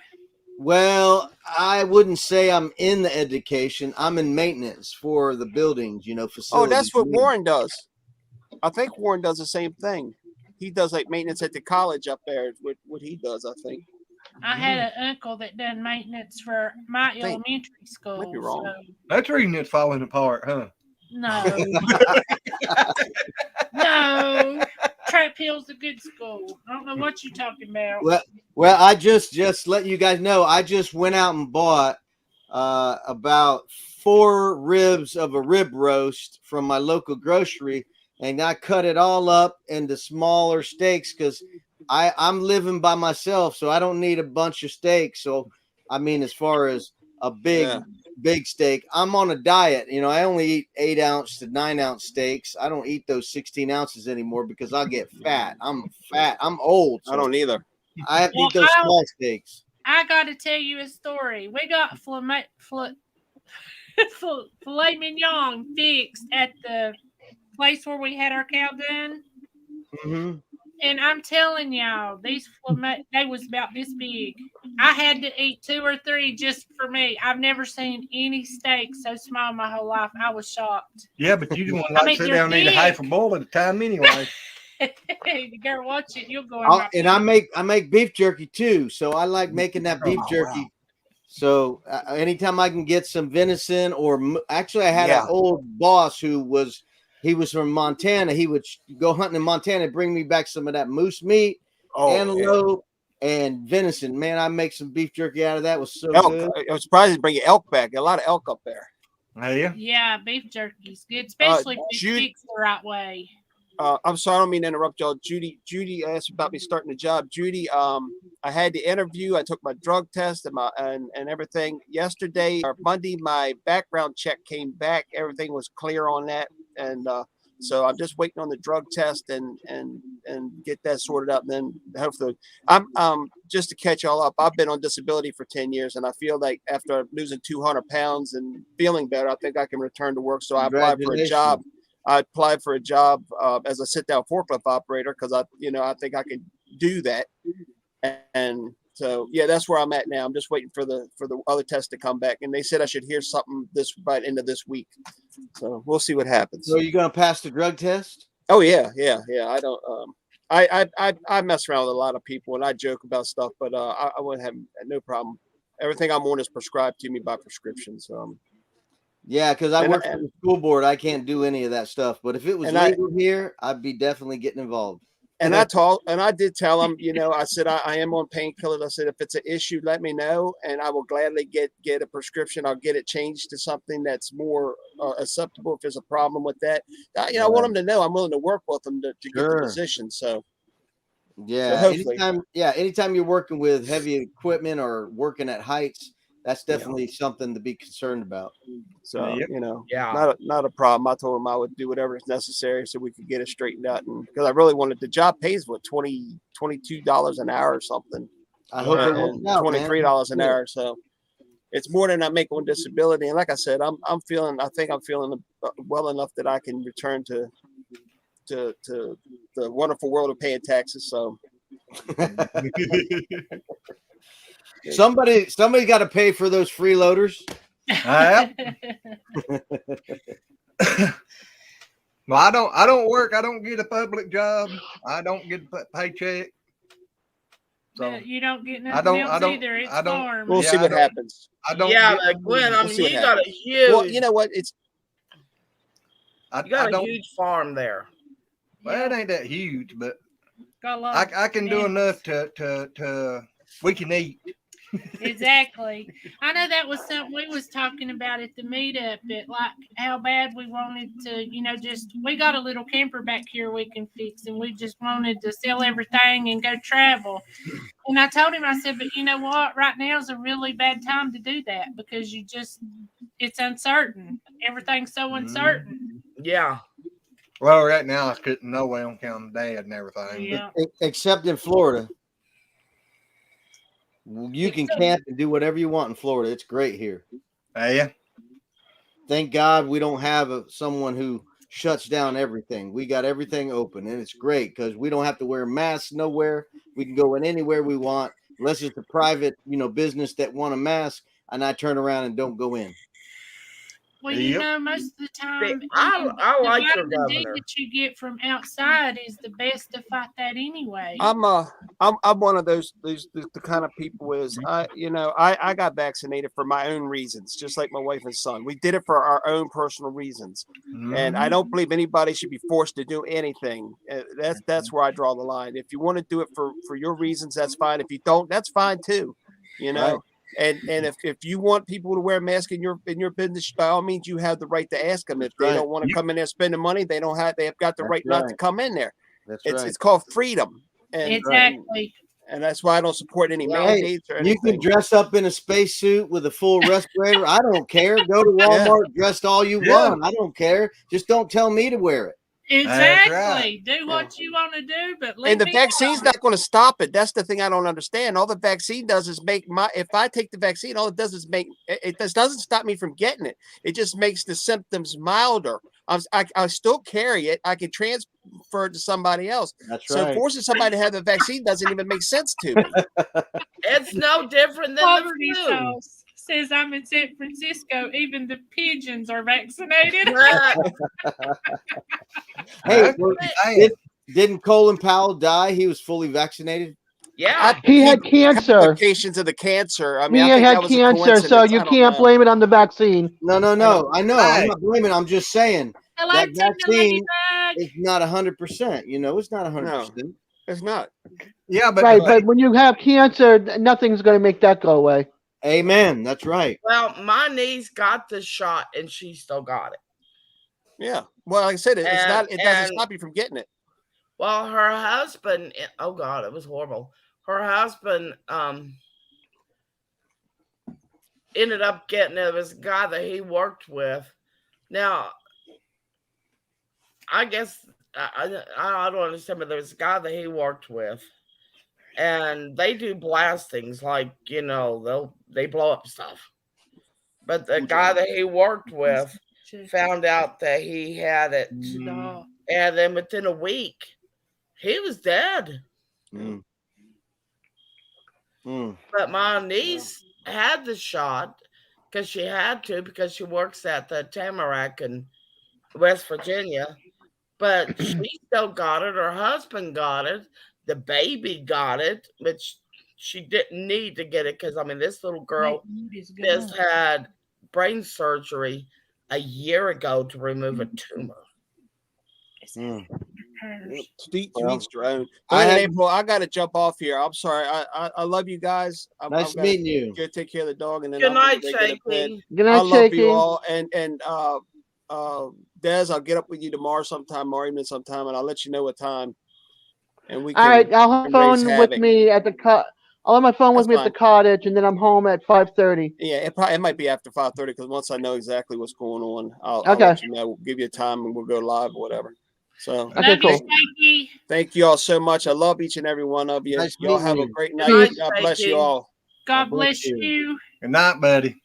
Well, I wouldn't say I'm in the education. I'm in maintenance for the buildings, facilities. Oh, that's what Warren does. I think Warren does the same thing. He does like maintenance at the college up there. What he does, I think. I had an uncle that done maintenance for my elementary school. Might be wrong. So. That's reading it's falling apart, huh? No. No. Trap Hill's a good school. I don't know what you're talking about. Well, I just let you guys know. I just went out and bought about 4 ribs of a rib roast from my local grocery, and I cut it all up into smaller steaks because I'm living by myself, so I don't need a bunch of steaks. So, I mean, as far as a big steak, I'm on a diet. You know, I only eat 8-ounce to 9-ounce steaks. I don't eat those 16 ounces anymore because I'll get fat. I'm fat. I'm old. So I don't either. I have to eat those small steaks. I got to tell you a story. We got filet mignon fixed at the place where we had our cow done. Mm-hmm. And I'm telling y'all, these they was about this big. I had to eat 2 or 3 just for me. I've never seen any steak so small my whole life. I was shocked. Yeah, but you don't want to sit down and eat a half a bowl at a time anyway. You gotta watch it. You'll go in and I make beef jerky too, so I like making that beef jerky. Wow. So anytime I can get some venison, or actually, I had an old boss who was from Montana. He would go hunting in Montana and bring me back some of that moose meat, antelope, and venison. Man, I make some beef jerky out of that. It was so good. I was surprised to bring your elk back. A lot of elk up there. Oh, yeah. Yeah, beef jerky's good, especially if it's fixed the right way. I'm sorry, I don't mean to interrupt y'all. Judy asked about me starting the job. Judy, I had the interview. I took my drug test and everything yesterday or Monday. My background check came back. Everything was clear on that, and so I'm just waiting on the drug test and get that sorted out. And then hopefully, I'm just to catch y'all up. I've been on disability for 10 years, and I feel like after losing 200 pounds and feeling better, I think I can return to work. So I applied for a job. I applied for a job as a sit-down forklift operator because I think I could do that, and so that's where I'm at now. I'm just waiting for the other test to come back, and they said I should hear something by the end of this week. So we'll see what happens. So are you gonna pass the drug test? Oh yeah. I don't. I mess around with a lot of people and I joke about stuff, but I wouldn't have no problem. Everything I'm on is prescribed to me by prescription. So. Yeah, because I work for the school board. I can't do any of that stuff. But if it was legal here, I'd be definitely getting involved. And I did tell them, I said, I am on painkillers. I said, if it's an issue, let me know. And I will gladly get a prescription. I'll get it changed to something that's more acceptable if there's a problem with that. I want them to know I'm willing to work with them to get the position. So. Yeah. So anytime you're working with heavy equipment or working at heights, that's definitely something to be concerned about. So, not a problem. I told him I would do whatever is necessary so we could get it straightened out. And because I really wanted, the job pays $22 an hour or something. I hope it works out, $23 an hour. So it's more than I make on disability. And like I said, I think I'm feeling well enough that I can return to the wonderful world of paying taxes. So. Somebody got to pay for those freeloaders. Well, I don't work. I don't get a public job. I don't get a paycheck. So you don't get nothing else either. It's farm. We'll see what happens. Gwen, I mean, you got a huge. Well, you know what? You got a huge farm there. Well, it ain't that huge, but got a lot I can do enough to we can eat. Exactly. I know that was something we was talking about at the meetup, that like how bad we wanted to, we got a little camper back here we can fix, and we just wanted to sell everything and go travel. And I told him, I said, but you know what? Right now is a really bad time to do that because it's uncertain. Everything's so uncertain. Yeah. Well, right now I couldn't no way on counting Dad and everything. Yeah. Except in Florida. You can camp and do whatever you want in Florida. It's great here. Yeah. Thank God we don't have someone who shuts down everything. We got everything open, and it's great because we don't have to wear masks nowhere. We can go in anywhere we want, unless it's a private, business that want a mask, and I turn around and don't go in. Well, you know, most of the time, I like your the vitamin D governor. that you get from outside is the best to fight that anyway. I'm one of those the kind of people is I got vaccinated for my own reasons, just like my wife and son. We did it for our own personal reasons, and I don't believe anybody should be forced to do anything. That's where I draw the line. If you want to do it for your reasons, that's fine. If you don't, that's fine too. You know. Right. And if you want people to wear a mask in your business, by all means, you have the right to ask them. If they don't want to come in there spending money, they have got the right not to come in there. It's called freedom. And, exactly. And that's why I don't support any mandates or anything. You can dress up in a spacesuit with a full respirator. I don't care. Go to Walmart, dressed all you want. I don't care. Just don't tell me to wear it. Exactly. Right. Do what you want to do, but leave and the me vaccine's alone. not going to stop it. That's the thing I don't understand. All the vaccine does is make if I take the vaccine, all it does is make it doesn't stop me from getting it. It just makes the symptoms milder. I still carry it. I can transfer it to somebody else. That's so right. Forcing somebody to have the vaccine doesn't even make sense to me. It's no different than Poverty the flu. Sauce says I'm in San Francisco. Even the pigeons are vaccinated. Hey, didn't Colin Powell die? He was fully vaccinated. Yeah, he had cancer. Complications of the cancer. I mean, he I think had that was a cancer, so you can't blame it on the vaccine. No. I know. I'm not blaming. I'm just saying that vaccine is not 100%. You know, it's not 100%. It's not. Yeah, but when you have cancer, nothing's going to make that go away. Amen. That's right. Well, my niece got the shot and she still got it. Yeah. Well, like I said, it doesn't stop you from getting it. Well, her husband, oh God, it was horrible. Her husband ended up getting it. It was a guy that he worked with. Now, I guess I don't understand, but there was a guy that he worked with. And they do blastings, like, you know, they blow up stuff. But the guy that he worked with found out that he had it. And then within a week, he was dead. But my niece had the shot because she had to, because she works at the Tamarack in West Virginia. But she still got it. Her husband got it. The baby got it, which she didn't need to get it because, I mean, this little girl just had brain surgery a year ago to remove a tumor. To each their own. April, I got to jump off here. I'm sorry. I love you guys. Nice meeting you. Go take care of the dog, and then good night, Shaky. Good night, I love Shaky. you all, and Des, I'll get up with you tomorrow sometime, or evening sometime, and I'll let you know what time. And we can. All right, I'll have phone with me at the I'll have my phone with me at the cottage, and then I'm home at 5:30. Yeah, it might be after 5:30 because once I know exactly what's going on, I'll let you know. We'll give you a time, and we'll go live or whatever. So cool. Thank you all so much. I love each and every one of you. Nice y'all have a great night. God bless you all. God bless you. Good night, buddy.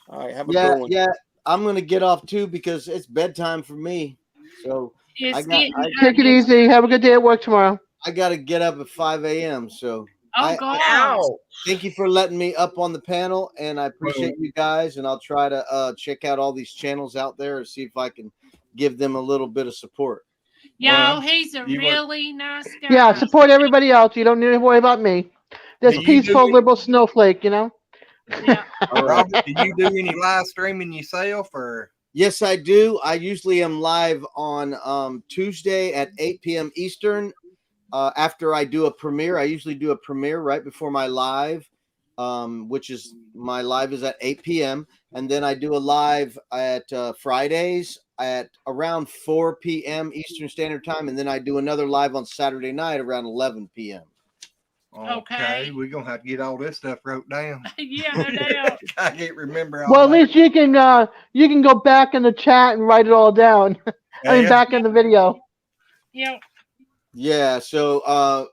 All right, have a good one. Yeah, I'm gonna get off too because it's bedtime for me. So take it easy. Have a good day at work tomorrow. I got to get up at 5 a.m. So God. Thank you for letting me up on the panel, and I appreciate you guys. And I'll try to check out all these channels out there and see if I can give them a little bit of support. Yo, he's a really nice guy. Yeah, support everybody else. You don't need to worry about me. This peaceful liberal snowflake, you know. Yeah. Robert, do you do any live streaming yourself, or? Yes, I do. I usually am live on Tuesday at 8 p.m. Eastern. After I do a premiere, I usually do a premiere right before my live, which is my live is at 8 p.m. And then I do a live at Fridays at around 4 p.m. Eastern Standard Time. And then I do another live on Saturday night around 11 p.m. Okay, we're going to have to get all this stuff wrote down. Yeah, no doubt. I can't remember all Well, at least you can go back in the chat and write it all down. I mean, back in the video. Yep. Yeah, so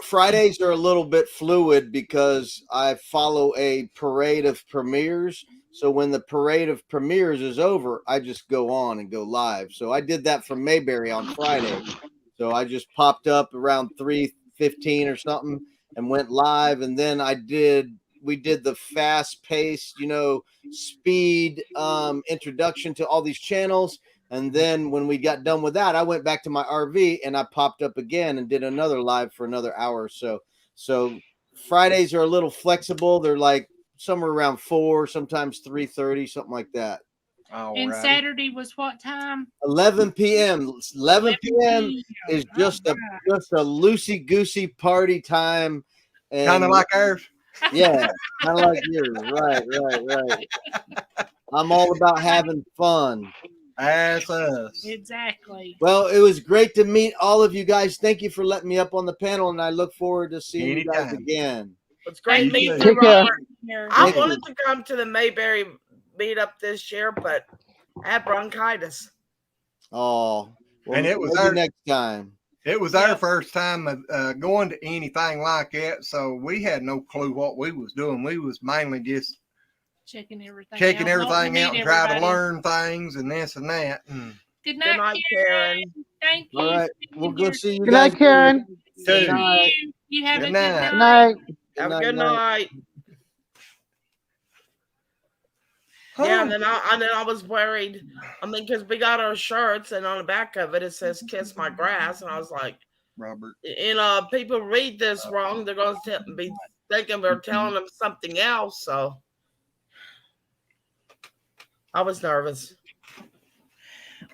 Fridays are a little bit fluid because I follow a parade of premieres. So when the parade of premieres is over, I just go on and go live. So I did that for Mayberry on Friday. So I just popped up around 3:15 or something and went live. And then I did did the fast paced, speed introduction to all these channels. And then when we got done with that, I went back to my RV and I popped up again and did another live for another hour or so. So Fridays are a little flexible. They're like somewhere around 4, sometimes 3:30, something like that. And Saturday was what time? 11 p.m. 11 p.m. is just a loosey goosey party time, Kind of like ours. Yeah, kind of like yours. Right. I'm all about having fun. That's us. Exactly. Well, it was great to meet all of you guys. Thank you for letting me up on the panel, and I look forward to seeing you guys again. It's great meeting you, Take care. Robert. I wanted to come to the Mayberry meetup this year, but I had bronchitis. Oh, well, And it was maybe our next time. It was our first time going to anything like that, so we had no clue what we was doing. We was mainly just checking everything out and try to learn things and this and that. Good night, Karen. Thank you. All right, we'll go see you Good night, guys. Karen. Good night. You have a good night. Good night. Have a good night. Yeah, and then I was worried. I mean, because we got our shirts, and on the back of it, it says "Kiss My Grass," and I was like, Robert, people read this wrong. They're going to be thinking we're telling them something else. So I was nervous.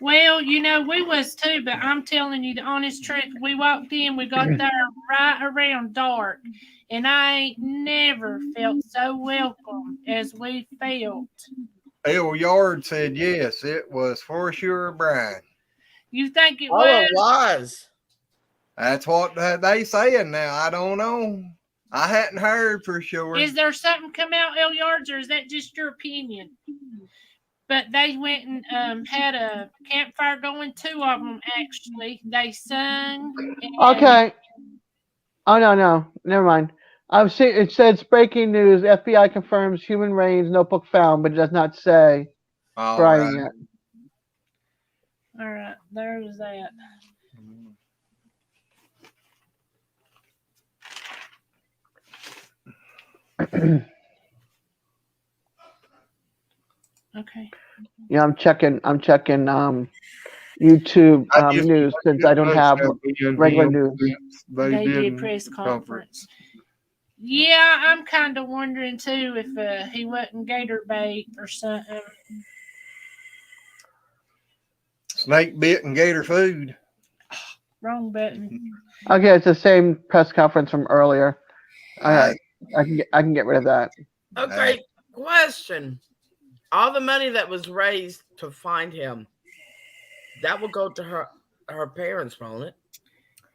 Well, we was too, but I'm telling you the honest truth. We walked in, we got there right around dark, and I ain't never felt so welcome as we felt. El Yard said yes, it was for sure, Brian. You think it was? was? It was. That's what they saying now. I don't know. I hadn't heard for sure. Is there something come out, El Yards, or is that just your opinion? But they went and had a campfire going. 2 of them, actually. They sung. Okay. Oh, no. Never mind. It says breaking news. FBI confirms human remains, notebook found, but it does not say Brian yet. All right. There's that. Okay. Yeah, I'm checking YouTube news since I don't have regular news. They did press conference. Yeah, I'm kind of wondering too if he wasn't gator bait or something. Snake bit and gator food. Wrong button. Okay, it's the same press conference from earlier. I can get rid of that. Okay, question. All the money that was raised to find him, that will go to her parents, won't it?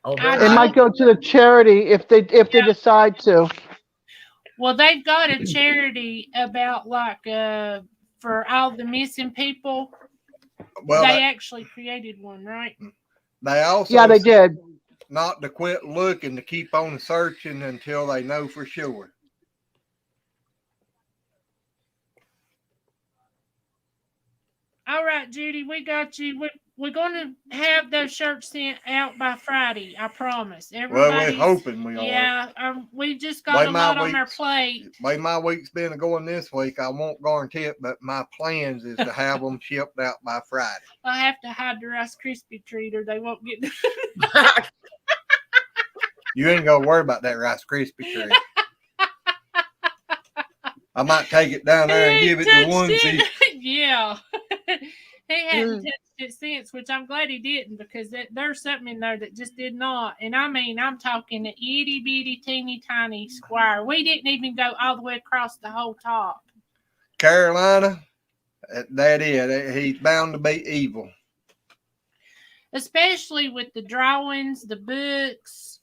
It might go to the charity if they decide to. Well, they've got a charity about for all the missing people. Well, they actually created one, right? They also they did. Not to quit looking, to keep on searching until they know for sure. All right, Judy, we got you. We're going to have those shirts sent out by Friday. I promise. We're hoping we are. Yeah, we just got a lot on our plate. Way my week's been going this week, I won't guarantee it, but my plans is to have them shipped out by Friday. I have to hide the Rice Krispie treat or they won't get. You ain't gonna worry about that Rice Krispie treat. I might take it down there and give it to Onesie. Yeah. He hadn't touched it since, which I'm glad he didn't, because there's something in there that just did not. And I mean, I'm talking an itty bitty teeny tiny square. We didn't even go all the way across the whole top. Carolina, that is, he's bound to be evil. Especially with the drawings, the books.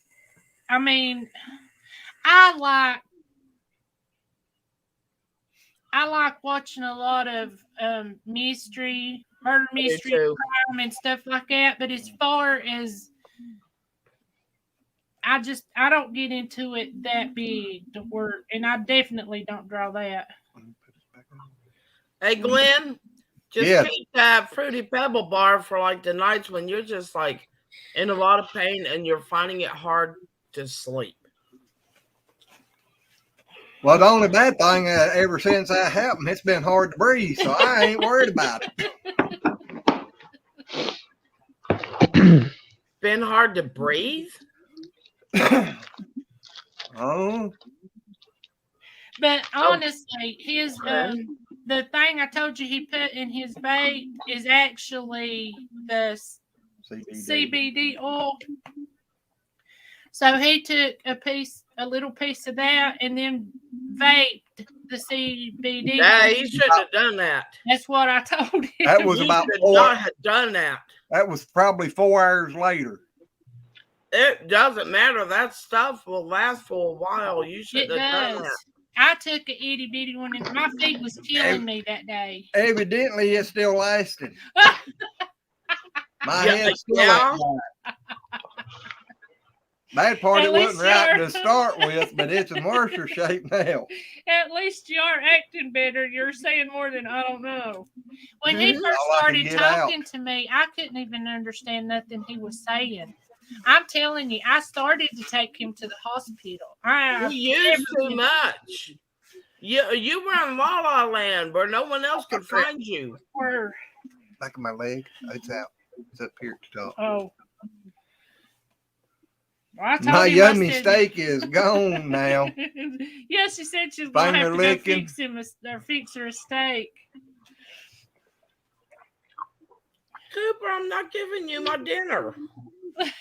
I mean, I like watching a lot of murder mystery, crime, and stuff like that. But as far as I don't get into it that big to work, and I definitely don't draw that. Hey, Glenn, just keep that Fruity Pebble bar for like the nights when you're just like in a lot of pain and you're finding it hard to sleep. Well, the only bad thing ever since that happened, it's been hard to breathe, so I ain't worried about it. Been hard to breathe? Oh. But honestly, his the thing I told you he put in his vape is actually the CBD oil. So he took a little piece of that, and then vaped the CBD. Yeah, he shouldn't have done that. That's what I told him. That was about not have done that. That was probably 4 hours later. It doesn't matter. That stuff will last for a while. You should have done that. I took an itty bitty one, and my feet was killing me that day. Evidently, it still lasted. My head's still at that. Bad part, it wasn't right to start with, but it's in worse shape now. At least you are acting better. You're saying more than I don't know. When he first started talking to me, I couldn't even understand nothing he was saying. I'm telling you, I started to take him to the hospital. You used too much. You were in La La Land where no one else could find you. Back of my leg, it's out. It's up here at the top. Oh. Well, my yummy steak is gone now. Yeah, she said she's going to have to go fix her a steak. Cooper, I'm not giving you my dinner.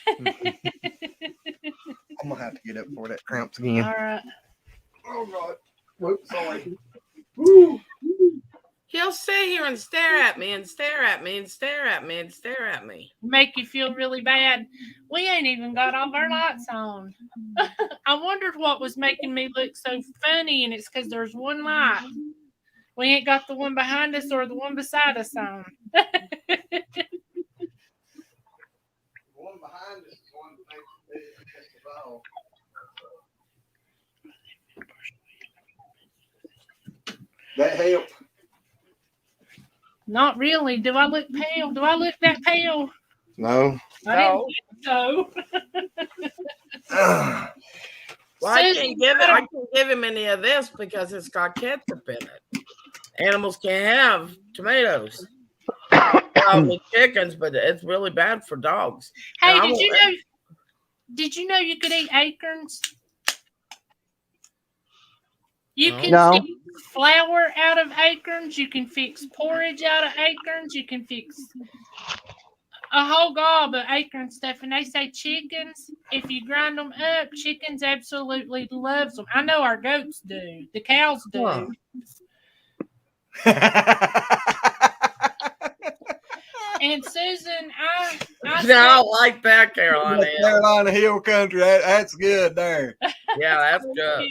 I'm going to have to get up for that cramps again. All right. Oh, God. Whoops, sorry. Woo. He'll sit here and stare at me and stare at me and stare at me and stare at me. Make you feel really bad. We ain't even got all our lights on. I wondered what was making me look so funny, and it's because there's one light. We ain't got the one behind us or the one beside us on. The one behind us is one that makes the best of all. That helped. Not really. Do I look pale? Do I look that pale? No. I didn't think so. Well, I can't give him any of this because it's got ketchup in it. Animals can't have tomatoes. With chickens, but it's really bad for dogs. Hey, did you know you could eat acorns? You can fix flour out of acorns. You can fix porridge out of acorns. You can fix a whole gob of acorn stuff. And they say chickens, if you grind them up, chickens absolutely loves them. I know our goats do. The cows do. Huh. And Susan, I like that, Carolina. Carolina Hill Country. That's good there. Yeah, that's good.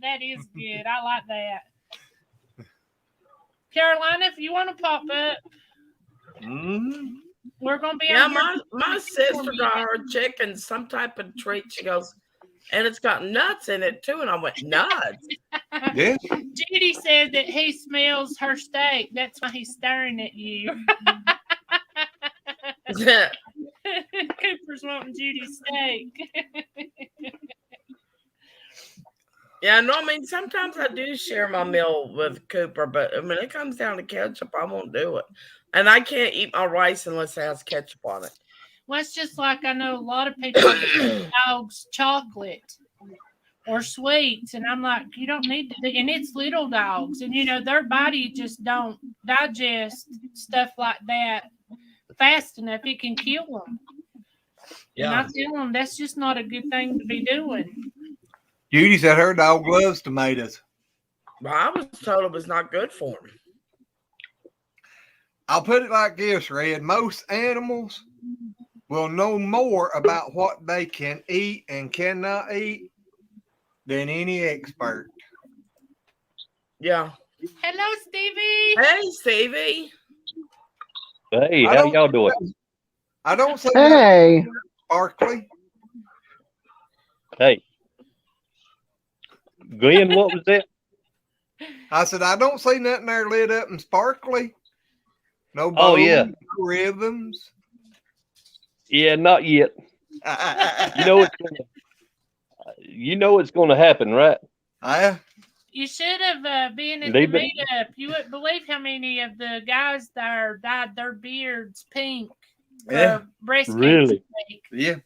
That is good. I like that. Carolina, if you want to pop up, we're going to be on. My sister got her chicken some type of treat. She goes, and it's got nuts in it too. And I went, nuts? Yeah. Judy said that he smells her steak. That's why he's staring at you. Cooper's wanting Judy's steak. Yeah, no, I mean, sometimes I do share my meal with Cooper, but when it comes down to ketchup, I won't do it. And I can't eat my rice unless it has ketchup on it. Well, it's just like I know a lot of people give dogs chocolate or sweets, and I'm like, you don't need to do, and it's little dogs, and their body just don't digest stuff like that fast enough. It can kill them. Yeah. And I tell them that's just not a good thing to be doing. Judy said her dog loves tomatoes. Well, I was told it was not good for him. I'll put it like this, Red. Most animals will know more about what they can eat and cannot eat than any expert. Yeah. Hello, Stevie. Hey, Stevie. Hey, how y'all doing? I don't say hey. Sparkly. Hey. Glenn, what was that? I said, I don't see nothing there lit up and sparkly. No bones, oh, yeah. No rhythms. Yeah, not yet. You know it's gonna happen, right? Yeah. You should have been at the meetup. You wouldn't believe how many of the guys there dyed their beards pink for breast cancer. Yeah.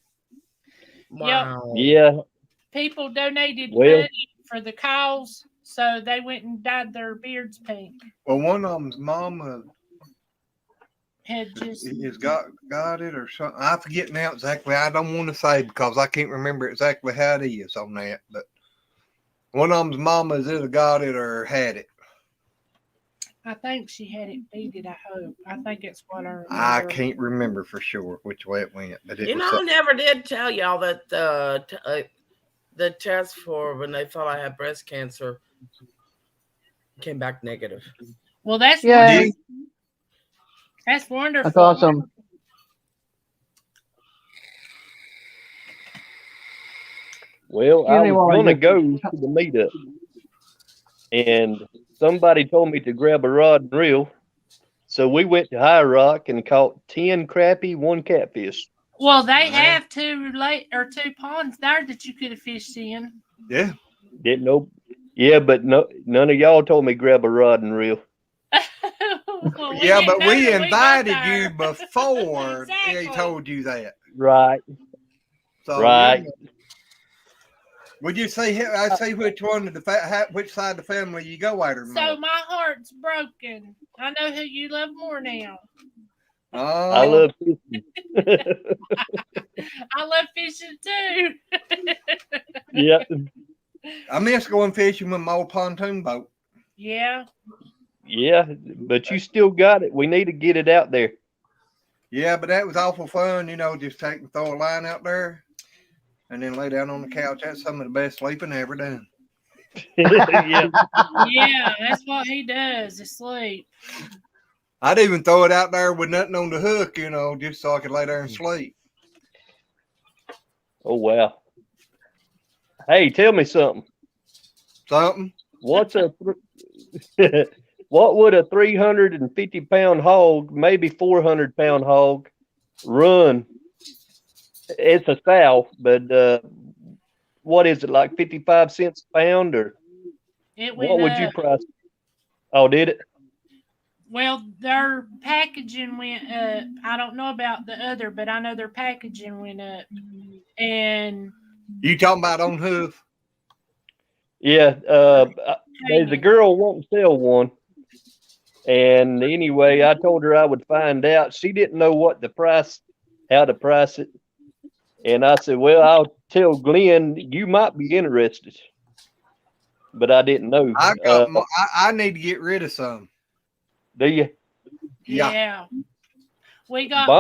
Wow. Yeah. People donated money for the cause, so they went and dyed their beards pink. Well, one of them's mama had just got it or something. I forget now exactly. I don't want to say because I can't remember exactly how it is on that, but one of them's mama's either got it or had it. I think she had it beaded. I hope. I think it's what I remember. I can't remember for sure which way it went, but it was I never did tell y'all that the test for when they thought I had breast cancer came back negative. Well, that's Yay. That's wonderful. That's awesome. Well, I was going to go to the meetup, and somebody told me to grab a rod and reel. So we went to High Rock and caught 10 crappie, 1 catfish. Well, they have two ponds there that you could have fished in. Yeah. Didn't know. Yeah, but none of y'all told me grab a rod and reel. Well, yeah, but we invited you before exactly. They told you that. Right. So, right. Would you say? I say which one which side of the family you go at? So my heart's broken. I know who you love more now. Oh, I love fishing. I love fishing too. Yeah. I miss going fishing with my old pontoon boat. Yeah. Yeah, but you still got it. We need to get it out there. Yeah, but that was awful fun. Just throw a line out there and then lay down on the couch. That's some of the best sleeping I ever done. Yeah. Yeah, that's what he does, is sleep. I'd even throw it out there with nothing on the hook, just so I could lay there and sleep. Oh, wow. Hey, tell me something. Something? What would a 350-pound hog, maybe 400-pound hog, run? It's a sow, but what is it, like 55 cents a pound? Or what would you price? Oh, did it? Well, their packaging went up. I don't know about the other, but I know their packaging went up. And you talking about on hoof? Yeah. There's a girl wanting to sell one. And anyway, I told her I would find out. She didn't know how to price it. And I said, well, I'll tell Glenn, you might be interested. But I didn't know. I need to get rid of some. Do you? Yeah. We had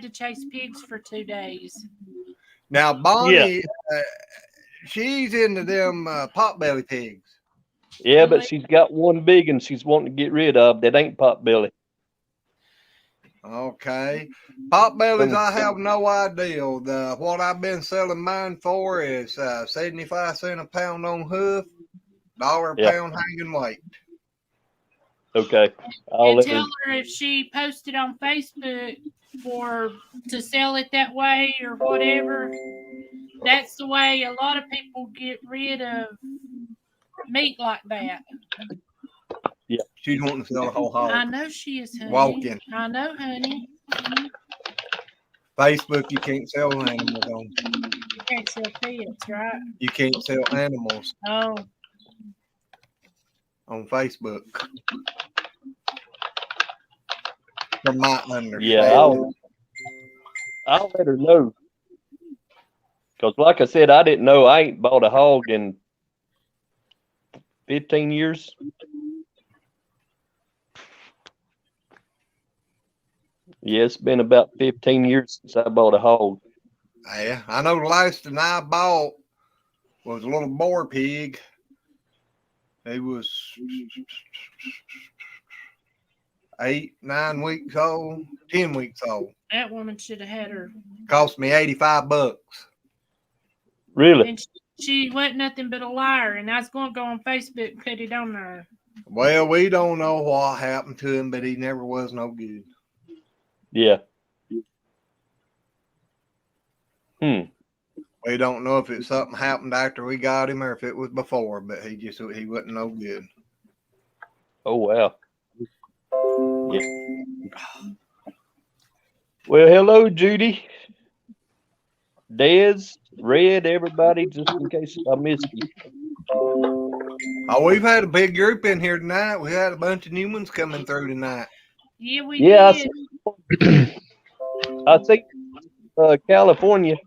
to chase pigs for 2 days. Now, Bonnie, she's into them potbelly pigs. Yeah, but she's got one big and she's wanting to get rid of that ain't potbelly. Okay. Potbellies, I have no idea. What I've been selling mine for is 75 cents a pound on hoof, $1 a pound hanging weight. Okay. And tell her if she posted on Facebook to sell it that way or whatever. That's the way a lot of people get rid of meat like that. Yeah. She's wanting to sell a whole hog. I know she is, honey. Walking. I know, honey. Facebook, you can't sell animals on. You can't sell pets, right? You can't sell animals. Oh. On Facebook. From my understanding. Yeah, I'll let her know. Because like I said, I didn't know. I ain't bought a hog in 15 years. Yeah, it's been about 15 years since I bought a hog. Yeah, I know the last one I bought was a little boar pig. He was 8, 9 weeks old, 10 weeks old. That woman should have had her. Cost me $85. Really? And she wasn't nothing but a liar, and I was going to go on Facebook and put it on there. Well, we don't know what happened to him, but he never was no good. Yeah. Well, We don't know if it's something happened after we got him or if it was before, but he wasn't no good. Oh wow. Yeah. Well, hello, Judy, Dez, Red, everybody. Just in case I missed you. Oh, we've had a big group in here tonight. We had a bunch of new ones coming through tonight. Yeah, we did. I think California.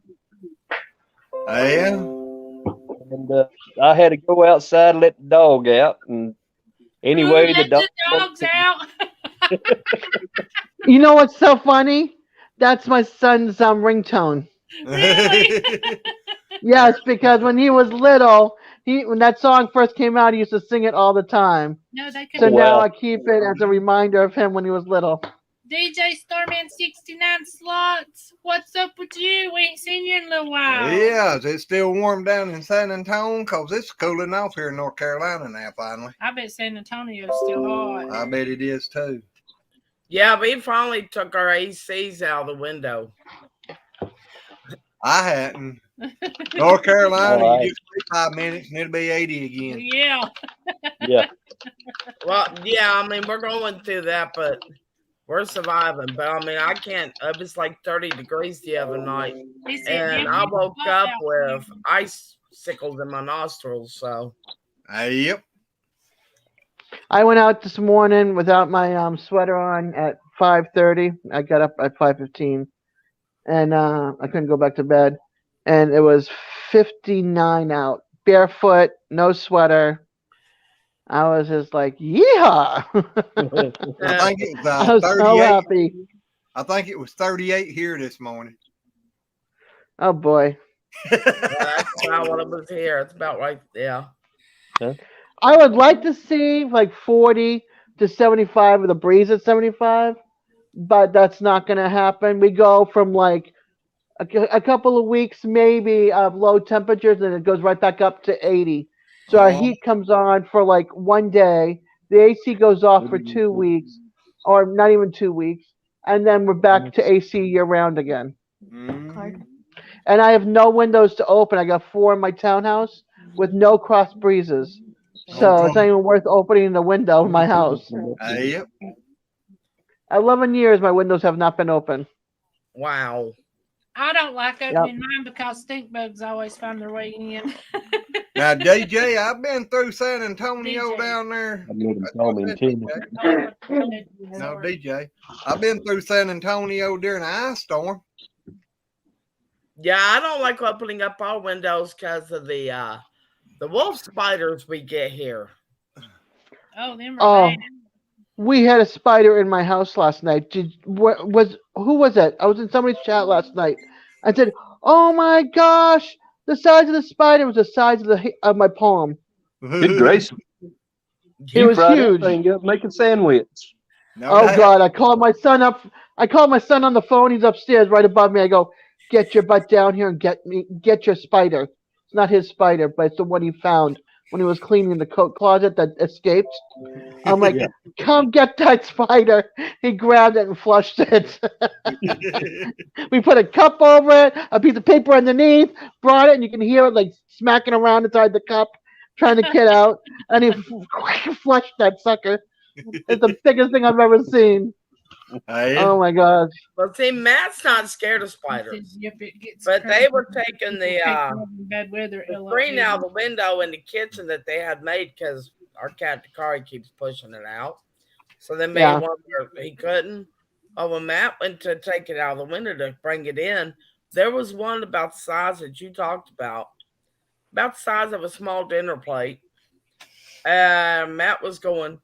Yeah. And I had to go outside and let the dog out. And anyway, let the dogs out. You know what's so funny? That's my son's ringtone. Really? Yes, because when he was little, when that song first came out, he used to sing it all the time. No, they So couldn't. now I keep it as a reminder of him when he was little. DJ Starman 69 slots. What's up with you? We ain't seen you in a little while. Yeah, is it still warm down in San Antonio? Because it's cooling off here in North Carolina now, finally. I bet San Antonio's still hot. I bet it is too. Yeah, we finally took our ACs out of the window. I hadn't. North Carolina, you just wait 5 minutes and it'll be 80 again. Yeah. Yeah. Well, yeah, I mean, we're going through that, but we're surviving. But I mean, I can't. It was like 30 degrees the other night. And I woke up with icicles in my nostrils. So, yep. I went out this morning without my sweater on at 5:30. I got up at 5:15, and I couldn't go back to bed. And it was 59 out, barefoot, no sweater. I was just like, yeehaw! I think it was I was 38. so happy. I think it was 38 here this morning. Oh boy. that's about what it was here. It's about right there. Huh? I would like to see like 40 to 75 with a breeze at 75, but that's not going to happen. We go from like a couple of weeks maybe of low temperatures and it goes right back up to 80. So our heat comes on for like one day. The AC goes off for 2 weeks or not even 2 weeks. And then we're back to AC year round again. And I have no windows to open. I got 4 in my townhouse with no cross breezes. So it's not even worth opening the window in my house. Yep. 11 years my windows have not been open. Wow. I don't like opening mine because stink bugs always find their way in. Now, DJ, I've been through San Antonio down there. No, DJ. I've been through San Antonio during an ice storm. Yeah, I don't like opening up our windows because of the wolf spiders we get here. Oh, them are bad. We had a spider in my house last night. Who was it? I was in somebody's chat last night. I said, "Oh my gosh, the size of the spider was the size of my palm." Good grace. It was huge. Make a sandwich. Oh God! I called my son up. I called my son on the phone. He's upstairs, right above me. I go, "Get your butt down here and get your spider." It's not his spider, but it's the one he found when he was cleaning the coat closet that escaped. I'm like, come get that spider. He grabbed it and flushed it. We put a cup over it, a piece of paper underneath, brought it, and you can hear it like smacking around inside the cup, trying to get out. And he flushed that sucker. It's the biggest thing I've ever seen. Oh my gosh. Well, see, Matt's not scared of spiders. But they were taking the screen out of the window in the kitchen that they had made because our cat Dakari keeps pushing it out. So they made one where he couldn't. Oh, when Matt went to take it out of the window to bring it in, there was one about the size that you talked about the size of a small dinner plate. And Matt was going,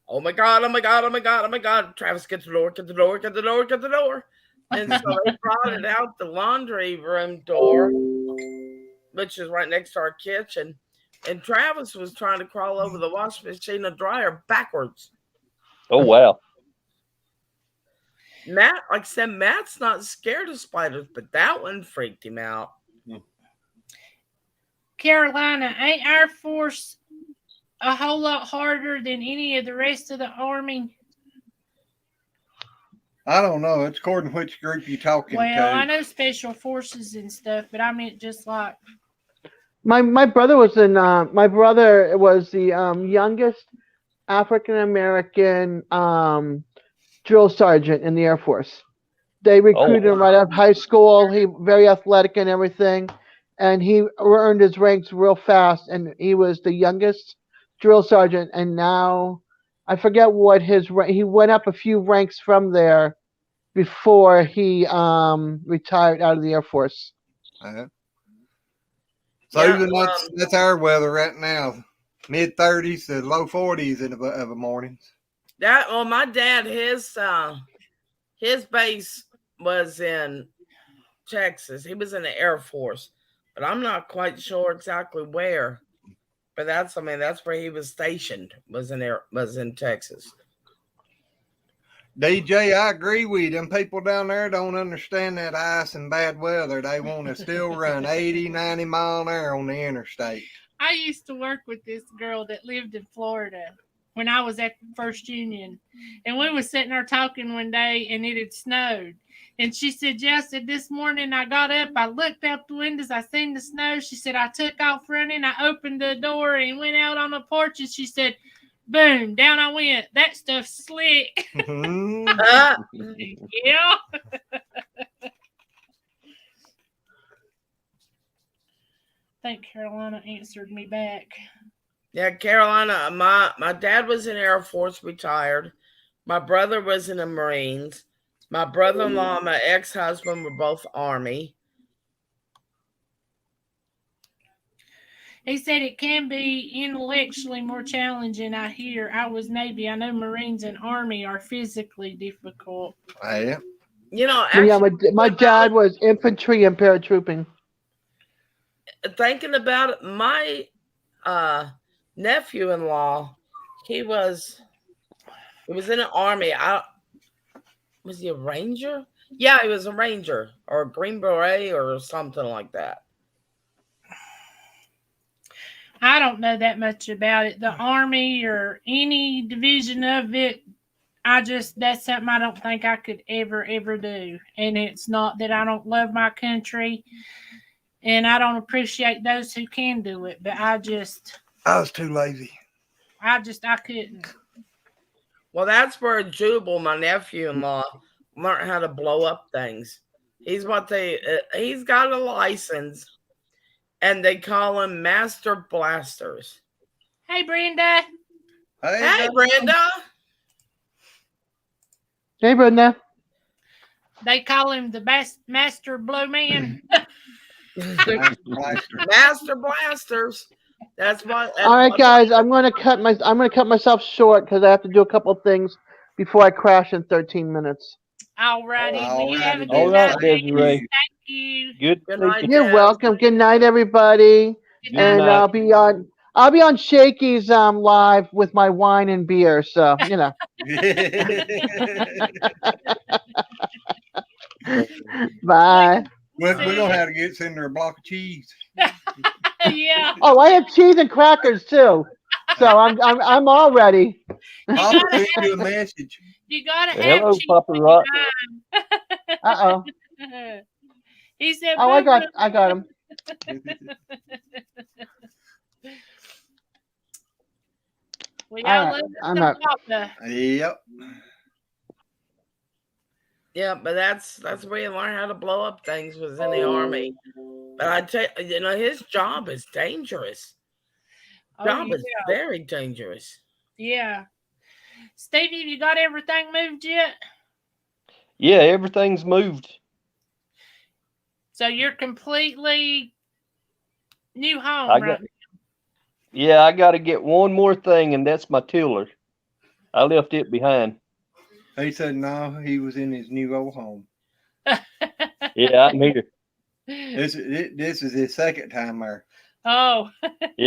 "Oh my God, oh my God, oh my God, oh my God. Travis, get the door, get the door, get the door, get the door." And so they brought it out the laundry room door, which is right next to our kitchen. And Travis was trying to crawl over the washing machine and dryer backwards. Oh, wow. Matt, like I said, Matt's not scared of spiders, but that one freaked him out. Carolina, ain't our force a whole lot harder than any of the rest of the army? I don't know. It's according to which group you're talking Well, to. I know special forces and stuff, but I meant just like My brother was in. My brother was the youngest African American drill sergeant in the Air Force. They recruited him right out of high school. He very athletic and everything, and he earned his ranks real fast. And he was the youngest drill sergeant. And now, I forget what his he went up a few ranks from there before he retired out of the Air Force. So even that's our weather right now. Mid-30s to low 40s of the mornings. My dad, his base was in Texas. He was in the Air Force, but I'm not quite sure exactly where. But that's where he was stationed. Was in Texas. DJ, I agree with you. Them people down there don't understand that ice and bad weather. They want to still run 80, 90 mile an hour on the interstate. I used to work with this girl that lived in Florida when I was at First Union. And we was sitting there talking one day and it had snowed. And she said, yeah, I said, this morning I got up, I looked out the windows, I seen the snow. She said, I took off running, I opened the door and went out on the porch. And she said, boom, down I went. That stuff's slick. Yeah. I think Carolina answered me back. Yeah, Carolina, my dad was in Air Force, retired. My brother was in the Marines. My brother-in-law and my ex-husband were both Army. He said it can be intellectually more challenging, I hear. I was Navy. I know Marines and Army are physically difficult. Yeah. You know, actually, my dad was infantry and paratrooping. Thinking about it, my nephew-in-law, he was in the Army. Was he a Ranger? Yeah, he was a Ranger or a Green Beret or something like that. I don't know that much about it. The Army or any division of it, that's something I don't think I could ever do. And it's not that I don't love my country and I don't appreciate those who can do it, but I was too lazy. I couldn't. Well, that's where Jubal, my nephew-in-law, learned how to blow up things. He's got a license, and they call him Master Blasters. Hey, Brenda. Hey, Brenda. Hey, Brenda. They call him the Master Blowman. Master Blasters. That's what. All right, guys. I'm gonna cut myself short because I have to do a couple of things before I crash in 13 minutes. All righty. Well, you have a good All right, night. Desiree. Thank you. Good night. You're welcome. Good night, everybody. Good night. And I'll be on Shakey's live with my wine and beer. So you know. Bye. We're gonna have to get send her a block of cheese. Yeah. Oh, I have cheese and crackers too. So I'm all ready. I'll send you a message. You gotta have Hello, cheese. Papa Rock. Uh-oh. He said, Oh, I got him. We All all right, love I'm some up. Papa. Yep. Yeah, but that's where you learn how to blow up things, was in the Army. But I tell you, his job is dangerous. Job is very dangerous. Yeah. Stevie, have you got everything moved yet? Yeah, everything's moved. So you're completely new home, right? Yeah, I got to get one more thing, and that's my tiller. I left it behind. He said no, he was in his new old home. Yeah, I'm here. This is his second time there. Oh. Yeah.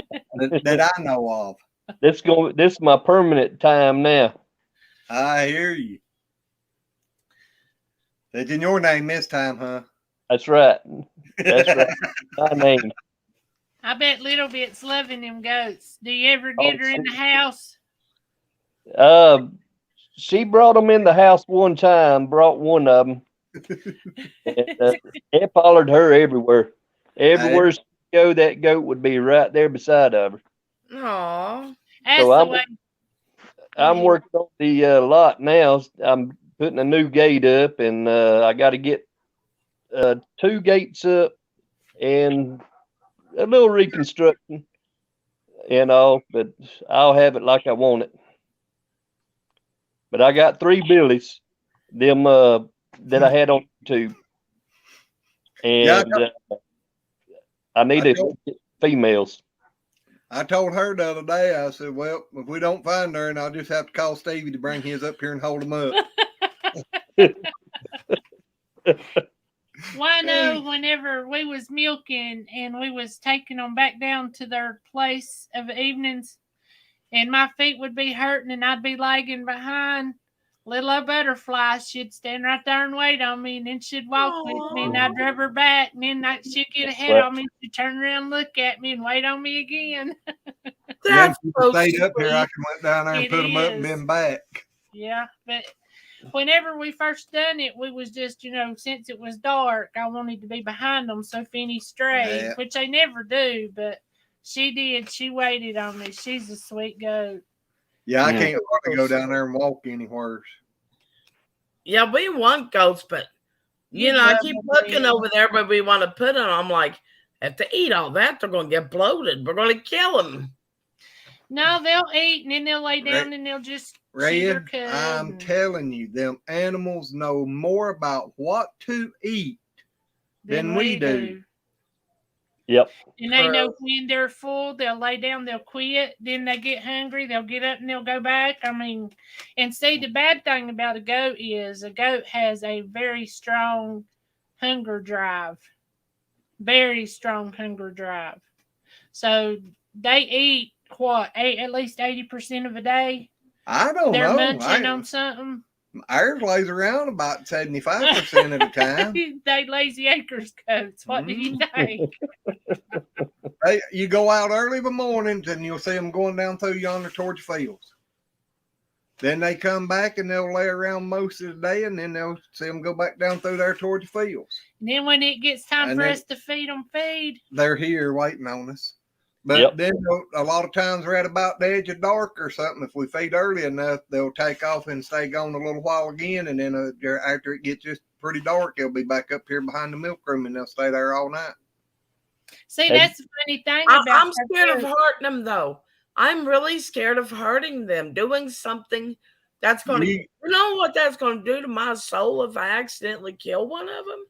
that I know of. This is my permanent time now. I hear you. That's in your name this time, huh? That's right. That's right. My name. I bet Little Bit's loving them goats. Do you ever get her in the house? she brought them in the house one time, brought one of them. And, it followed her everywhere. Everywhere she go, that goat would be right there beside of her. Aww. So I'm working on the lot now. I'm putting a new gate up, and I got to get 2 gates up and a little reconstruction and all, but I'll have it like I want it. But I got 3 billies, them that I had on YouTube, and I need to get females. I told her the other day, I said, well, if we don't find her, and I'll just have to call Stevie to bring his up here and hold him up. Well, I know whenever we was milking and we was taking them back down to their place of evenings, and my feet would be hurting and I'd be lagging behind, little old butterfly, she'd stand right there and wait on me, and then she'd walk with me, and I'd rub her back, and then she'd get ahead on me, she'd turn around and look at me and wait on me again. That's so stayed up here, I can went down there and put them up and then back. Yeah, but whenever we first done it, we was just, since it was dark, I wanted to be behind them so Finny strayed, which they never do, but she did. She waited on me. She's a sweet goat. Yeah, I can't afford to go down there and walk anywhere. Yeah, we want goats, but I keep looking over there, but we want to put them. I'm like, if they eat all that, they're going to get bloated. We're going to kill them. No, they'll eat and then they'll lay down and they'll just chew their cud. I'm telling you, them animals know more about what to eat than we do. Yep. And they know when they're full, they'll lay down, they'll quit. Then they get hungry, they'll get up and they'll go back. And see, the bad thing about a goat is a goat has a very strong hunger drive. Very strong hunger drive. So they eat, at least 80% of a day? I don't know. They're munching on something. Ours lays around about 75% of the time. They lazy acres goats. What do you think? You go out early in the mornings and you'll see them going down through yonder towards the fields. Then they come back and they'll lay around most of the day, and then they'll see them go back down through there towards the fields. And then when it gets time for us to feed them, they're here waiting on us. But then a lot of times we're at about the edge of dark or something. If we feed early enough, they'll take off and stay gone a little while again. And then after it gets just pretty dark, they'll be back up here behind the milk room and they'll stay there all night. See, that's the funny thing about I'm scared of hurting them, though. I'm really scared of hurting them, doing something that's going to, you know what that's going to do to my soul if I accidentally kill one of them?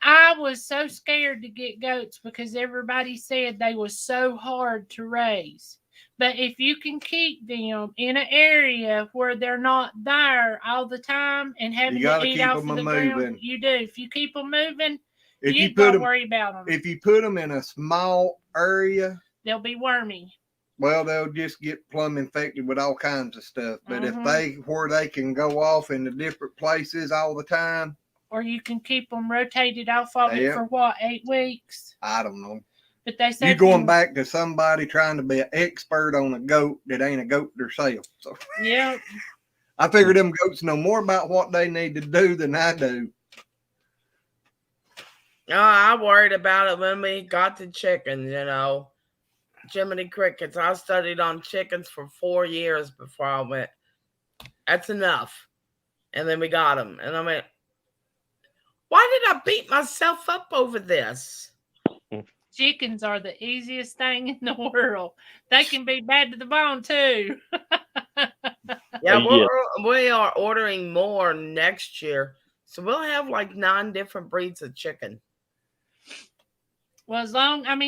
I was so scared to get goats because everybody said they were so hard to raise. But if you can keep them in an area where they're not there all the time and having to eat off of the ground, you do. If you keep them moving, you don't worry about them. If you put them in a small area, they'll be wormy. Well, they'll just get plumb infected with all kinds of stuff. But if where they can go off into different places all the time, or you can keep them rotated off of it for 8 weeks? I don't know. But they say you're going back to somebody trying to be an expert on a goat that ain't a goat themselves. So yeah, I figure them goats know more about what they need to do than I do. I worried about it when we got the chickens, Jiminy Crickets. I studied on chickens for 4 years before I went, that's enough. And then we got them. And I went, why did I beat myself up over this? Chickens are the easiest thing in the world. They can be bad to the bone, too. We are ordering more next year. So we'll have like 9 different breeds of chicken. Well,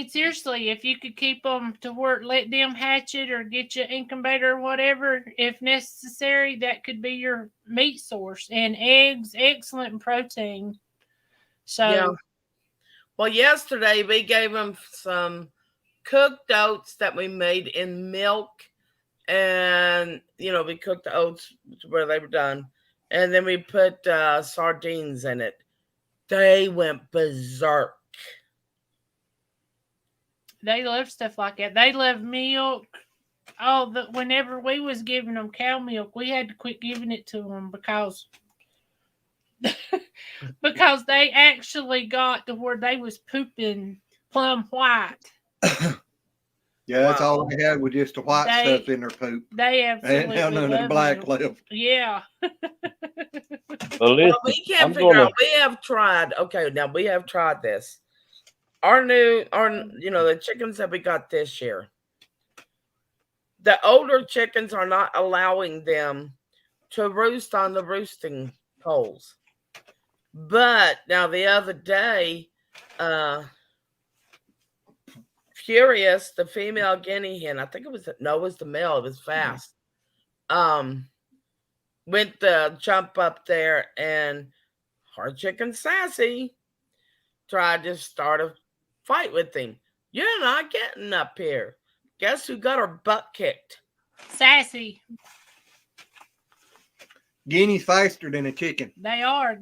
seriously, if you could keep them to work, let them hatch it or get you an incubator or whatever, if necessary, that could be your meat source. And eggs, excellent in protein. So, yeah. Well, yesterday we gave them some cooked oats that we made in milk. And, we cooked the oats where they were done. And then we put sardines in it. They went berserk. They love stuff like that. They love milk. Oh, whenever we was giving them cow milk, we had to quit giving it to them because they actually got to where they was pooping plum white. Yeah, that's all they had was just the white stuff in their poop. They absolutely and none of the black left. Yeah. Well, we can't figure out. We have tried. Okay, now we have tried this. The chickens that we got this year. The older chickens are not allowing them to roost on the roosting poles. But now the other day, Furious, the female guinea hen, I think it was the male, it was fast. Went to jump up there, and our chicken Sassy tried to start a fight with him. You're not getting up here. Guess who got her butt kicked? Sassy. Guinea's faster than a chicken. They are.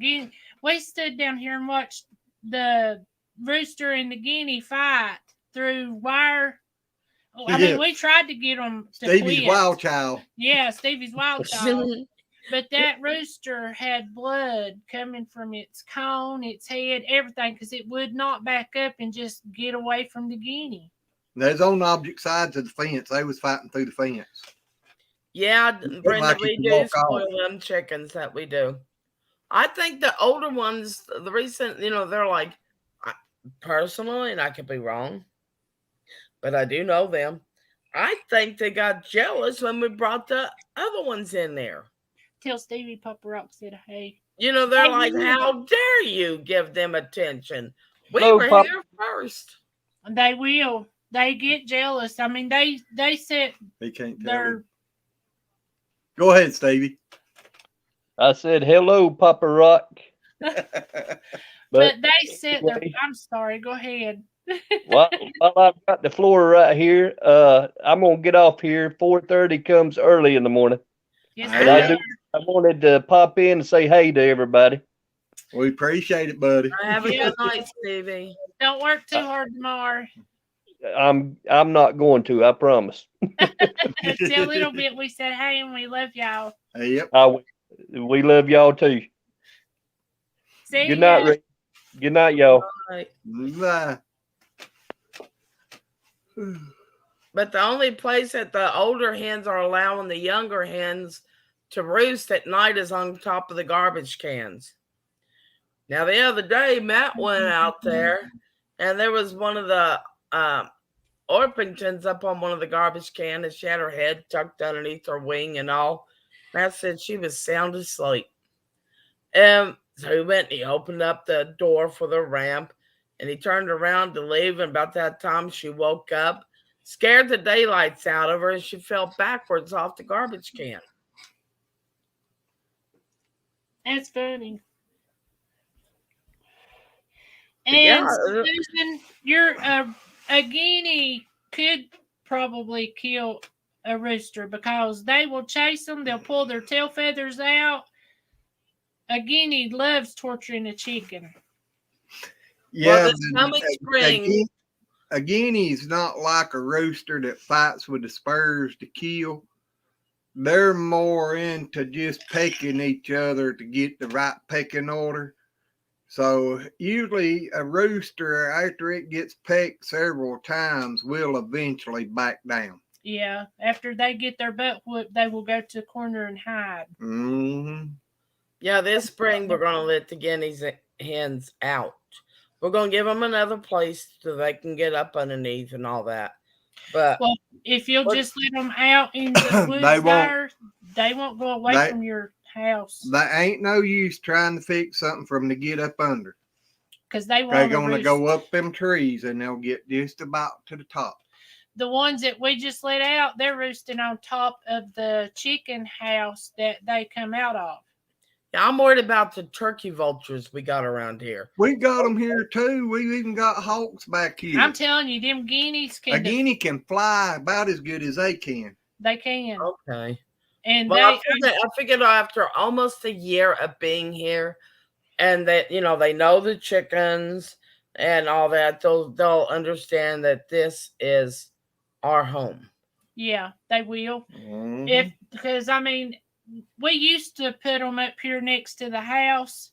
We stood down here and watched the rooster and the guinea fight through wire. I mean, we tried to get them to Stevie's quit. wild child. Yeah, Stevie's wild child. But that rooster had blood coming from its cone, its head, everything, because it would not back up and just get away from the guinea. There's on opposite sides of the fence. They was fighting through the fence. Yeah, Brenda, we do spoil them chickens that we do. I think the older ones, the recent, they're like, personally, and I could be wrong, but I do know them. I think they got jealous when we brought the other ones in there. Till Stevie Papa Rock said, hey. They're like, how dare you give them attention? We were here first. They will. They get jealous. I mean, they said they can't tell. Go ahead, Stevie. I said, hello, Papa Rock. but they said, I'm sorry, go ahead. While I've got the floor right here, I'm going to get off here. 4:30 comes early in the morning. Yes, I wanted to pop in and say hey to everybody. We appreciate it, buddy. Have a good night, Stevie. Don't work too hard tomorrow. I'm not going to, I promise. Till a little bit we said hey and we love y'all. Yep. We love y'all too. See Good night, Rick. Good night, y'all. Bye. But the only place that the older hens are allowing the younger hens to roost at night is on top of the garbage cans. Now, the other day, Matt went out there, and there was one of the Orpingtons up on one of the garbage cans, and she had her head tucked underneath her wing and all. Matt said she was sound asleep. So he went and he opened up the door for the ramp, and he turned around to leave, and about that time she woke up, scared the daylights out of her, and she fell backwards off the garbage can. That's funny. And Susan, a guinea could probably kill a rooster because they will chase them. They'll pull their tail feathers out. A guinea loves torturing a chicken. Yeah, spring. A guinea's not like a rooster that fights with the spurs to kill. They're more into just pecking each other to get the right pecking order. So usually a rooster, after it gets pecked several times, will eventually back down. Yeah, after they get their butt whooped, they will go to the corner and hide. Mm-hmm. Yeah, this spring we're going to let the guinea hens out. We're going to give them another place so they can get up underneath and all that. But if you'll just let them out in the woods they won't go away from your house. There ain't no use trying to fix something for them to get up under. Because they're going to go up them trees and they'll get just about to the top. The ones that we just let out, they're roosting on top of the chicken house that they come out of. Yeah, I'm worried about the turkey vultures we got around here. We got them here too. We've even got hawks back here. I'm telling you, them guineas can. A guinea can fly about as good as they can. They can. Okay. And I figured after almost a year of being here, and that they know the chickens and all that, they'll understand that this is our home. Yeah, they will. Mhm. Because I mean, we used to put them up here next to the house,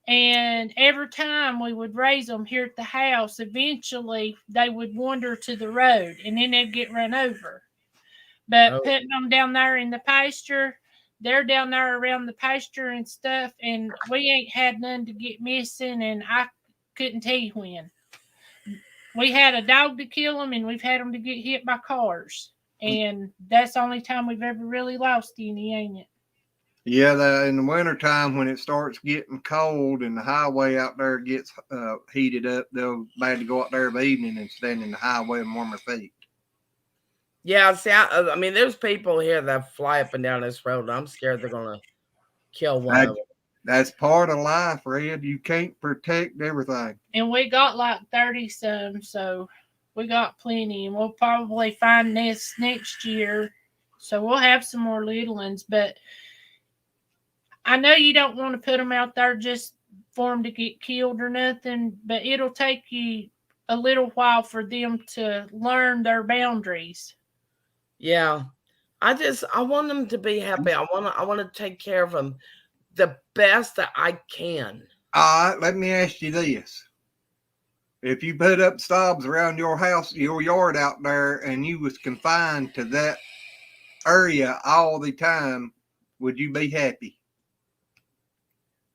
and every time we would raise them here at the house, eventually they would wander to the road, and then they'd get run over. But Oh, putting them down there in the pasture, they're down there around the pasture and stuff, and we ain't had none to get missing, and I couldn't tell you when. We had a dog to kill them, and we've had them to get hit by cars. And that's the only time we've ever really lost any, ain't it? Yeah, in the wintertime when it starts getting cold and the highway out there gets heated up, they'll bad to go out there of evening and stand in the highway and warm their feet. yeah. See, I mean, there's people here that fly up and down this road. I'm scared they're gonna kill one of them. That's part of life, Red. You can't protect everything. And we got like 30 some, so we got plenty, and we'll probably find this next year. So we'll have some more little ones, but I know you don't want to put them out there just for them to get killed or nothing, but it'll take you a little while for them to learn their boundaries. Yeah, I want them to be happy. I want to take care of them the best that I can. All right, let me ask you this. If you put up stabs around your house, your yard out there, and you was confined to that area all the time, would you be happy?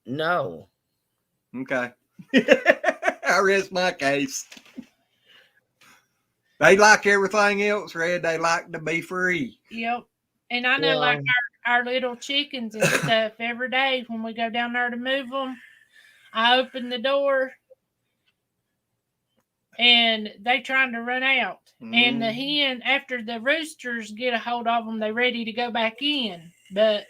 No. Okay. I rest my case. They like everything else, Red. They like to be free. Yep. And I know, like our little chickens and stuff, every day when we go down there to move them, I open the door and they trying to run out. And the hen, after the roosters get a hold of them, they're ready to go back in. But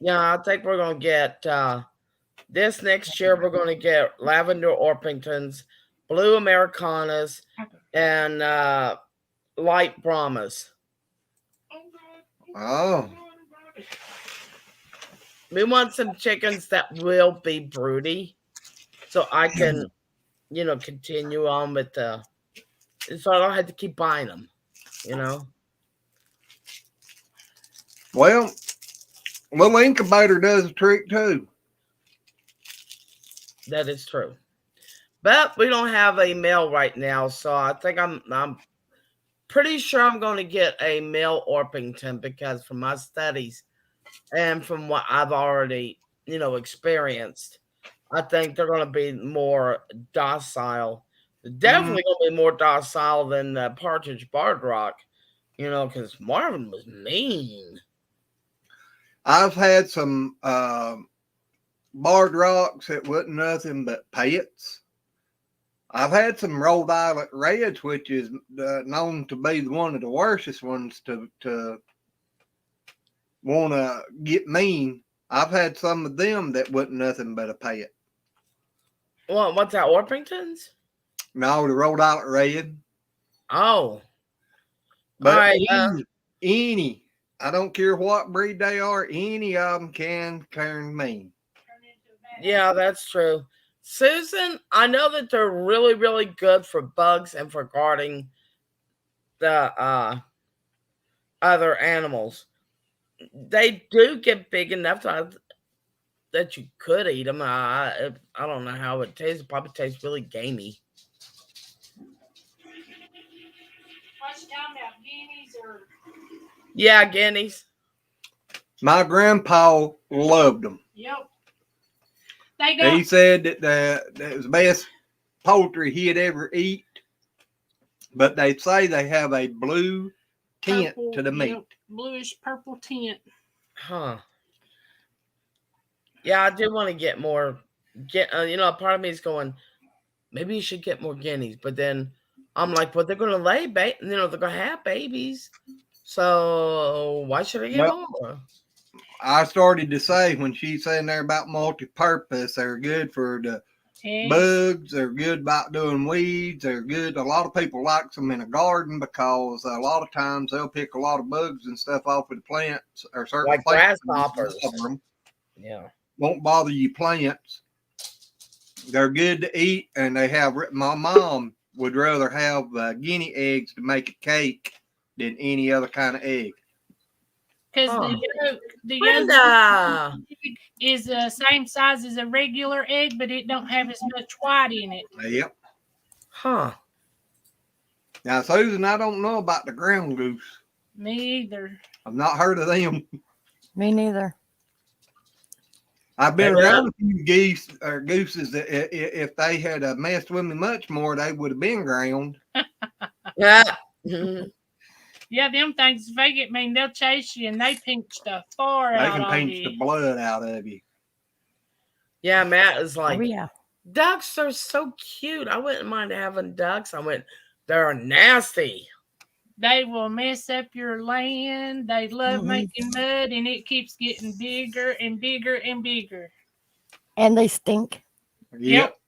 yeah, I think we're gonna get this next year. We're gonna get lavender Orpingtons, blue Americanas, and light Brahmas. Oh. We want some chickens that will be broody, so I can, continue on with so I don't have to keep buying them, Well, little incubator does a trick too. That is true, but we don't have a male right now, so I think I'm pretty sure I'm going to get a male Orpington because from my studies and from what I've already, experienced, I think they're going to be more docile. Definitely going to be more docile than the Partridge Barred Rock, because Marvin was mean. I've had some barred rocks that wasn't nothing but pets. I've had some Rhode Island Reds, which is known to be one of the worstest ones to want to get mean. I've had some of them that wasn't nothing but a pet. Well, what's that, Orpingtons? No, the Rhode Island Red. Oh. But all right, any, I don't care what breed they are, any of them can turn mean. Yeah, that's true. Susan, I know that they're really, really good for bugs and for guarding the other animals. They do get big enough that you could eat them. I don't know how it tastes. It probably tastes really gamey. Yeah, guineas. My grandpa loved them. Yep. He said that was the best poultry he'd ever eat. But they say they have a blue tint to the meat. Yep, bluish purple tint. Huh. Yeah, I do want to get more. Part of me is going, maybe you should get more guineas. But then I'm like, well, they're going to lay, they're going to have babies. So why should I get more? I started to say when she's saying there about multi-purpose, they're good for the bugs, they're good about doing weeds, they're good. A lot of people like them in a garden because a lot of times they'll pick a lot of bugs and stuff off of the plants or certain like plants. Grasshoppers. Yeah. Yeah. Won't bother you plants. They're good to eat, and they have. My mom would rather have guinea eggs to make a cake than any other kind of egg. Because the yolk Brenda. is the same size as a regular egg, but it don't have as much white in it. Yep. Huh. Now, Susan, I don't know about the ground goose. Me either. I've not heard of them. Me neither. I've been around a few geese or gooses that if they had messed with me much more, they would have been ground. Yeah. Yeah, them things, if they get mean, they'll chase you and they pinch the far out They of can you. pinch the blood out of you. Yeah, Matt is like, Oh, yeah. ducks are so cute. I wouldn't mind having ducks. I went, they're nasty. They will mess up your land. They love making mud, and it keeps getting bigger and bigger and bigger. And they stink. Yep.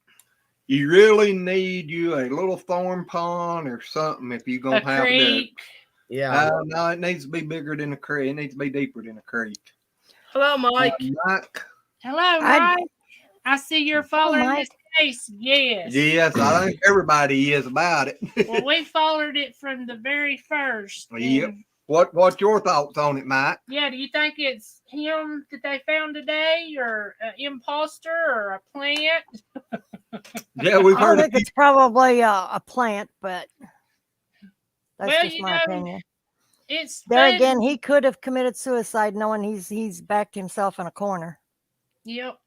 You really need you a little thorn pond or something if you're going to have creek. ducks. Yeah. No, it needs to be bigger than a creek. It needs to be deeper than a creek. Hello, Mike. Mike. Hello, Mike. I see you're following this case. Yes. Yes, I think everybody is about it. Well, we followed it from the very first. Yep. What's your thoughts on it, Mike? Yeah, do you think it's him that they found today, or an imposter, or a plant? Yeah, we've heard. I think it's probably a plant, but that's Well, just my opinion. It's there again. He could have committed suicide, knowing he's backed himself in a corner. Yep.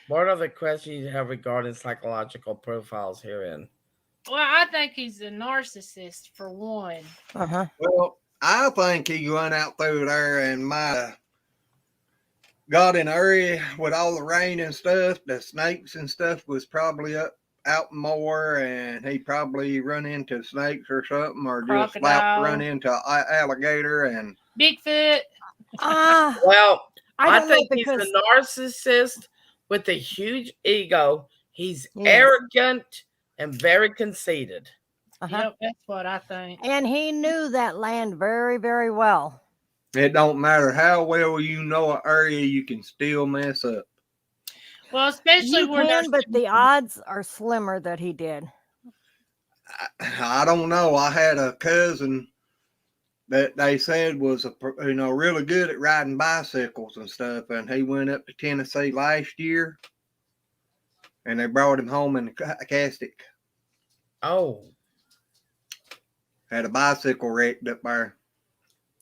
What other questions you have regarding psychological profiles herein? Well, I think he's a narcissist for one. Well, I think he went out through there and might have got in an area with all the rain and stuff. The snakes and stuff was probably out more, and he probably run into snakes or something, or just run into an alligator and Bigfoot. Well, I think he's because... a narcissist with a huge ego. He's arrogant and very conceited. Yep, that's what I think. And he knew that land very, very well. It don't matter how well you know an area, you can still mess up. Well, especially you can, but the odds are slimmer that he did. I don't know. I had a cousin that they said was really good at riding bicycles and stuff, and he went up to Tennessee last year, and they brought him home in a casket. Oh, had a bicycle wrecked up there.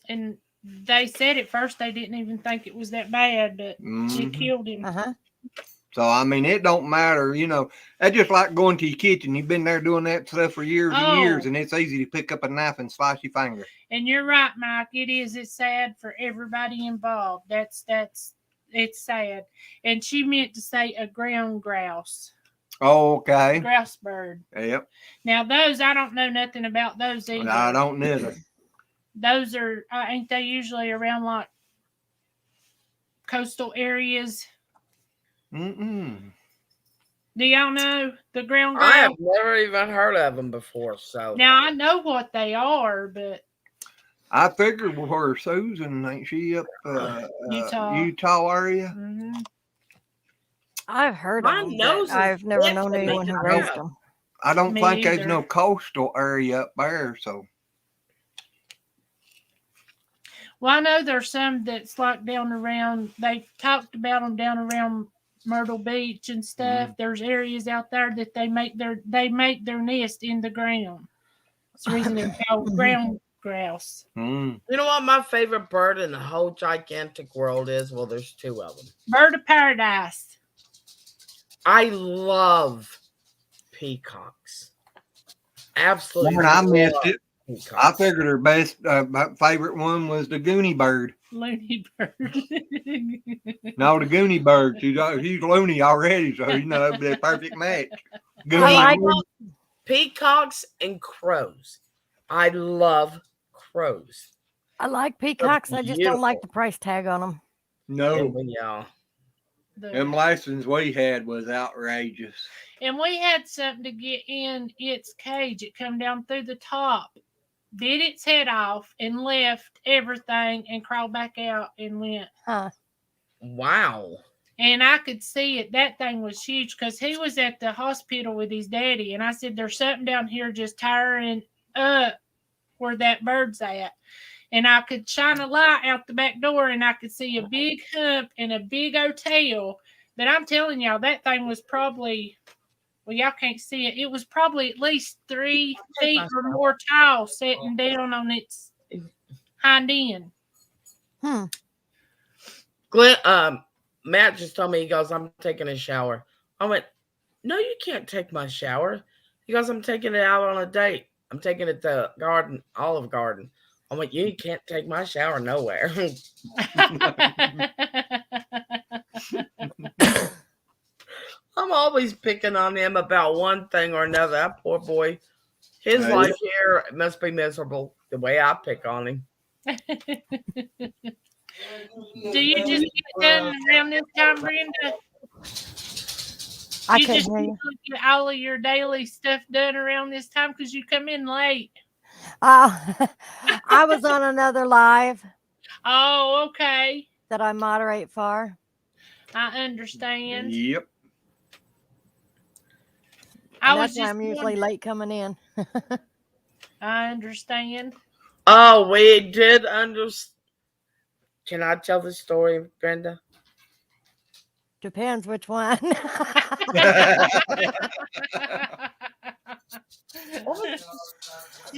And they said at first they didn't even think it was that bad, but it killed him. So, I mean, it don't matter, That's just like going to your kitchen. You've been there doing that stuff for years and years, and it's easy to pick up a knife and slice your finger. And you're right, Mike. It is. It's sad for everybody involved. It's sad. And she meant to say a ground grouse. Oh, okay. Grouse bird. Yep. Now, those, I don't know nothing about those either. No, I don't neither. Those are, ain't they usually around like coastal areas? Do y'all know the ground grouse? I have never even heard of them before. So now I know what they are, but I figured where Susan, ain't she up Utah area? I've heard of them. I've never known anyone who raised them. I don't think there's no coastal area up there, so. Well, I know there's some that's like down around. They talked about them down around Myrtle Beach and stuff. There's areas out there that they make their nest in the ground. That's the reason they're called ground grouse. You know what my favorite bird in the whole gigantic world is? Well, there's two of them. Bird of paradise. I love peacocks. Absolutely. Man, I missed it. Peacocks. I figured her best, my favorite one was the Goonie bird. Looney bird. No, the Goonie bird. She's loony already, so it'd be a perfect match. Peacocks and crows. I love crows. I like peacocks. I just don't like the price tag on them. No. Yeah. Them license we had was outrageous. And we had something to get in its cage. It come down through the top, bit its head off, and left everything and crawled back out and went. Wow. And I could see it. That thing was huge because he was at the hospital with his daddy. And I said, there's something down here just tearing up where that bird's at. And I could shine a light out the back door and I could see a big hump and a big hotel. But I'm telling y'all, that thing was probably, well, y'all can't see it. It was probably at least 3 feet or more tall sitting down on its hind end. Glenn, Matt just told me, he goes, I'm taking a shower. I went, no, you can't take my shower. He goes, I'm taking it out on a date. I'm taking it to Olive Garden. I'm like, you can't take my shower nowhere. I'm always picking on him about one thing or another. That poor boy. His life here must be miserable the way I pick on him. Do you just get done around this time, Brenda? I couldn't hear you. Get all of your daily stuff done around this time because you come in late. I was on another live. Oh, okay. That I moderate for. I understand. Yep. That's why I'm usually late coming in. I understand. Oh, we did understand. Can I tell the story, Brenda? Depends which one. You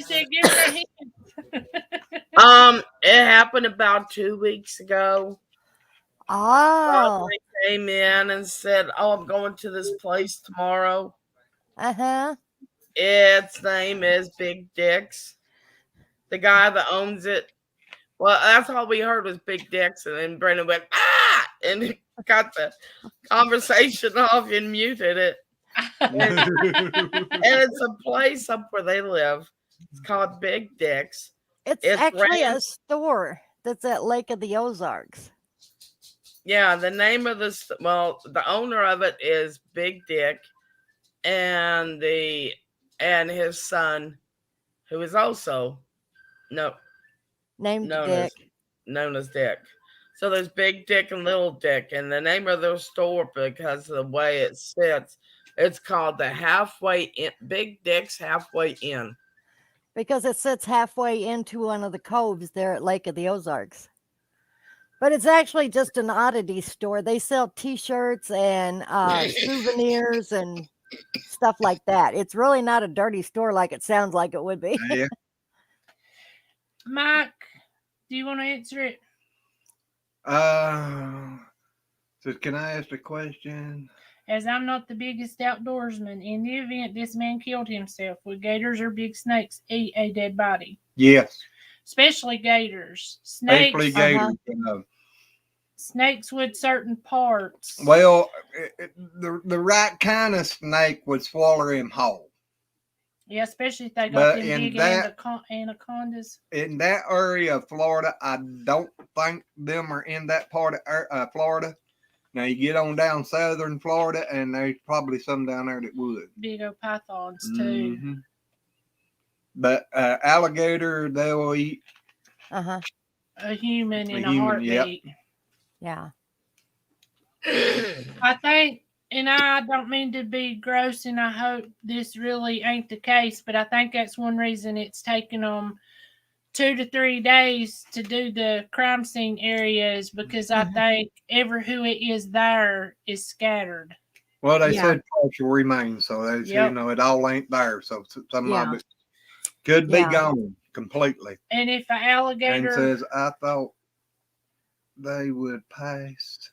said give her a hint. It happened about 2 weeks ago. Oh. They came in and said, "Oh, I'm going to this place tomorrow." Its name is Big Dick's. The guy that owns it. Well, that's all we heard was Big Dick's, and then Brandon went, ah! And got the conversation off and muted it. And it's a place up where they live. It's called Big Dick's. It's actually a store that's at Lake of the Ozarks. Yeah, the name of the owner of it is Big Dick, and his son, who is also known as Dick. So there's Big Dick and Little Dick, and the name of their store, because of the way it sits, it's called the Big Dick's Halfway Inn. Because it sits halfway into one of the coves there at Lake of the Ozarks. But it's actually just an oddity store. They sell T-shirts and souvenirs and stuff like that. It's really not a dirty store like it sounds like it would be. Yeah. Mike, do you want to answer it? So can I ask a question? As I'm not the biggest outdoorsman, in the event this man killed himself, would gators or big snakes eat a dead body? Yes. Especially gators. Snakes. Especially gators. Snakes with certain parts. Well, the right kind of snake would swallow him whole. Yeah, especially if they got them big anacondas. In that area of Florida, I don't think them are in that part of Florida. Now you get on down southern Florida, and there's probably some down there that would. Big old pythons too. Mm-hmm. But alligator, they'll eat. A human in a heartbeat. Yep. Yeah. I think, and I don't mean to be gross, and I hope this really ain't the case, but I think that's one reason it's taken them 2 to 3 days to do the crime scene areas, because I think who it is there is scattered. Well, they said partial remains, so they it all ain't there. So some of it could be gone completely. And if an alligator says, I thought they would pass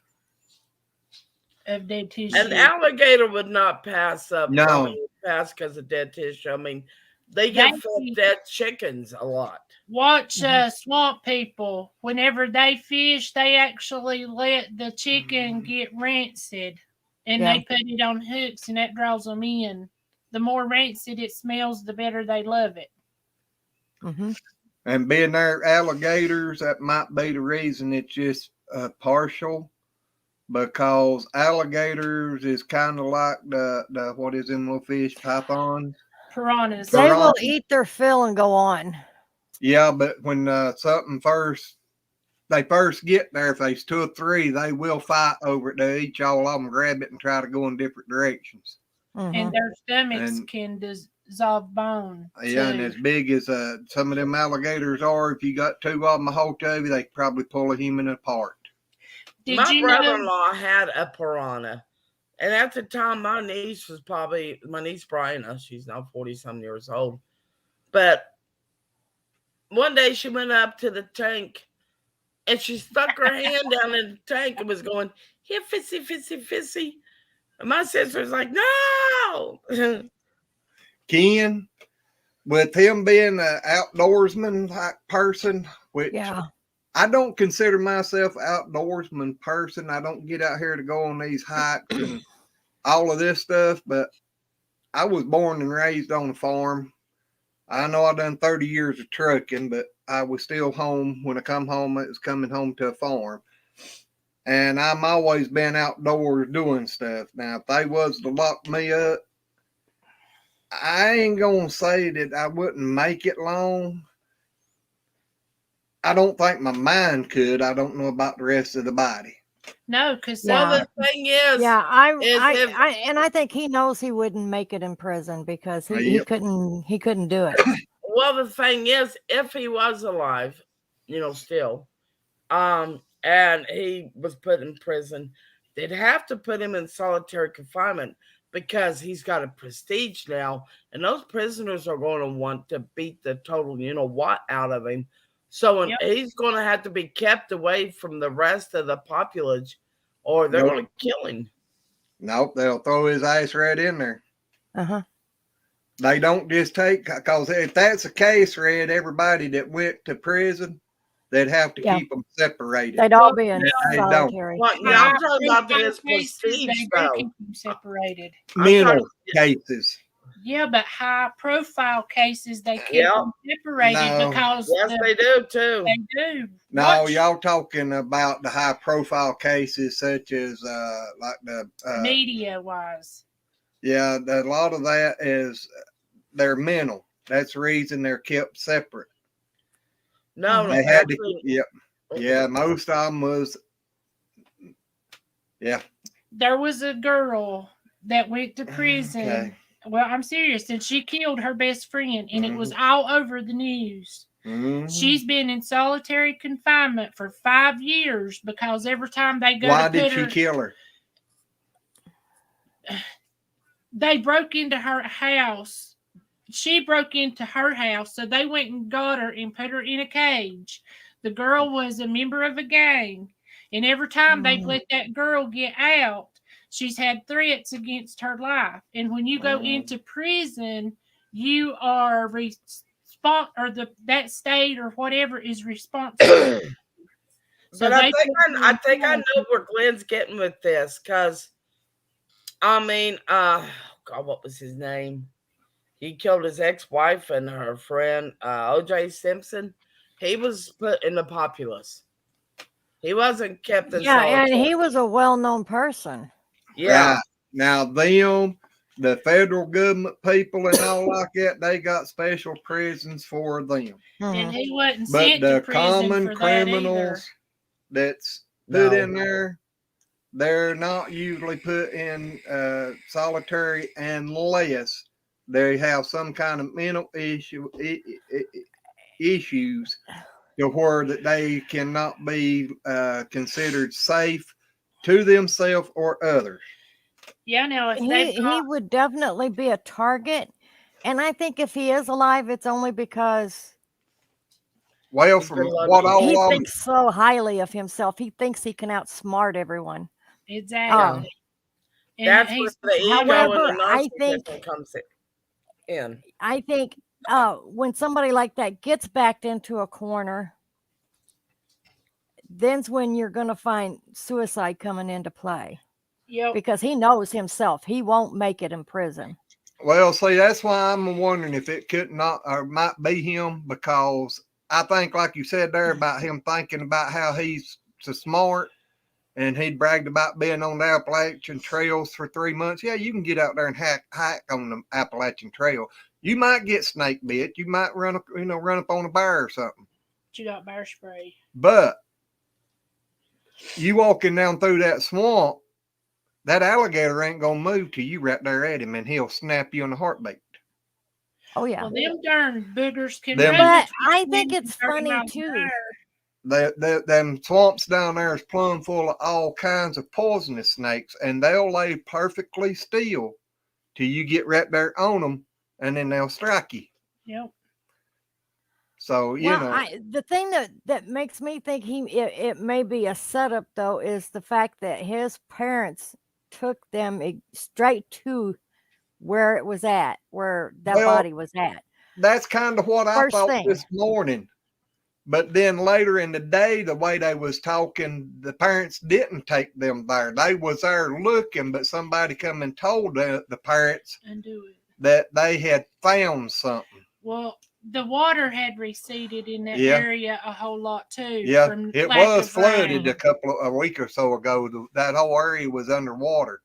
of dead tissue. An alligator would not pass up. No. Pass because of dead tissue. I mean, they get fed dead chickens a lot. Watch swamp people. Whenever they fish, they actually let the chicken get rancid, and they put it on hooks, and that draws them in. The more rancid it smells, the better they love it. And being there alligators, that might be the reason it's just partial, because alligators is kind of like the what is them little fish, pythons? Piranhas. They will eat their fill and go on. Yeah, but when something first they first get there, if there's 2 or 3, they will fight over it. They each all of them grab it and try to go in different directions. And their stomachs can dissolve bone. Yeah, and as big as some of them alligators are, if you got 2 of them a hold of you, they could probably pull a human apart. My brother-in-law had a piranha. And at the time, my niece Brianna, she's now 40-some years old. But one day she went up to the tank and she stuck her hand down in the tank and was going, here, fissy, fissy, fissy. And my sister was like, no. Ken, with him being an outdoorsman type person, which I don't consider myself an outdoorsman person. I don't get out here to go on these hikes and all of this stuff, but I was born and raised on a farm. I know I done 30 years of trucking, but I was still home. When I come home, it was coming home to a farm. And I'm always been outdoors doing stuff. Now, if they was to lock me up, I ain't going to say that I wouldn't make it long. I don't think my mind could. I don't know about the rest of the body. No, because the thing is, I think he knows he wouldn't make it in prison because he couldn't do it. Well, the thing is, if he was alive, still, and he was put in prison, they'd have to put him in solitary confinement because he's got a prestige now, and those prisoners are going to want to beat the total what out of him. So he's going to have to be kept away from the rest of the populace, or they're going to kill him. Nope, they'll throw his ass right in there. They don't just take, because if that's the case, Red, everybody that went to prison, they'd have to keep them separated. They'd all be in solitary. Well, I'm talking about his prestige, though. Keep them separated. Mental cases. Yeah, but high-profile cases, they keep them separated because... Yes, they do, too. They do. No, y'all talking about the high-profile cases such as like the... media-wise. Yeah, a lot of that is they're mental. That's the reason they're kept separate. No, they had to. Yeah. Most of them was. Yeah. There was a girl that went to prison. Okay. Well, I'm serious, and she killed her best friend, and it was all over the news. She's been in solitary confinement for 5 years because every time they go, why did she kill her? They broke into her house. She broke into her house, so they went and got her and put her in a cage. The girl was a member of a gang, and every time they've let that girl get out, she's had threats against her life. And when you go into prison, you are that state or whatever is responsible. But I think I know where Glenn's getting with this, because God, what was his name? He killed his ex-wife and her friend, O.J. Simpson. He was put in the populace. He wasn't kept in solitary. And he was a well-known person. Yeah. Now them, the federal government people and all like that, they got special prisons for them. And he wasn't But sent the to prison common for criminals that's put in there, they're not usually put in solitary unless they have some kind of mental issues to where that they cannot be considered safe to themselves or others. Yeah, no, he would definitely be a target, and I think if he is alive, it's only because from what he thinks so highly of himself. He thinks he can outsmart everyone. Exactly. That's where the ego and the narcissism comes in. I think when somebody like that gets backed into a corner, then's when you're going to find suicide coming into play. Yep. Because he knows himself he won't make it in prison. Well, see, that's why I'm wondering if it could not or might be him, because I think, like you said there, about him thinking about how he's so smart, and he bragged about being on the Appalachian trails for 3 months. Yeah, you can get out there and hike on the Appalachian Trail. You might get snake bit. You might run up on a bear or something. You got bear spray. But you walking down through that swamp, that alligator ain't gonna move till you right there at him, and he'll snap you in a heartbeat. Oh yeah. Well, them darn boogers can Them- run. But between I 20 think and it's 30 funny miles an too. hour. Them swamps down there is plumb full of all kinds of poisonous snakes, and they'll lay perfectly still till you get right there on them, and then they'll strike you. Yep. So you Well, know, the thing that makes me think it may be a setup though is the fact that his parents took them straight to where it was at, where that Well, body was at. that's kind of what I First thought thing. this morning. But then later in the day, the way they was talking, the parents didn't take them there. They was there looking, but somebody come and told the parents Undo it. that they had found something. Well, the water had receded in that Yeah. area a whole lot too. Yeah, from it lack was of rain. flooded a week or so ago. That whole area was underwater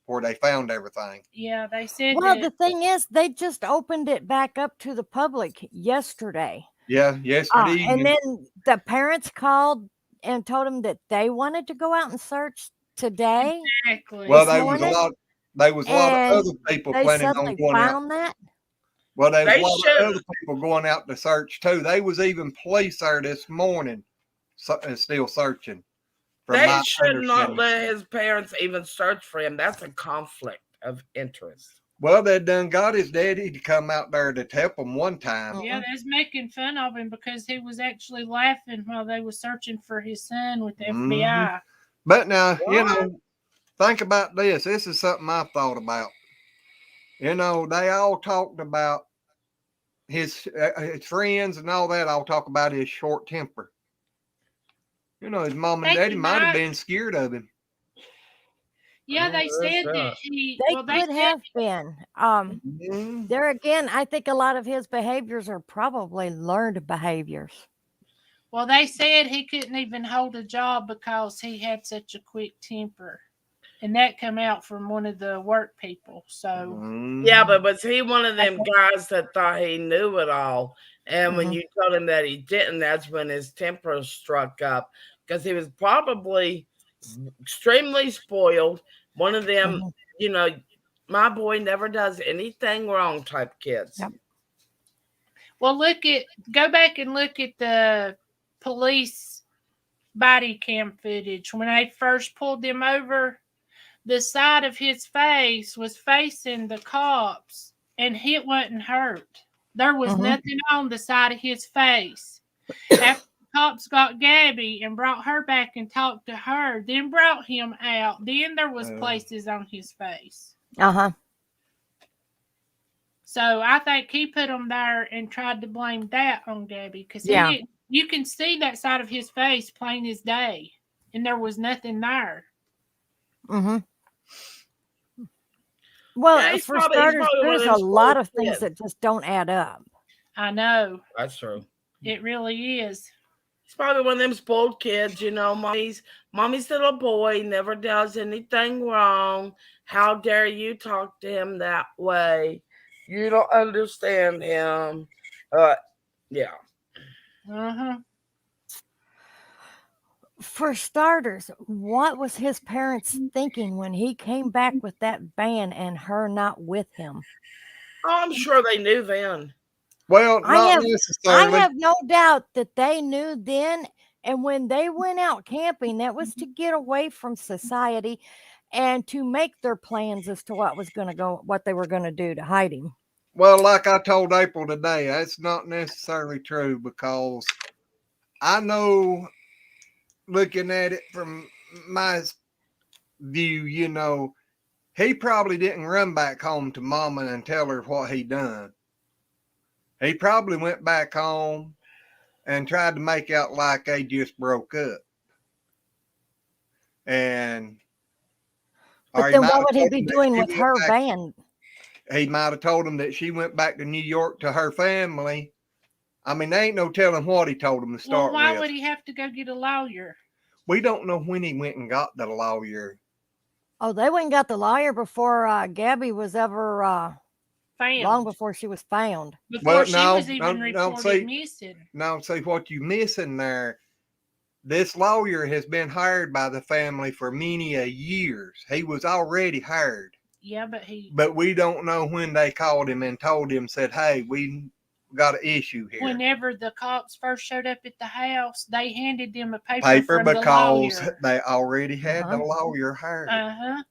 where they found everything. Yeah, they said Well, that. the thing is, they just opened it back up to the public yesterday. Yeah, yesterday And evening. then the parents called and told them that they wanted to go out and search today. Exactly. Well, this there was a morning, lot. There was a lot of and other people they planning on suddenly going out. found that. Well, there was They a lot should- of other people going out to search too. They was even police there this morning, still searching. from They my should not understanding. let his parents even search for him. That's a conflict of interest. Well, they done got his daddy to come out there to help him one time. Yeah, they was making fun of him because he was actually laughing while they were searching for his son with the FBI. But now, you What? know, think about this. This is something I've thought about. You know, they all talked about his friends and all that. All talk about his short temper. You know, his mom and They daddy might have might- been scared of him. Yeah, they Oh, said that's that right. he. They well, they could said have been. Mhm. There again, I think a lot of his behaviors are probably learned behaviors. Well, they said he couldn't even hold a job because he had such a quick temper, and that come out from one of the work people. So Yeah, but was he one of them guys that thought he knew it all? And when Mhm. you told him that he didn't, that's when his temper struck up because he was probably extremely spoiled. One of them, Mhm. you know, my boy never does anything wrong type kids. Yep. well, go back and look at the police body cam footage when they first pulled them over. The side of his face was facing the cops, and he wasn't hurt. There was Mhm. nothing on the side of his face. After the cops got Gabby and brought her back and talked to her, then brought him out, then there was places on his face. Uh-huh. So I think he put them there and tried to blame that on Gabby because Yeah. you can see that side of his face plain as day, and there was nothing there. Mhm. Well, Yeah, he's for probably starters, one of there's them a lot spoiled of things kids. that just don't add up. I know. That's true. It really is. He's probably one of them spoiled kids, you know. Mommy's little boy never does anything wrong. How dare you talk to him that way? You don't understand him. Yeah. Uh-huh. For starters, what was his parents thinking when he came back with that van and her not with him? Oh, I'm sure they knew then. Well, I not have necessarily. no doubt that they knew then, and when they went out camping, that was to get away from society and to make their plans as to what they were going to do to hide him. Well, like I told April today, that's not necessarily true because I know, looking at it from my view, you know, he probably didn't run back home to Mama and tell her what he done. He probably went back home and tried to make out like they just broke up. But then what would he be doing with her van? He might have told him that she went back to New York to her family. I mean, there ain't no telling what he told him to Well, start why with. would he have to go get a lawyer? We don't know when he went and got the lawyer. Oh, they went and got the lawyer before Gabby was ever Found. long before she was found. Before she was even reported missing. No, see what you missing there. this lawyer has been hired by the family for many years. He was already hired. Yeah, but we don't know when they called him and told him, said, hey, we got an issue here. Whenever the cops first showed up at the house, they handed them a paper from because the lawyer. they already had the lawyer hired.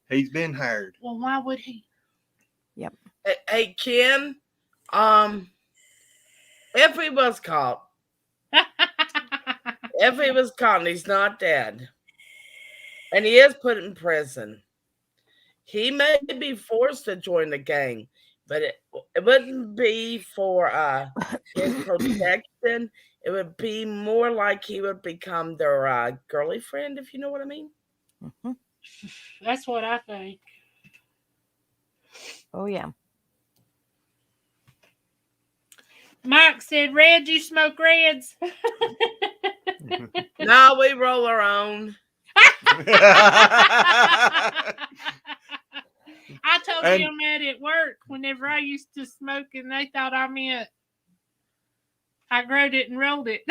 He's been hired. Well, why would he? Yep. Hey, Ken, if he was caught, and he's not dead, and he is put in prison, he may be forced to join the gang, but it wouldn't be for his protection. It would be more like he would become their girly friend, if you know what I mean. Mm-hmm. That's what I think. Oh, yeah. Mike said, Red, you smoke reds? No, we roll our own. I told him that at work whenever I used to smoke, and they thought I meant I growed it and rolled it.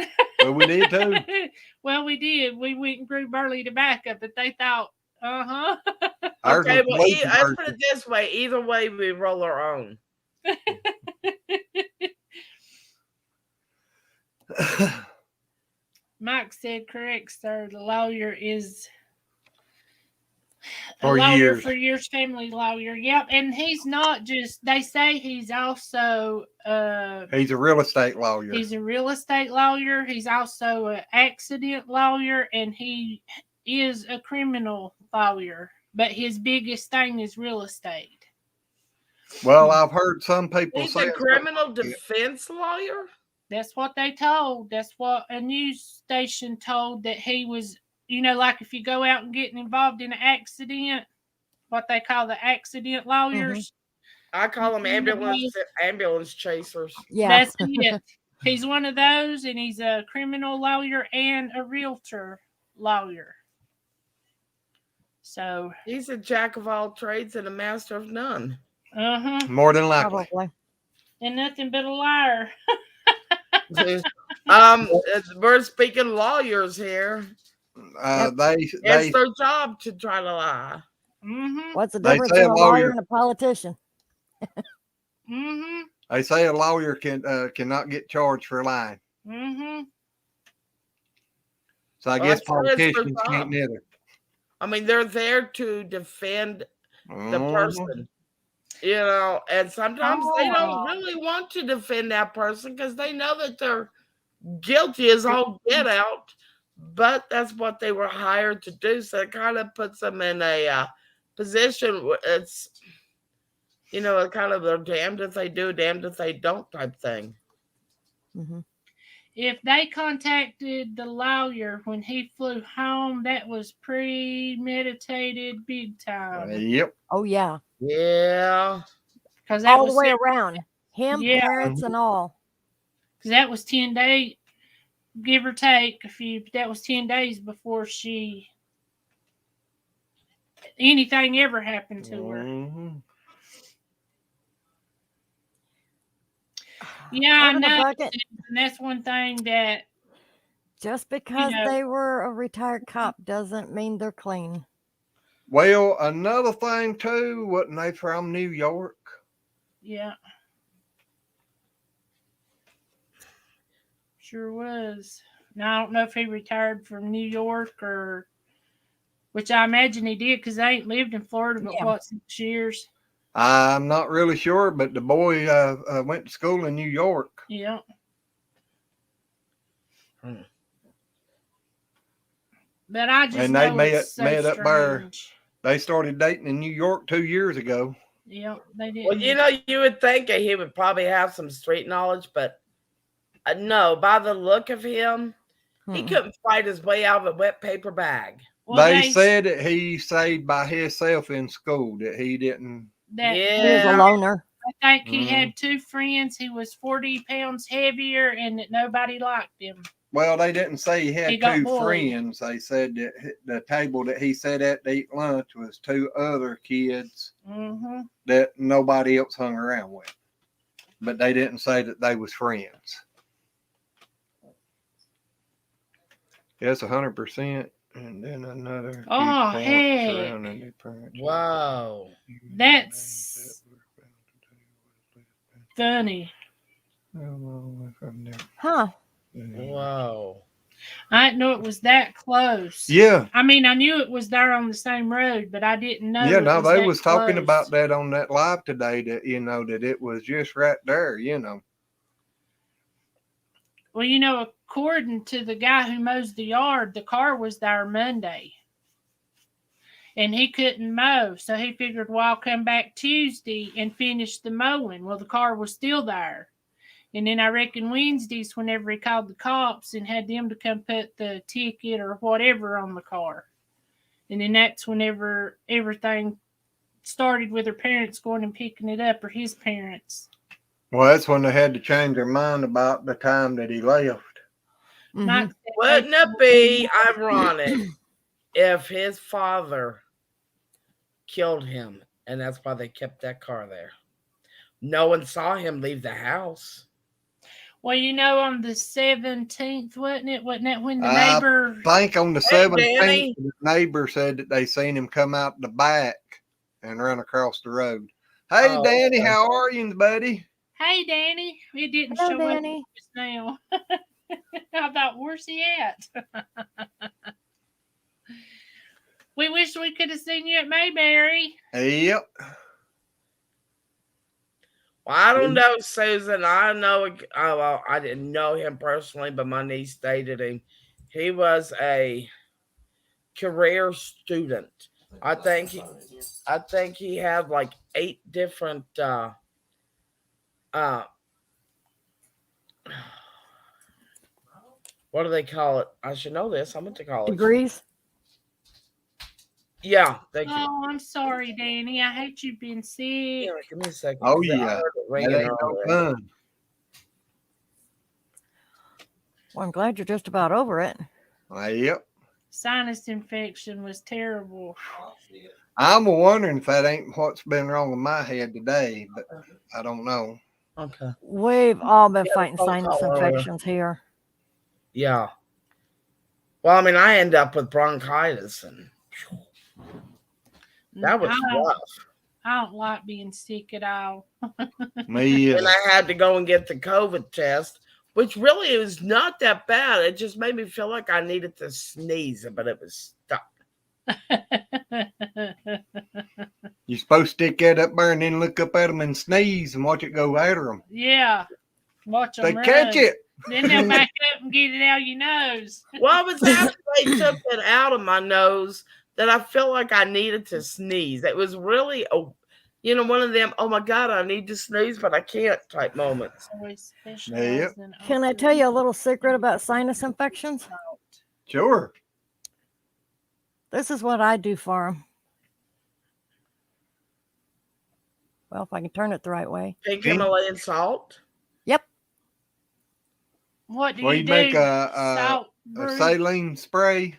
Well, we did too. Well, we did. We went and grew burley tobacco, but they thought, Okay, well, I put it this way. Either way, we roll our own. Mike said, correct, sir. The lawyer is for years, family lawyer. Yep. And he's not just, they say he's also he's a real estate lawyer. He's a real estate lawyer. He's also an accident lawyer, and he is a criminal lawyer. But his biggest thing is real estate. Well, I've heard some people he's say a criminal defense lawyer. That's what they told. That's what a news station told, that he was, you know, like if you go out and get involved in an accident, what they call the accident lawyers. I call them ambulance chasers. Yeah. That's it. He's one of those, and he's a criminal lawyer and a realtor lawyer. So he's a jack of all trades and a master of none. More than likely. Probably. And nothing but a liar. We're speaking lawyers here. It's their job to try to lie. What's the difference between a lawyer and a politician? They say a lawyer cannot get charged for lying. So I guess politicians can't neither. I mean, they're there to defend the person, you know, and sometimes they don't really want to defend that person because they know that they're guilty as all get out, but that's what they were hired to do. So it kind of puts them in a position where it's, you know, kind of they're damned if they do, damned if they don't type thing. If they contacted the lawyer when he flew home, that was premeditated big time. Yep. Oh, yeah. Yeah. Because all the way around. Him, Yeah. parents, and all. Because that was 10 days, give or take a few. That was 10 days before anything ever happened to her. Yeah, I know. And that's one thing that just because they were a retired cop doesn't mean they're clean. Well, another thing too, wasn't they from New York? Yeah. Sure was. Now, I don't know if he retired from New York or, which I imagine he did because they ain't lived in Florida but 6 years. I'm not really sure, but the boy went to school in New York. Yeah. But I just and know they it's met so up there. strange. They started dating in New York 2 years ago. Yeah, they did. Well, you know, you would think that he would probably have some street knowledge, but no, by the look of him, he couldn't fight his way out of a wet paper bag. Well, they said that he stayed by himself in school, that he didn't. He was a loner. I think he had 2 friends. He was 40 pounds heavier and that nobody liked him. Well, they didn't say he had 2 bullied. friends. They said that the table that he sat at to eat lunch was 2 other kids that nobody else hung around with. But they didn't say that they was friends. Yes, 100%, and then another. Oh, few points heck. surrounding the appearance. Wow. That's funny. Huh. Wow. I didn't know it was that close. Yeah. I mean, I knew it was there on the same road, but I didn't know. Yeah, it no, was they that was talking close. about that on that live today. That that it was just right there. Well, according to the guy who mows the yard, the car was there Monday. And he couldn't mow. So he figured, well, I'll come back Tuesday and finish the mowing. Well, the car was still there. And then I reckon Wednesdays, whenever he called the cops and had them to come put the ticket or whatever on the car. And then that's whenever everything started with her parents going and picking it up, or his parents. Well, that's when they had to change their mind about the time that he left. Mhm. Wouldn't it be ironic if his father killed him and that's why they kept that car there? No one saw him leave the house. Well, on the 17th, wasn't it? Wasn't that when the neighbor... I think on the Hey, 17th, Danny. the neighbor said that they seen him come out the back and run across the road. Hey, Oh, Danny, okay. how are you, buddy? Hey, Danny. It didn't Hello, show Danny. up just now. I thought, where's he at? We wish we could have seen you at Mayberry. Yep. Well, I don't know, Susan. I know. Well, I didn't know him personally, but my niece dated him. He was a career student. I think he had like 8 different what do they call it? I should know this. I went to college. Degrees? Yeah, thank you. Oh, I'm sorry, Danny. I hate you being sick. Yeah, give me a second. Oh, 'cause I yeah. heard it That ringing ain't no earlier. fun. Well, I'm glad you're just about over it. Yep. Sinus infection was terrible. I'm wondering if that ain't what's been wrong with my head today, but I don't know. Okay. We've all been Yeah, fighting phone sinus call earlier. infections here. Yeah. Well, I mean, I end up with bronchitis, and that was rough. I don't like being sick at all. Me either. And I had to go and get the COVID test, which really was not that bad. It just made me feel like I needed to sneeze, but it was stuck. You're supposed to stick that up there and then look up at them and sneeze and watch it go after them. Yeah. Watch them They run. catch it. Then they'll back up and get it out of your nose. Well, it was after they took it out of my nose that I felt like I needed to sneeze. It was really, one of them, oh my God, I need to sneeze, but I can't type moments. Yep. Can I tell you a little secret about sinus infections? Sure. This is what I do for them. Well, if I can turn it the right way. Pink Himalayan salt? Yep. What do Well, you you do? make Salt a brew? saline spray.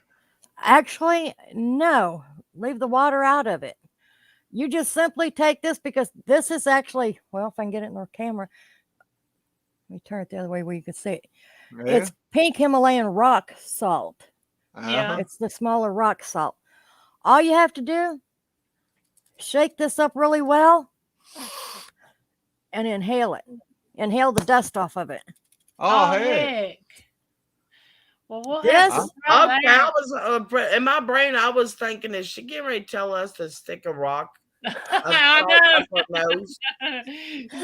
Actually, no. Leave the water out of it. You just simply take this because this is actually, well, if I can get it in the camera. Let me turn it the other way where you can see it. Yeah. It's pink Himalayan rock salt. Yeah. It's the smaller rock salt. All you have to do, shake this up really well and inhale it. Inhale the dust off of it. Oh, heck. Well, we'll This- have to try Okay, that. I was in my brain. I was thinking, is she getting ready to tell us to stick a rock? I know.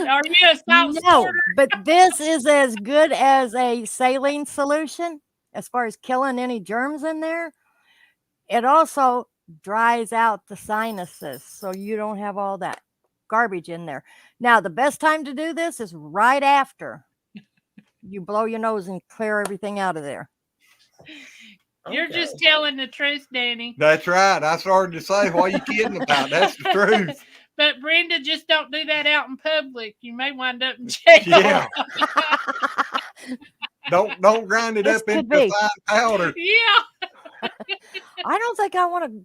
Are you a salt No, squirter? but this is as good as a saline solution as far as killing any germs in there. It also dries out the sinuses so you don't have all that garbage in there. Now, the best time to do this is right after you blow your nose and clear everything out of there. You're just telling the truth, Danny. That's right. I started to say, what are you kidding about? That's the truth. But Brenda, just don't do that out in public. You may wind up in jail. Yeah. Don't grind it This up could into be. fine powder. Yeah. I don't think I want to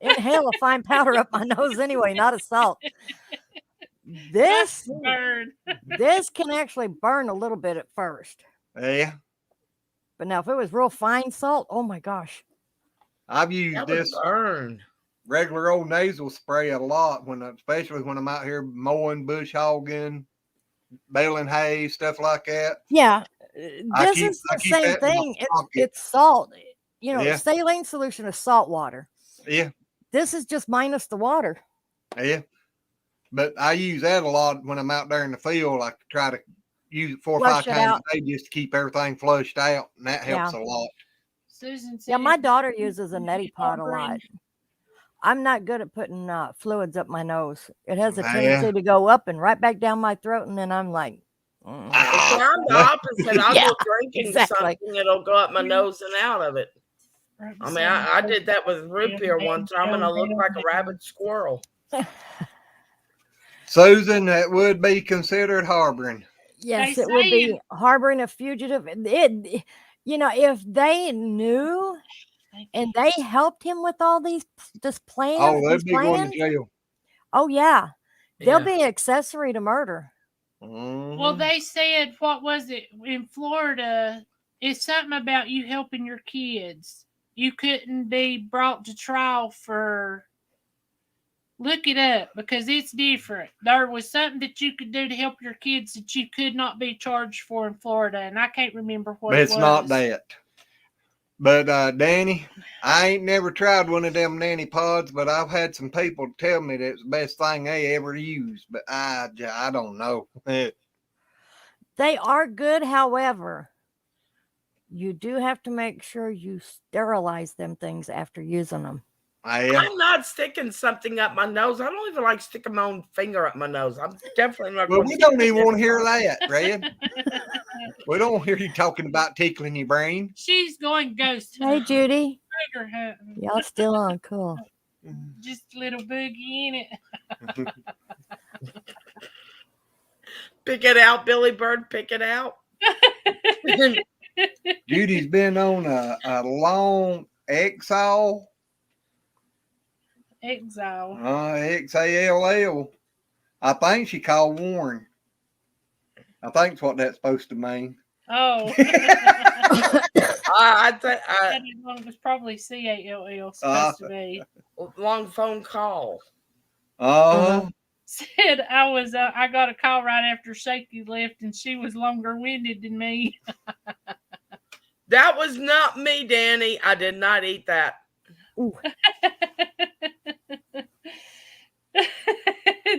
inhale a fine powder up my nose anyway, not a salt. This Burn. this can actually burn a little bit at first. Yeah. But now, if it was real fine salt, oh my gosh. I've used this burn. regular old nasal spray a lot especially when I'm out here mowing, bush hogging, baling hay, stuff like that. Yeah, this is the same thing. It's salt. You know, saline solution is salt water. Yeah. This is just minus the water. Yeah. But I use that a lot when I'm out there in the field. I try to use it 4 or 5 times a day just to keep everything flushed out, and that helps a lot. Susan said, yeah, my daughter uses a neti pot a lot. I'm not good at putting fluids up my nose. It has a tendency to go up and right back down my throat, and then I'm like, I'm the opposite. I'll go drinking something, it'll go up my nose and out of it. I mean, I did that with root beer one time, and I looked like a rabid squirrel. Susan, that would be considered harboring. Yes, it would be harboring a fugitive. If they knew and they helped him with all this plan, they'd be going to jail. Oh yeah, they'll be accessory to murder. Well, they said, what was it in Florida? It's something about you helping your kids. You couldn't be brought to trial for. Look it up because it's different. There was something that you could do to help your kids that you could not be charged for in Florida, and I can't remember what it was. It's not that. But Danny, I ain't never tried one of them nanny pods, but I've had some people tell me that it's the best thing they ever used. But I don't know. They are good, however, you do have to make sure you sterilize them things after using them. I'm not sticking something up my nose. I don't even like sticking my own finger up my nose. I'm definitely not. Well, we don't even want to hear that, Red. We don't hear you talking about tickling your brain. She's going ghost. Hey, Judy. Trigger hunting. Y'all still on? Cool. Just a little boogie in it. Pick it out, Billy Bird. Pick it out. Judy's been on a long exile. Exile. Exall. I think she called Warren. I think that's what that's supposed to mean. Oh. I think it was probably CALL supposed to be. Long phone call. Said I got a call right after Shaky left, and she was longer winded than me. That was not me, Danny. I did not eat that.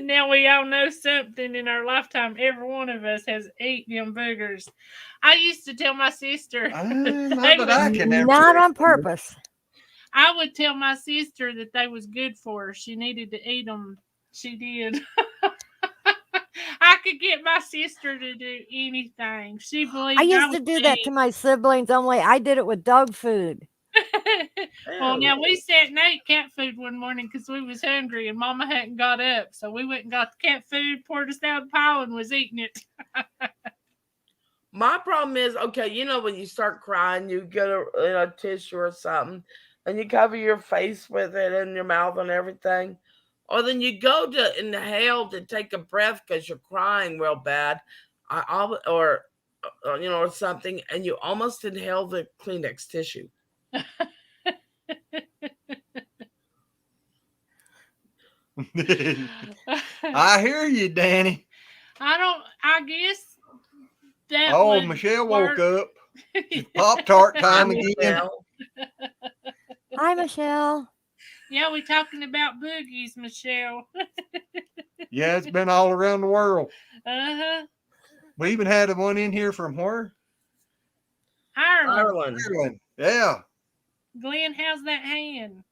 Now we all know something in our lifetime. Every one of us has eaten them boogers. I used to tell my sister. Not on purpose. I would tell my sister that they was good for her. She needed to eat them. She did. I could get my sister to do anything. She believed I used to do that to my siblings, only I did it with dog food. Well, now we sat and ate cat food one morning because we was hungry and Mama hadn't got up. So we went and got the cat food, poured us down the pile, and was eating it. My problem is, okay, when you start crying, you get a tissue or something, and you cover your face with it and your mouth and everything. Or then you go to inhale to take a breath because you're crying real bad, or something, and you almost inhale the Kleenex tissue. I hear you, Danny. I guess that Michelle woke up. Pop-Tart time again. Hi, Michelle. Yeah, we're talking about boogies, Michelle. Yeah, it's been all around the world. Uh-huh. We even had one in here from where? Ireland. Yeah. Glenn, how's that hand?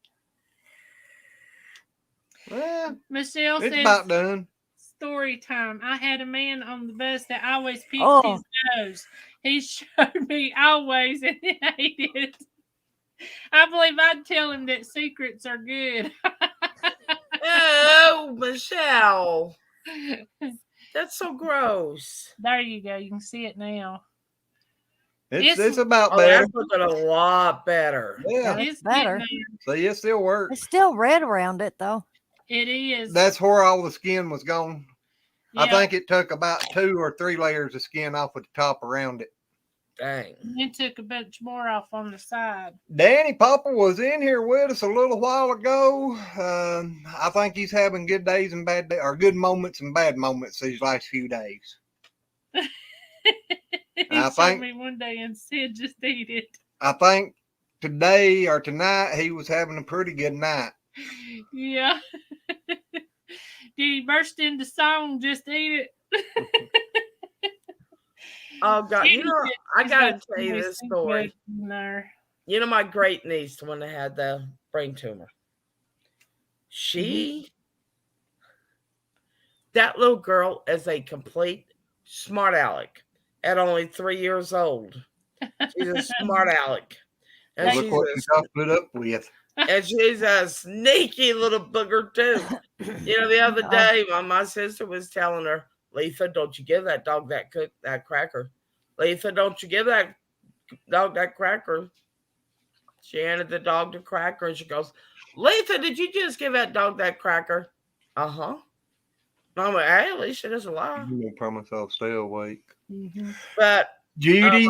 Well, Michelle it's says, about done. Story time. I had a man on the bus that always picked his nose. He showed me always, and then I ate it. I believe I'd tell him that secrets are good. Oh, Michelle. That's so gross. There you go. You can see it now. It's about better. That's looking a lot better. Yeah, it's better. See, it still works. It's still red around it, though. It is. That's where all the skin was gone. Yeah. I think it took about 2 or 3 layers of skin off at the top around it. Dang. You took a bunch more off on the side. Danny Popper was in here with us a little while ago. I think he's having good days and bad days, or good moments and bad moments these last few days. He showed me one day and said, "Just eat it." I think today or tonight he was having a pretty good night. Yeah. Did he burst into song? Just eat it. Oh God! You know, I gotta tell you this story. No. You know, my great niece, the one that had the brain tumor. That little girl is a complete smart aleck at only 3 years old. She's a smart aleck. And look what you got put up with. And she's a sneaky little booger too. You know, the other day, my sister was telling her, "Letha, don't you give that dog that cracker. Letha, don't you give that dog that cracker." She handed the dog the cracker and she goes, "Letha, did you just give that dog that cracker?" Uh-huh. I'm like, hey, at least she doesn't lie. I promise I'll stay awake. Mm-hmm. But Judy,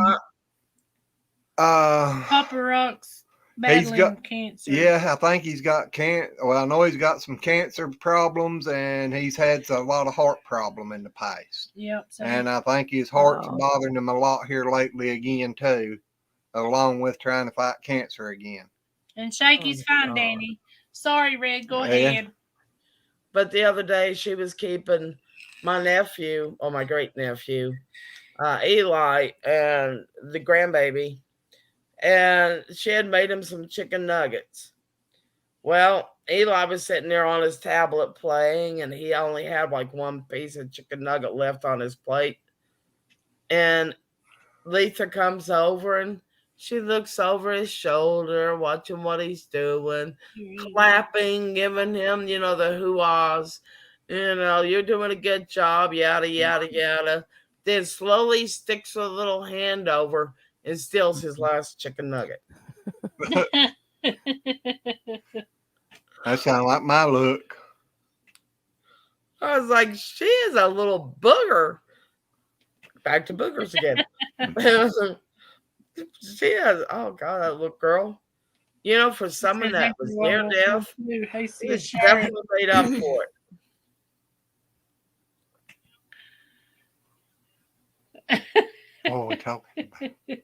Papa Rock's battling cancer. Yeah, I think he's got cancer. Well, I know he's got some cancer problems, and he's had a lot of heart problem in the past. Yep. And I think his heart's bothering him a lot here lately again too, along with trying to fight cancer again. And Shaky's fine, Danny. Sorry, Red. Go ahead. But the other day, she was keeping my nephew, or my great nephew, Eli, and the grandbaby, and she had made him some chicken nuggets. Well, Eli was sitting there on his tablet playing, and he only had like one piece of chicken nugget left on his plate. And Letha comes over and she looks over his shoulder, watching what he's doing, clapping, giving him, you know, the hoo-ahs. You know, you're doing a good job, yada, yada, yada. Then slowly sticks a little hand over and steals his last chicken nugget. That sounds like my look. I was like, she is a little booger. Back to boogers again. She has, oh God, that little girl. You know, for someone that was near death, she's definitely made up for it. Oh, we're talking about.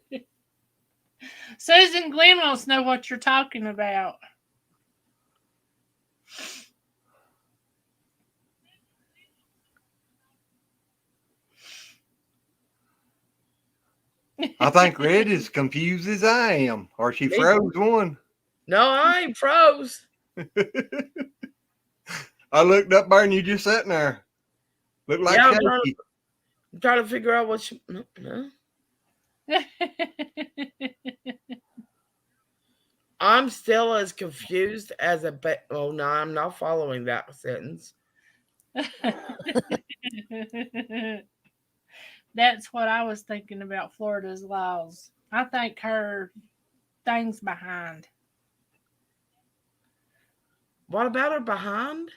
Susan Glenn wants to know what you're talking about. I think Red is confused as I am, or she froze one. No, I ain't froze. I looked up there and you just sitting there. Look like Shaky. I'm trying to figure out what she. No. I'm still as confused as a. Oh no, I'm not following that sentence. That's what I was thinking about Florida's laws. I think her thing's behind. What about her behind?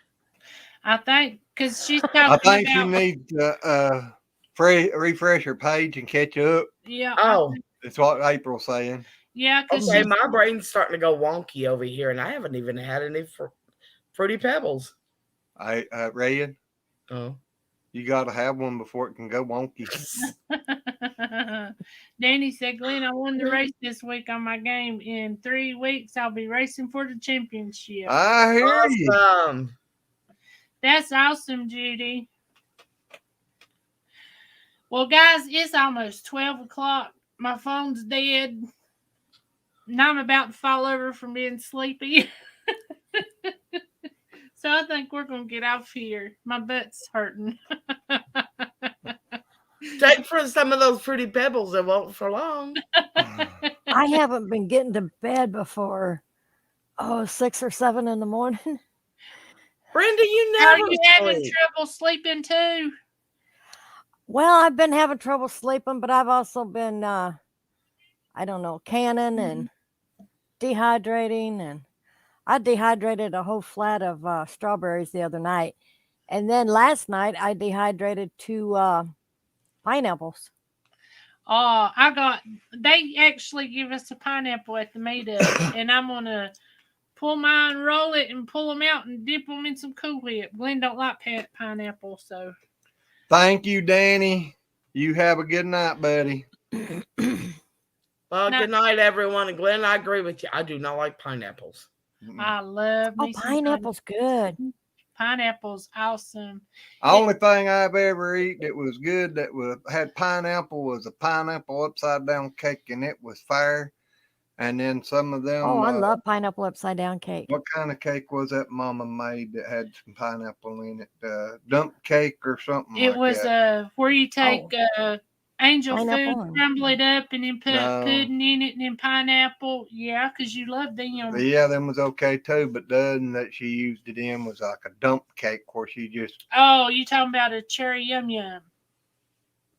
I think because she's talking I think about, she needs to refresh her page and catch up. Yeah. Oh, that's what April's saying. Yeah. Okay, my brain's starting to go wonky over here, and I haven't even had any fruity pebbles. Red. Oh. You got to have one before it can go wonky. Danny said, Glenn, I won the race this week on my game. In 3 weeks, I'll be racing for the championship. I hear you. That's awesome, Judy. Well, guys, it's almost 12 o'clock. My phone's dead. And I'm about to fall over from being sleepy. So I think we're going to get off here. My butt's hurting. Take for some of those fruity pebbles. It won't for long. I haven't been getting to bed before 6 or 7 in the morning. Brenda, you never Are you having trouble sleeping too? Well, I've been having trouble sleeping, but I've also been, canning and dehydrating. And I dehydrated a whole flat of strawberries the other night. And then last night I dehydrated 2 pineapples. They actually give us a pineapple at the meetup, and I'm gonna pull mine, roll it, and pull them out and dip them in some Cool Whip. Glenn don't like pineapple, so. Thank you, Danny. You have a good night, buddy. Well, good night, everyone. And Glenn, I agree with you. I do not like pineapples. I love me some pineapple's good. Pineapple's awesome. Only thing I've ever eaten that was good that had pineapple was a pineapple upside down cake, and it was fire. And then some of them. Oh, I love pineapple upside down cake. What kind of cake was that Mama made that had some pineapple in it? Dump cake or something? It was where you take angel Pineapple food, crumble it up, and then put pudding in it, and then pineapple. Yeah, because you love them. Yeah, them was okay too, but the one that she used it in was like a dump cake where she just. Oh, you talking about a cherry yum yum?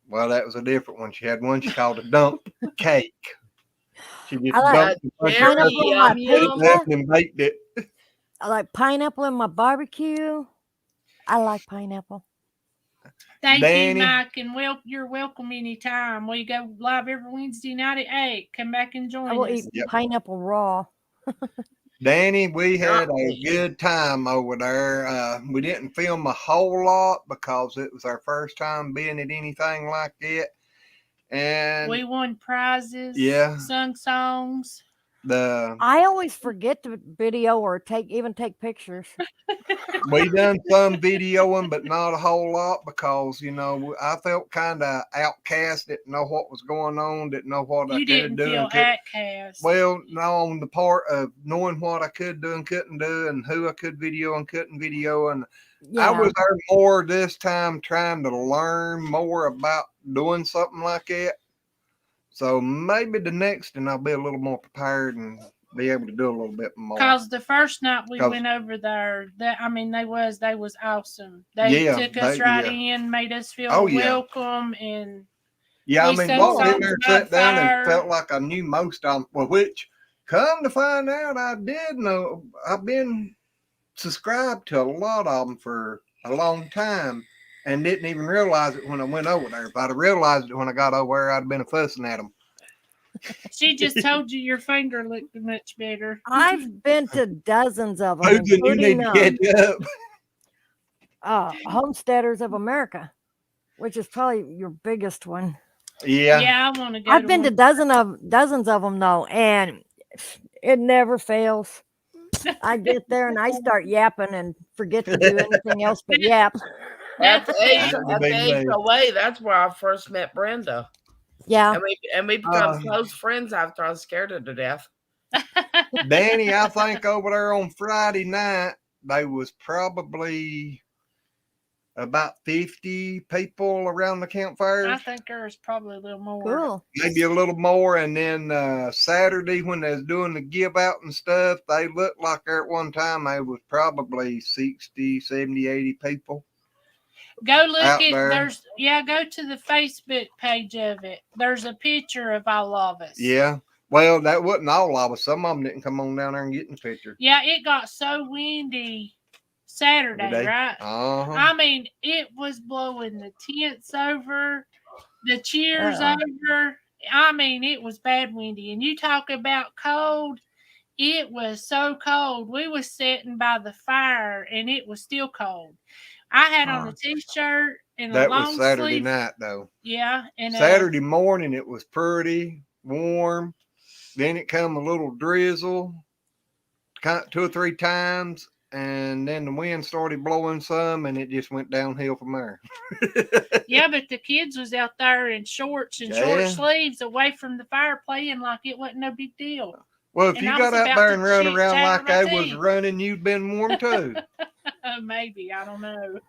Well, that was a different one. She had one she called a dump cake. She just like pineapple in my pizza. and baked it. I like pineapple in my barbecue. I like pineapple. Thank you, Mike, and you're welcome anytime. We go live every Wednesday night at 8. Come back and join us. I will eat pineapple raw. Danny, we had a good time over there. We didn't film a whole lot because it was our first time being at anything like it. And we won prizes. Yeah. Sung songs. I always forget to video or take pictures. We done some videoing, but not a whole lot because, I felt kind of outcast, didn't know what was going on, didn't know what I could do. You didn't feel outcast. Well, no, on the part of knowing what I could do and couldn't do and who I could video and couldn't video. And I was there more this time trying to learn more about doing something like that. So maybe the next and I'll be a little more prepared and be able to do a little bit more. Because the first night we went over there, they was awesome. They took us right in, made us feel welcome, and walked in there, sat down, and felt like I knew most of them. Well, which come to find out, I did know. I've been subscribed to a lot of them for a long time. And didn't even realize it when I went over there. If I'd have realized it when I got over there, I'd have been fussing at them. She just told you your finger looked much better. I've been to dozens of them. You need to catch up. Homesteaders of America, which is probably your biggest one. Yeah. Yeah, I want to go. I've been to dozens of them though, and it never fails. I get there and I start yapping and forget to do anything else but yap. At the HOA, that's where I first met Brenda. Yeah. And we become close friends after I was scared her to death. Danny, I think over there on Friday night, there was probably about 50 people around the campfire. I think there was probably a little more. Cool. Maybe a little more. And then Saturday when they was doing the give out and stuff, they looked like there at one time there was probably 60, 70, 80 people. Go look at go to the Facebook page of it. There's a picture of all of us. Yeah. Well, that wasn't all of us. Some of them didn't come on down there and get in the picture. Yeah, it got so windy Saturday, right? Uh-huh. I mean, it was blowing the tents over, the chairs over. I mean, it was bad windy. And you talk about cold. It was so cold. We was sitting by the fire, and it was still cold. I had on a t-shirt and a long sleeve. That was Saturday night, though. Yeah. And Saturday morning, it was pretty warm. Then it come a little drizzle, 2 or 3 times, and then the wind started blowing some, and it just went downhill from there. Yeah, but the kids was out there in shorts and short sleeves away from the fire playing like it wasn't no big deal. Well, if you got out there and run around like I was running, you'd been warm too. Maybe, I don't know.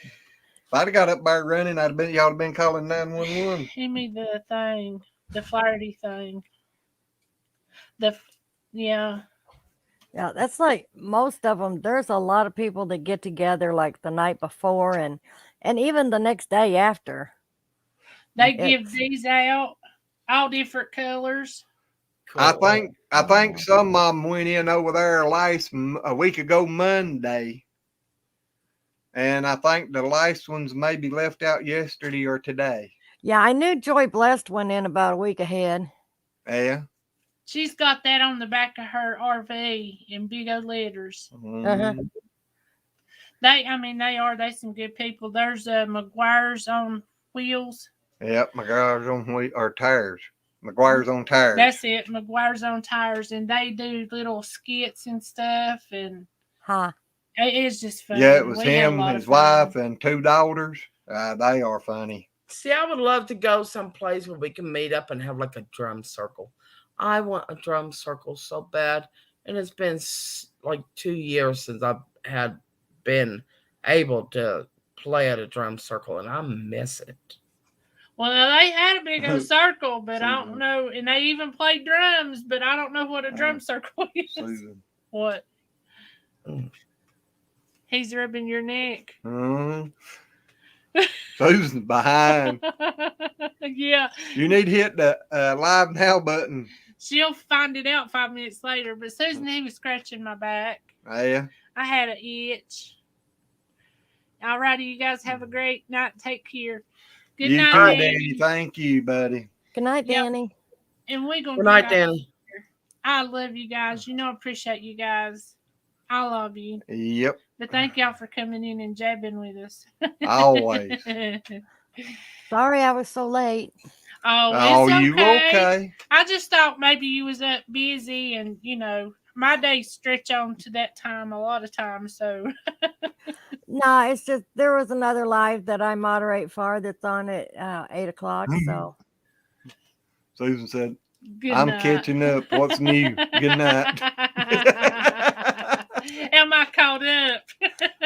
If I'd have got up there running, y'all have been calling 911. Give me the thing, the Flaherty thing. Yeah, that's like most of them. There's a lot of people that get together like the night before and even the next day after. They give these out all different colors. Cool. I think some of them went in over there a week ago Monday, and I think the last ones maybe left out yesterday or today. Yeah, I knew Joy Blessed went in about a week ahead. Yeah. She's got that on the back of her RV in big old letters. They some good people. There's McGuire's on wheels. Yep, McGuire's on tires. McGuire's on tires. That's it, McGuire's on tires, and they do little skits and stuff, and it is just fun. Yeah, it was him, his wife, and 2 daughters. They are funny. See, I would love to go someplace where we can meet up and have like a drum circle. I want a drum circle so bad, and it's been like 2 years since I've been able to play at a drum circle, and I miss it. Well, they had a big old circle, but I don't know, and they even played drums, but I don't know what a drum circle is. Susan. What? He's rubbing your neck. Susan's behind. Yeah. You need to hit the live now button. She'll find it out 5 minutes later, but Susan, he was scratching my back. Yeah. I had an itch. All righty, you guys have a great night. Take care. Good night, too, Danny. Thank you, buddy. Good night, Danny. And we're gonna Good night, Danny. I love you guys. I appreciate you guys. I love you. Yep. But thank y'all for coming in and jabbing with us. Always. Sorry I was so late. Oh, it's okay. You okay? I just thought maybe you was up busy, and my days stretch on to that time a lot of times. So no, it's just there was another live that I moderate for that's on at 8 o'clock. So Susan said, Good I'm night. catching up. What's new? Good night. Am I caught up?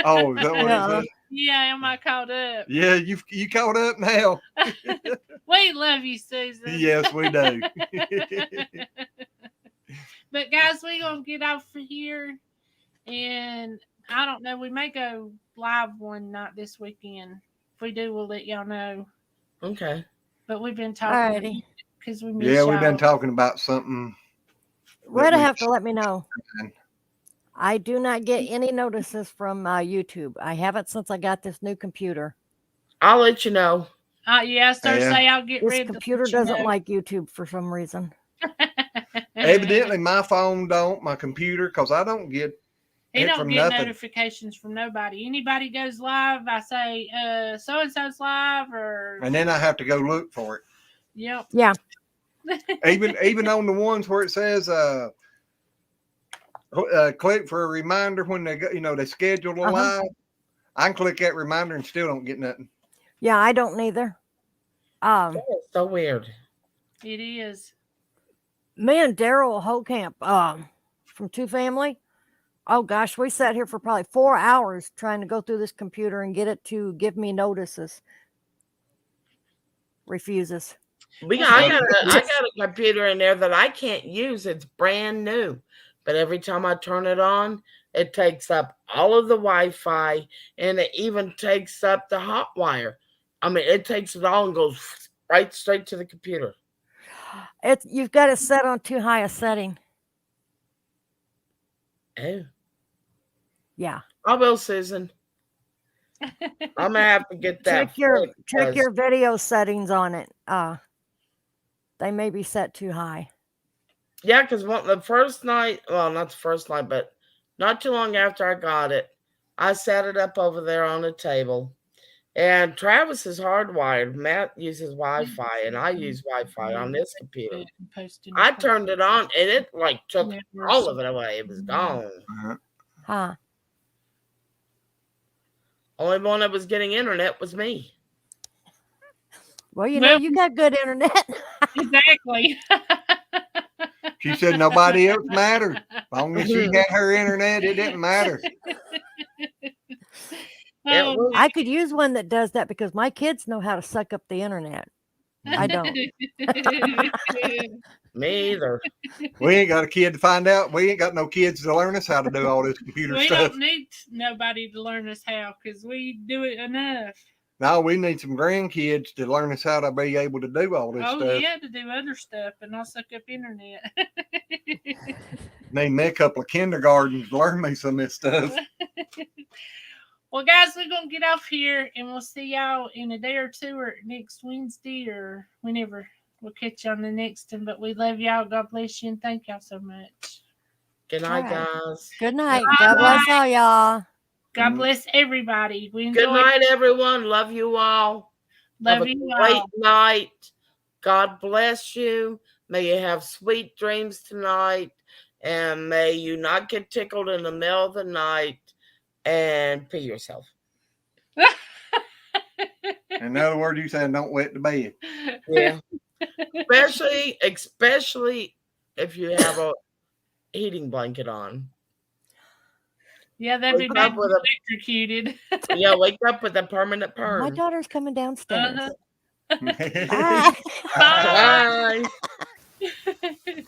Oh, is that what it said? Yeah, am I caught up? Yeah, you caught up now. We love you, Susan. Yes, we do. But guys, we're gonna get off for here, and I don't know. We may go live one night this weekend. If we do, we'll let y'all know. Okay. But we've been talking because we miss Yeah, we've been y'all. talking about something. Retta have to let me know. I do not get any notices from YouTube. I haven't since I got this new computer. I'll let you know. Yeah, Thursday I'll get this rid of computer doesn't like YouTube for some reason. Evidently, my phone don't, my computer, because I don't get He it don't from get nothing. notifications from nobody. Anybody goes live, I say, so and so's live, or And then I have to go look for it. Yep. Yeah. Even on the ones where it says click for a reminder when they go, they schedule a live. I can click that reminder and still don't get nothing. Yeah, I don't neither. That is so weird. It is. Me and Daryl Hokamp from Two Family. Oh gosh, we sat here for probably 4 hours trying to go through this computer and get it to give me notices. Refuses. I got a computer in there that I can't use. It's brand new. But every time I turn it on, it takes up all of the Wi-Fi, and it even takes up the hot wire. I mean, it takes it all and goes right straight to the computer. You've got it set on too high a setting. Oh. Yeah. I will, Susan. I'm gonna have to get that. Check your video settings on it. They may be set too high. Yeah, because the first night, well, not the first night, but not too long after I got it, I set it up over there on the table. And Travis is hardwired. Matt uses Wi-Fi, and I use Wi-Fi on this computer. I turned it on, and it took all of it away. It was gone. Huh. Only one that was getting internet was me. Well, you got good internet. Exactly. She said nobody else mattered. As long as she had her internet, it didn't matter. I could use one that does that because my kids know how to suck up the internet. I don't. Me either. We ain't got a kid to find out. We ain't got no kids to learn us how to do all this computer We stuff. don't need nobody to learn us how because we do it enough. No, we need some grandkids to learn us how to be able to do all this stuff. Oh, yeah, to do other stuff and not suck up internet. Need me a couple of kindergartens to learn me some of this stuff. Well, guys, we're going to get off here, and we'll see y'all in a day or two or next Wednesday or whenever. We'll catch you on the next one. But we love y'all. God bless you, and thank y'all so much. Good night, All right. guys. Good night. God bless all y'all. God bless everybody. We enjoy. Good night, everyone. Love you all. Love have you a great all. night. God bless you. May you have sweet dreams tonight. And may you not get tickled in the middle of the night and pee yourself. In other words, you said don't wet the bed. Yeah. especially if you have a heating blanket on. Yeah, that'd be bad. Electrocuted. Yeah, wake up with a permanent perm. My daughter's coming downstairs. Bye. Bye. Bye.